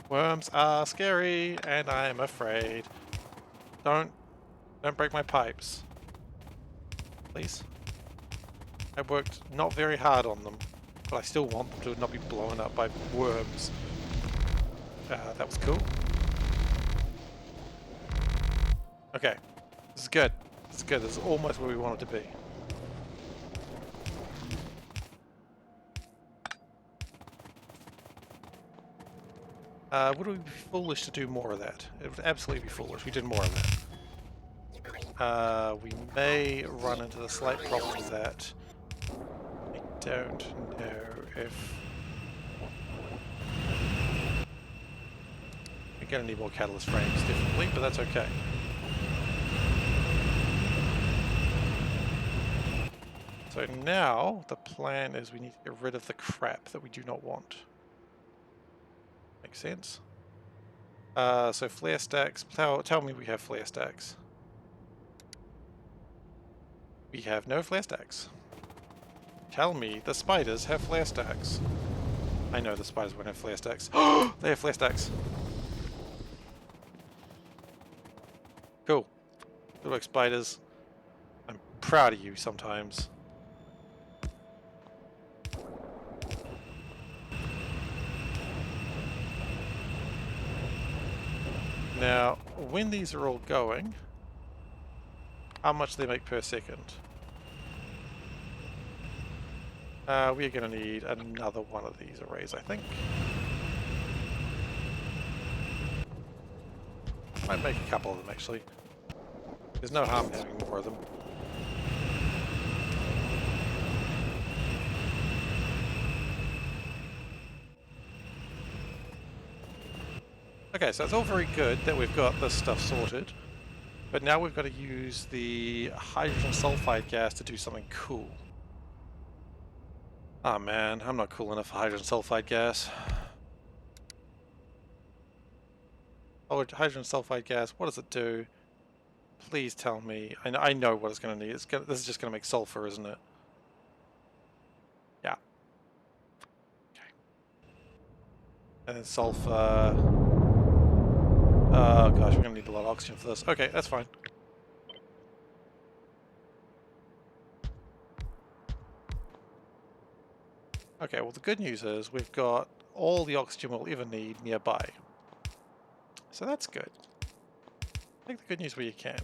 Worms are scary, and I'm afraid. Don't break my pipes. Please. I worked not very hard on them, but I still want them to not be blown up by worms. That was cool. Okay, this is good. This is good. This is almost where we want it to be. Would we be foolish to do more of that? It would absolutely be foolish if we did more of that. We may run into the slight problem that I don't know if we're going to need more catalyst frames, definitely, but that's okay. So now the plan is we need to get rid of the crap that we do not want. Makes sense. So flare stacks. Tell me we have flare stacks. We have no flare stacks. Tell me the spiders have flare stacks. I know the spiders won't have flare stacks. They have flare stacks. Cool. Good work, spiders. I'm proud of you sometimes. Now, when these are all going, how much they make per second? We're going to need another one of these arrays, I think. Might make a couple of them, actually. There's no harm in having more of them. Okay, so it's all very good that we've got this stuff sorted, but now we've got to use the hydrogen sulfide gas to do something cool. Ah, man, I'm not cool enough for hydrogen sulfide gas. Oh, hydrogen sulfide gas, what does it do? Please tell me. I know what it's going to need. This is just going to make sulfur, isn't it? Yeah. Okay. And then sulfur. Oh gosh, we're going to need a lot of oxygen for this. Okay, that's fine. Okay, well the good news is we've got all the oxygen we'll ever need nearby. So that's good. Take the good news where you can.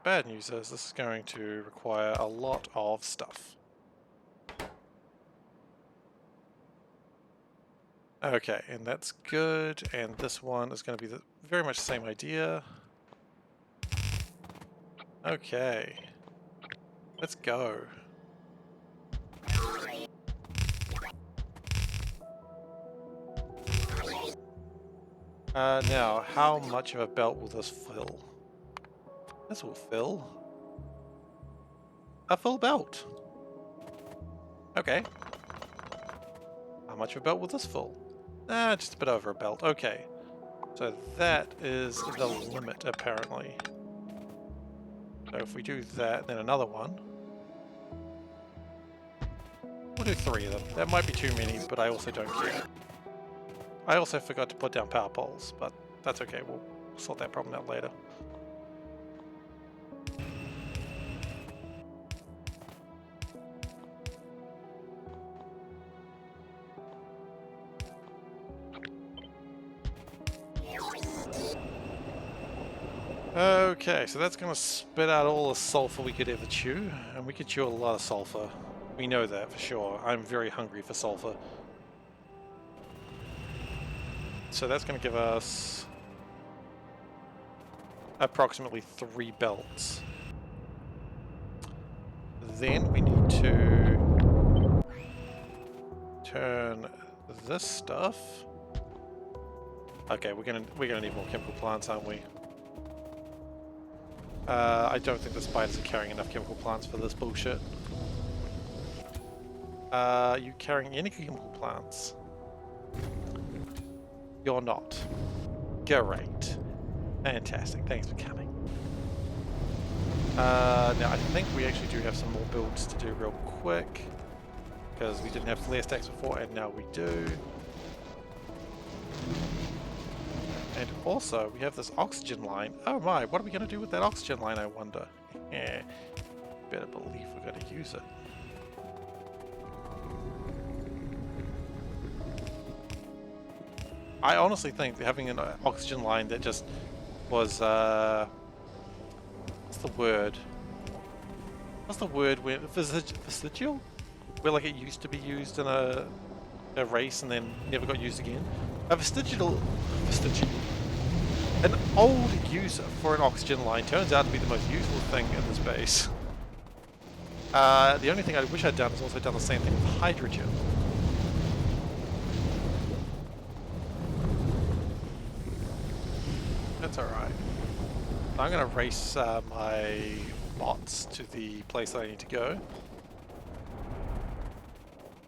Bad news is this is going to require a lot of stuff. Okay, and that's good, and this one is going to be very much the same idea. Okay, let's go. Now, how much of a belt will this fill? This will fill A full belt. Okay. How much of a belt was this full? Just a bit over a belt. Okay. So that is the limit, apparently. So if we do that, then another one. We'll do 3 of them. That might be too many, but I also don't care. I also forgot to put down power poles, but that's okay. We'll sort that problem out later. Okay, so that's going to spit out all the sulfur we could ever chew, and we could chew a lot of sulfur. We know that for sure. I'm very hungry for sulfur. So that's going to give us approximately 3 belts. Then we need to turn this stuff. Okay, we're gonna need more chemical plants, aren't we? I don't think the spiders are carrying enough chemical plants for this bullshit. Are you carrying any chemical plants? You're not. Great. Fantastic. Thanks for coming. Now I think we actually do have some more builds to do real quick, because we didn't have flare stacks before and now we do. And also we have this oxygen line. Oh my, what are we going to do with that oxygen line, I wonder? Better believe we're going to use it. I honestly think that having an oxygen line that just was, what's the word? What's the word when vestigial? Where like it used to be used in a race and then never got used again. A vestigial, an old use for an oxygen line turns out to be the most useful thing in this base. The only thing I wish I'd done is also done the same thing with hydrogen. That's alright. I'm going to race my bots to the place that I need to go.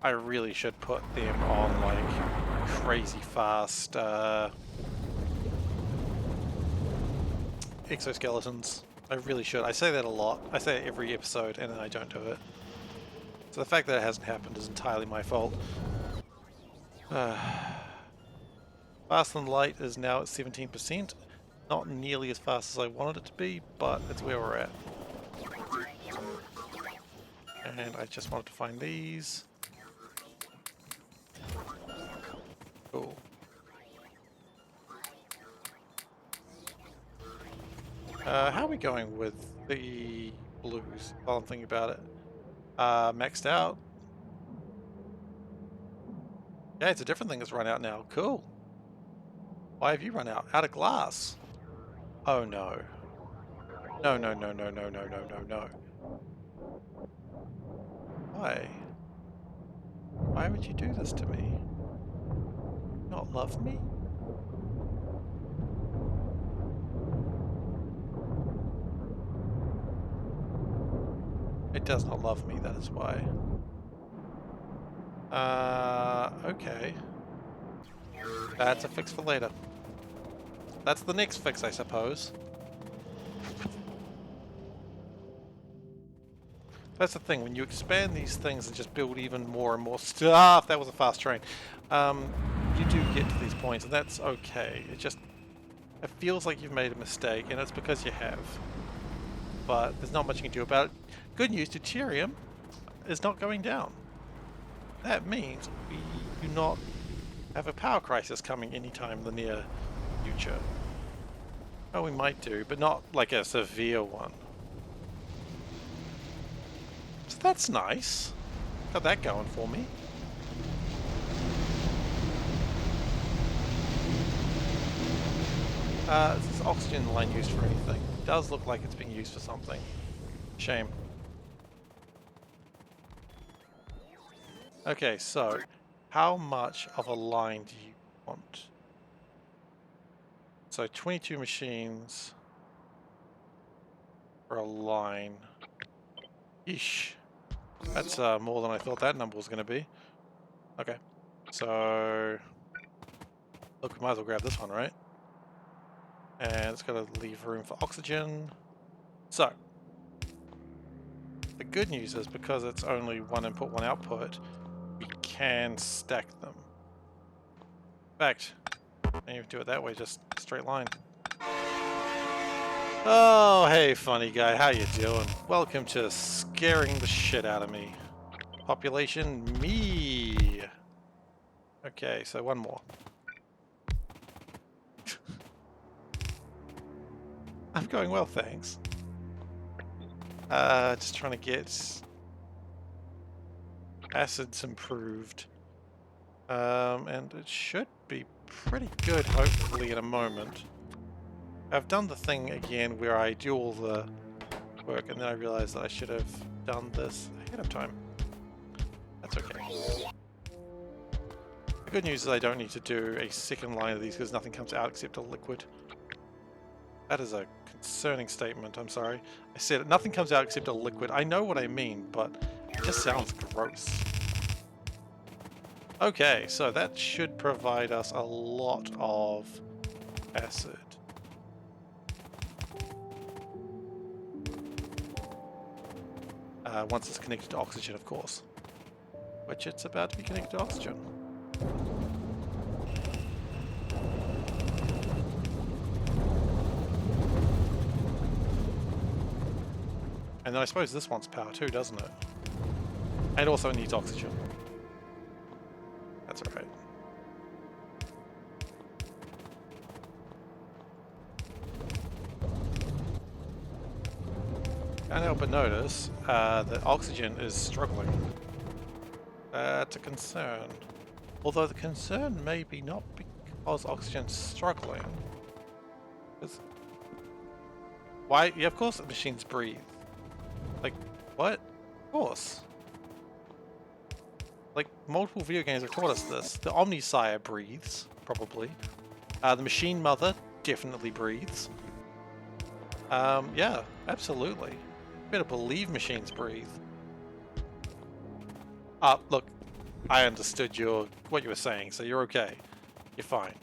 I really should put them on like crazy fast exoskeletons. I really should. I say that a lot. I say it every episode and then I don't do it. So the fact that it hasn't happened is entirely my fault. Fast and light is now at 17%. Not nearly as fast as I wanted it to be, but it's where we're at. And I just wanted to find these. Cool. How are we going with the blues while I'm thinking about it? Maxed out. Yeah, it's a different thing that's run out now. Cool. Why have you run out? Out of glass. Oh no. No, no, no, no, no, no, no, no, no. Why? Why would you do this to me? Not love me? It does not love me, that is why. Okay. That's a fix for later. That's the next fix, I suppose. That's the thing, when you expand these things and just build even more and more stuff, that was a fast train, you do get to these points, and that's okay. It feels like you've made a mistake, and it's because you have. But there's not much you can do about it. Good news, deuterium is not going down. That means we do not have a power crisis coming anytime in the near future. Oh, we might do, but not like a severe one. So that's nice. Got that going for me. Is this oxygen line used for anything? It does look like it's being used for something. Shame. Okay, so how much of a line do you want? So 22 machines for a line. Yeesh. That's more than I thought that number was going to be. Okay. So... Look, we might as well grab this one, right? And it's got to leave room for oxygen. So... The good news is, because it's only one input, one output, we can stack them. In fact, and you do it that way, just straight line. Oh, hey, funny guy, how you doing? Welcome to scaring the shit out of me. Population, me. Okay, so one more. I'm going well, thanks. Just trying to get acids improved. And it should be pretty good, hopefully, in a moment. I've done the thing again where I do all the work and then I realize that I should have done this ahead of time. That's okay. The good news is I don't need to do a second line of these because nothing comes out except a liquid. That is a concerning statement, I'm sorry. I said it, nothing comes out except a liquid. I know what I mean, but it just sounds gross. Okay, so that should provide us a lot of acid. Once it's connected to oxygen, of course. Which it's about to be connected to oxygen. And then I suppose this wants power too, doesn't it? And also it needs oxygen. That's alright. Can't help but notice that oxygen is struggling. That's a concern. Although the concern may be not because oxygen's struggling. Why? Yeah, of course the machines breathe. Like, what? Of course. Like, multiple video games have taught us this. The Omnisire breathes, probably. The Machine Mother definitely breathes. Yeah, absolutely. Better believe machines breathe. Look, I understood what you were saying, so you're okay. You're fine.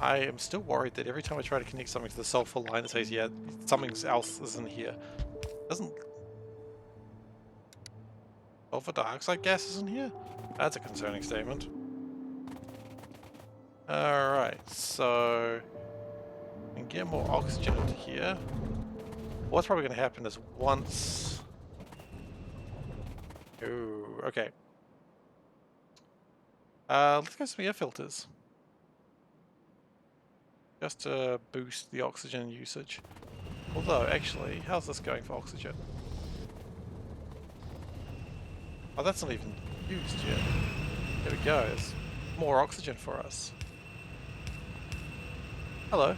I am still worried that every time I try to connect something to the sulfur line, it says, yeah, something else isn't here. Doesn't... Sulfur dioxide gas isn't here? That's a concerning statement. Alright, so... and get more oxygen into here. What's probably going to happen is once... Ooh, okay. Let's go some air filters. Just to boost the oxygen usage. Although, actually, how's this going for oxygen? Oh, that's not even used yet. There we go, there's more oxygen for us. Hello.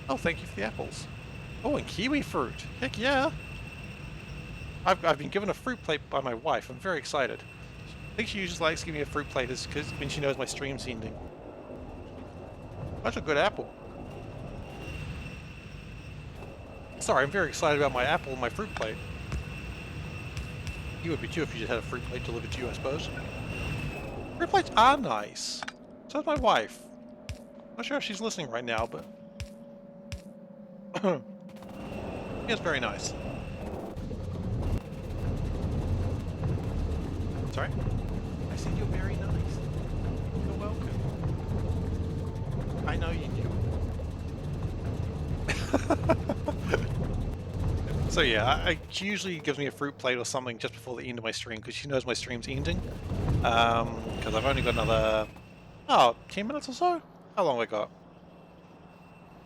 Oh, thank you for the apples. Oh, and kiwi fruit. Heck yeah. I've been given a fruit plate by my wife. I'm very excited. I think she usually likes giving me a fruit plate because when she knows my stream's ending. That's a good apple. Sorry, I'm very excited about my apple and my fruit plate. You would be too if you just had a fruit plate delivered to you, I suppose. Fruit plates are nice. So is my wife. Not sure if she's listening right now, but... it's very nice. Sorry? I said you're very nice. You're welcome. I know you do. So yeah, she usually gives me a fruit plate or something just before the end of my stream because she knows my stream's ending. Because I've only got another, 10 minutes or so? How long have I got?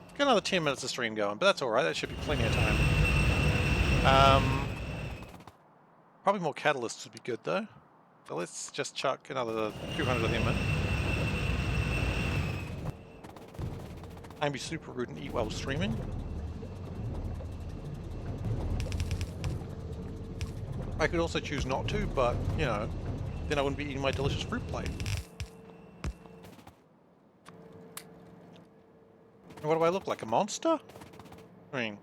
I've got another 10 minutes of stream going, but that's alright, that should be plenty of time. Probably more catalysts would be good though. So let's just chuck another 200 of them in. And be super rude and eat while streaming. I could also choose not to, but, you know, then I wouldn't be eating my delicious fruit plate. And what do I look like, a monster? I mean,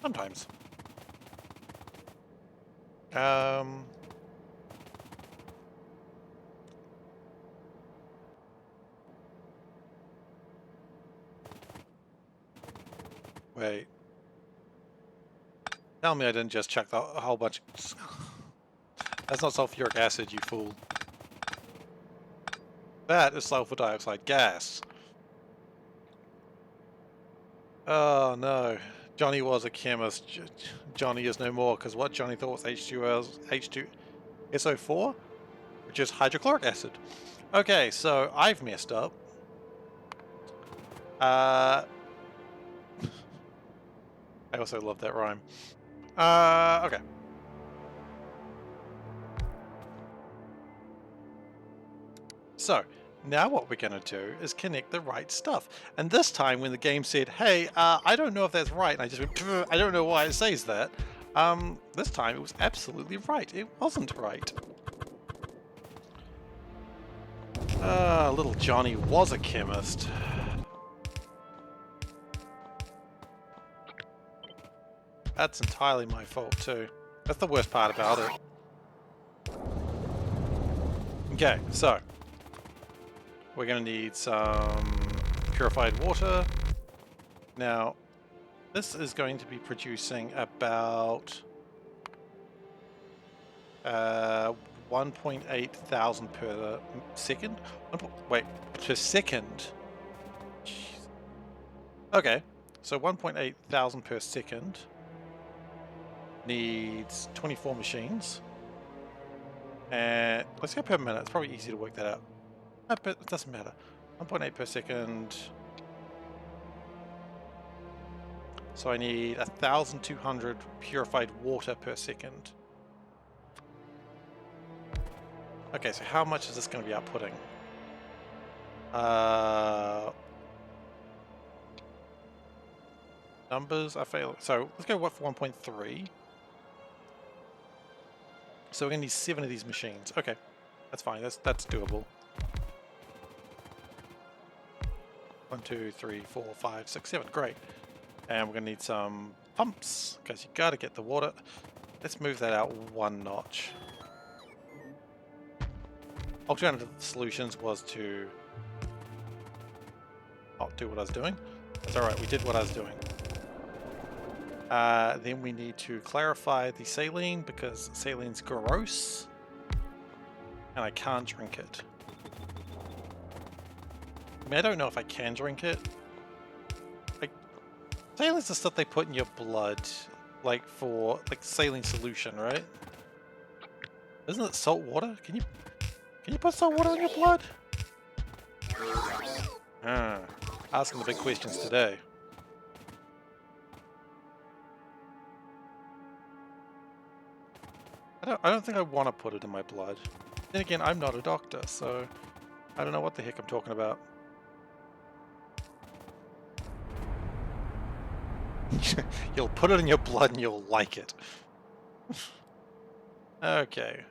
sometimes. Um... Wait. Tell me I didn't just chuck a whole bunch of... That's not sulfuric acid, you fool. That is sulfur dioxide gas. Oh no. Johnny was a chemist. Johnny is no more, because what Johnny thought was H2SO4, which is hydrochloric acid. Okay, so I've messed up. I also love that rhyme. Okay. So, now what we're going to do is connect the right stuff. And this time when the game said, hey, I don't know if that's right, and I just went, I don't know why it says that, this time it was absolutely right. It wasn't right. Little Johnny was a chemist. That's entirely my fault too. That's the worst part about it. Okay, so we're going to need some purified water. Now, this is going to be producing about 1.8 thousand per second. Wait, per second? Jeez. Okay, so 1.8 thousand per second needs 24 machines. And let's go per minute. It's probably easy to work that out. But it doesn't matter. 1.8 per second. So I need 1,200 purified water per second. Okay, so how much is this going to be outputting? Numbers are failing. So let's go for 1.3. So we're going to need 7 of these machines. Okay, that's fine. That's doable. 1, 2, 3, 4, 5, 6, 7. Great. And we're going to need some pumps because you got to get the water. Let's move that out 1 notch. Alternative solutions was to not do what I was doing. That's alright, we did what I was doing. Then we need to clarify the saline because saline's gross and I can't drink it. I mean, I don't know if I can drink it. Like, saline's the stuff they put in your blood, like for like saline solution, right? Isn't it salt water? Can you put salt water in your blood? Asking the big questions today. I don't think I want to put it in my blood. Then again, I'm not a doctor, so I don't know what the heck I'm talking about. You'll put it in your blood and you'll like it. Okay.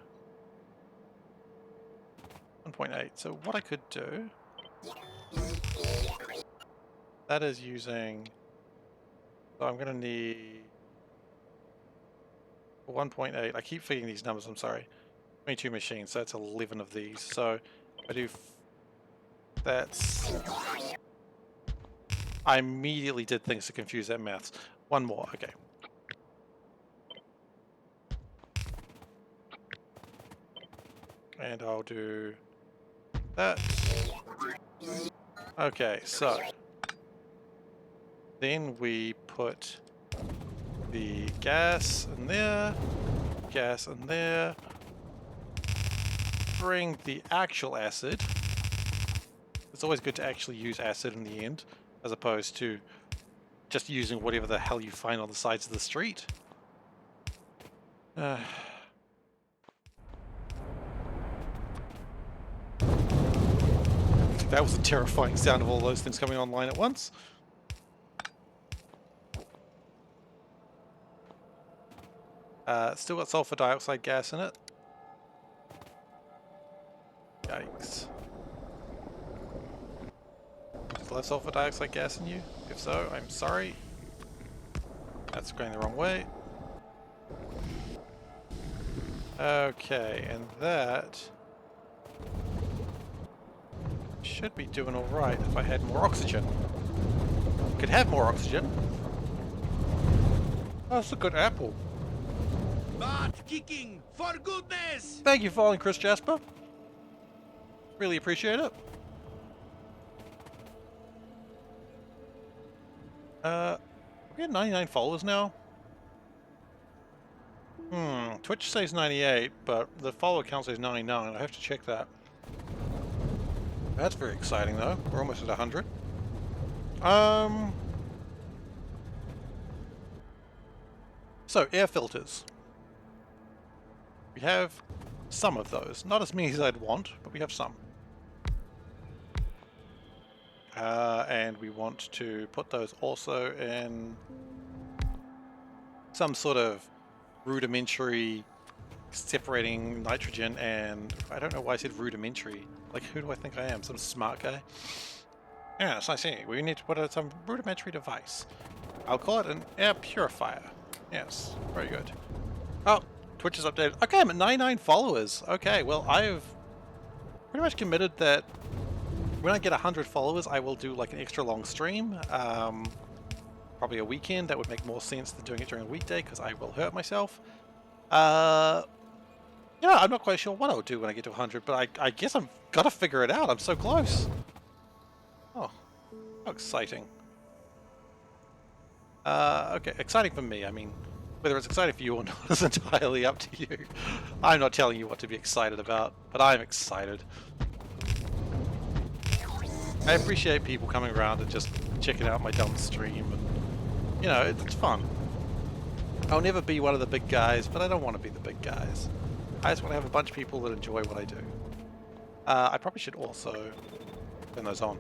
1.8. So what I could do... That is using... So I'm going to need... 1.8. I keep feeding these numbers, I'm sorry. 22 machines, so that's 11 of these. So I do... That's... I immediately did things to confuse that maths. 1 more, okay. And I'll do that. Okay, so then we put the gas in there, gas in there, bring the actual acid. It's always good to actually use acid in the end, as opposed to just using whatever the hell you find on the sides of the street. That was a terrifying sound of all those things coming online at once. Still got sulfur dioxide gas in it. Yikes. Still have sulfur dioxide gas in you? If so, I'm sorry. That's going the wrong way. Okay, and that should be doing alright if I had more oxygen. Could have more oxygen. Oh, that's a good apple. Butt kicking, for goodness! Thank you for following, Chris Jasper. Really appreciate it. We have 99 followers now. Twitch says 98, but the follower count says 99. I have to check that. That's very exciting, though. We're almost at 100. So, air filters. We have some of those. Not as many as I'd want, but we have some. And we want to put those also in some sort of rudimentary separating nitrogen, and I don't know why I said rudimentary. Like, who do I think I am? Some smart guy? Yes, I see. We need to put in some rudimentary device. I'll call it an air purifier. Yes, very good. Oh, Twitch is updated. Okay, I'm at 99 followers. Okay, well, I've pretty much committed that when I get 100 followers, I will do like an extra long stream. Probably a weekend. That would make more sense than doing it during a weekday because I will hurt myself. Yeah, I'm not quite sure what I'll do when I get to 100, but I guess I've got to figure it out. I'm so close. Oh, how exciting. Okay, exciting for me. I mean, whether it's exciting for you or not is entirely up to you. I'm not telling you what to be excited about, but I'm excited. I appreciate people coming around and just checking out my dumb stream, and, you know, it's fun. I'll never be one of the big guys, but I don't want to be the big guys. I just want to have a bunch of people that enjoy what I do. I probably should also turn those on.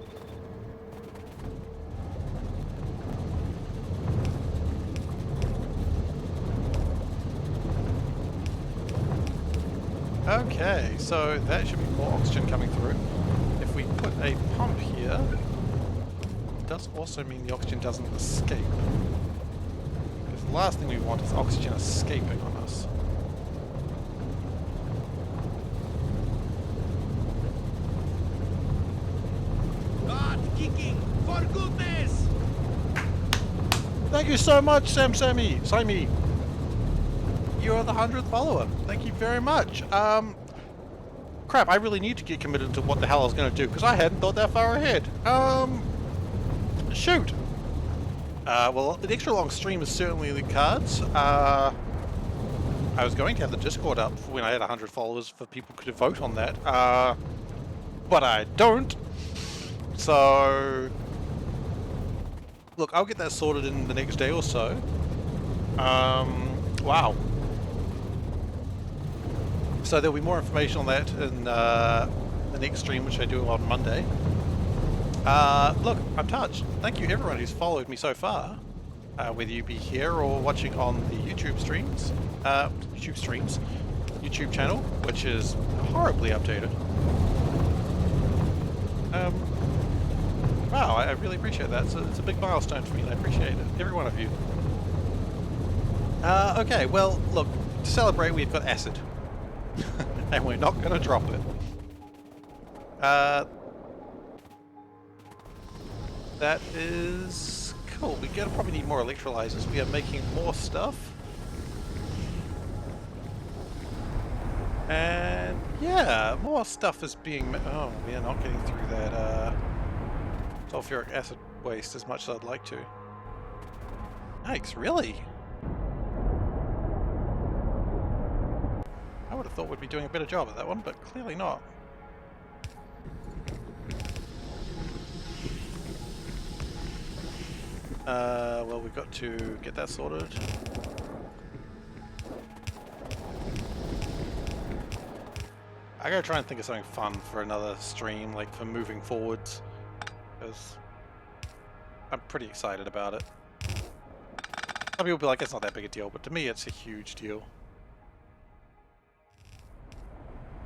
Okay, so that should be more oxygen coming through. If we put a pump here, it does also mean the oxygen doesn't escape. Because the last thing we want is oxygen escaping on us. Butt kicking, for goodness! Thank you so much, Sammy. You are the 100th follower. Thank you very much. Crap, I really need to get committed to what the hell I was going to do, because I hadn't thought that far ahead. Shoot. Well, an extra long stream is certainly the cards. I was going to have the Discord up for when I had 100 followers for people to vote on that, but I don't. So, look, I'll get that sorted in the next day or so. Wow. So there'll be more information on that in the next stream, which I do on Monday. Look, I'm touched. Thank you everyone who's followed me so far, whether you be here or watching on the YouTube channel, which is horribly updated. Wow, I really appreciate that. It's a big milestone for me, and I appreciate it. Every one of you. Okay, well, look, to celebrate, we've got acid. And we're not going to drop it. That is cool. We're going to probably need more electrolyzers. We are making more stuff. And yeah, more stuff is being... Oh, we are not getting through that sulfuric acid waste as much as I'd like to. Yikes, really? I would have thought we'd be doing a better job at that one, but clearly not. Well, we've got to get that sorted. I gotta try and think of something fun for another stream, like for moving forwards, because I'm pretty excited about it. Some people will be like, it's not that big a deal, but to me it's a huge deal.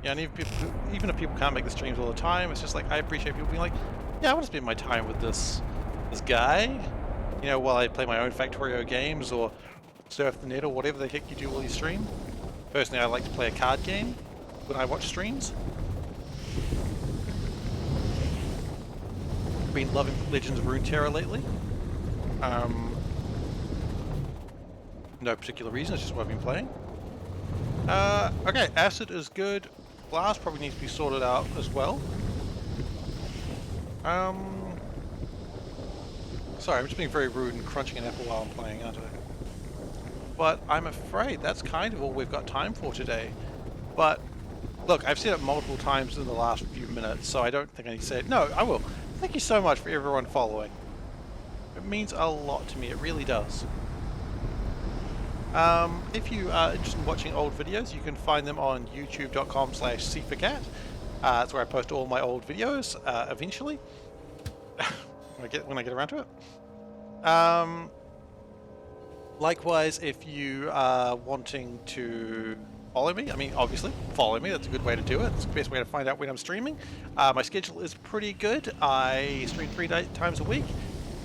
Yeah, and even if people can't make the streams all the time, it's just like, I appreciate people being like, yeah, I want to spend my time with this guy. you know, while I play my own Factorio games or surf the net or whatever the heck you do while you stream. Personally, I like to play a card game when I watch streams. Been loving Legends of Runeterra lately. No particular reason, it's just what I've been playing. Okay, acid is good. Glass probably needs to be sorted out as well. Sorry, I'm just being very rude and crunching an apple while I'm playing, aren't I? But I'm afraid that's kind of all we've got time for today. But look, I've said it multiple times in the last few minutes, so I don't think I need to say it. No, I will. Thank you so much for everyone following. It means a lot to me, it really does. If you are interested in watching old videos, you can find them on youtube.com/SeiferKatt. That's where I post all my old videos, eventually. when I get around to it. Likewise, if you are wanting to follow me, I mean, obviously, follow me. That's a good way to do it. It's the best way to find out when I'm streaming. My schedule is pretty good. I stream 3 times a week.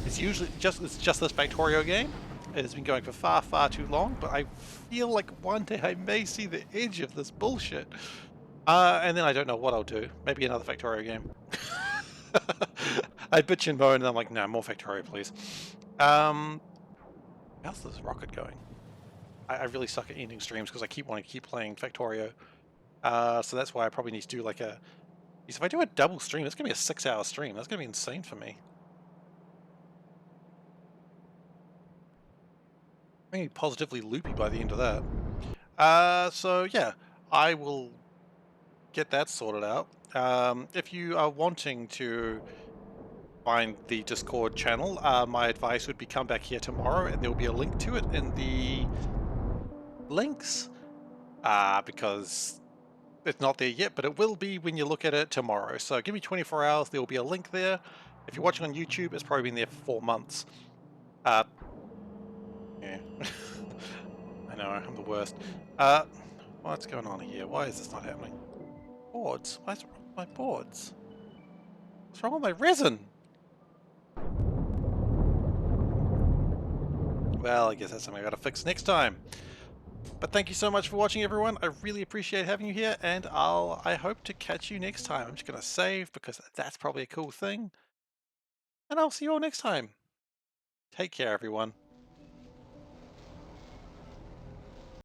It's usually just this Factorio game. It has been going for far, far too long, but I feel like one day I may see the edge of this bullshit. And then I don't know what I'll do. Maybe another Factorio game. I bitch and moan, and I'm like, no, more Factorio, please. How's this rocket going? I really suck at ending streams because I keep wanting to keep playing Factorio. So that's why I probably need to do like a... If I do a double stream, it's going to be a 6-hour stream. That's going to be insane for me. I'm going to be positively loopy by the end of that. So yeah, I will get that sorted out. If you are wanting to find the Discord channel, my advice would be come back here tomorrow and there will be a link to it in the links, because it's not there yet, but it will be when you look at it tomorrow. So give me 24 hours, there will be a link there. If you're watching on YouTube, it's probably been there for 4 months. Yeah. I know, I'm the worst. What's going on here? Why is this not happening? Boards? What's wrong with my boards? What's wrong with my resin? Well, I guess that's something I gotta fix next time. But thank you so much for watching, everyone. I really appreciate having you here, and I hope to catch you next time. I'm just gonna save because that's probably a cool thing. And I'll see you all next time. Take care, everyone.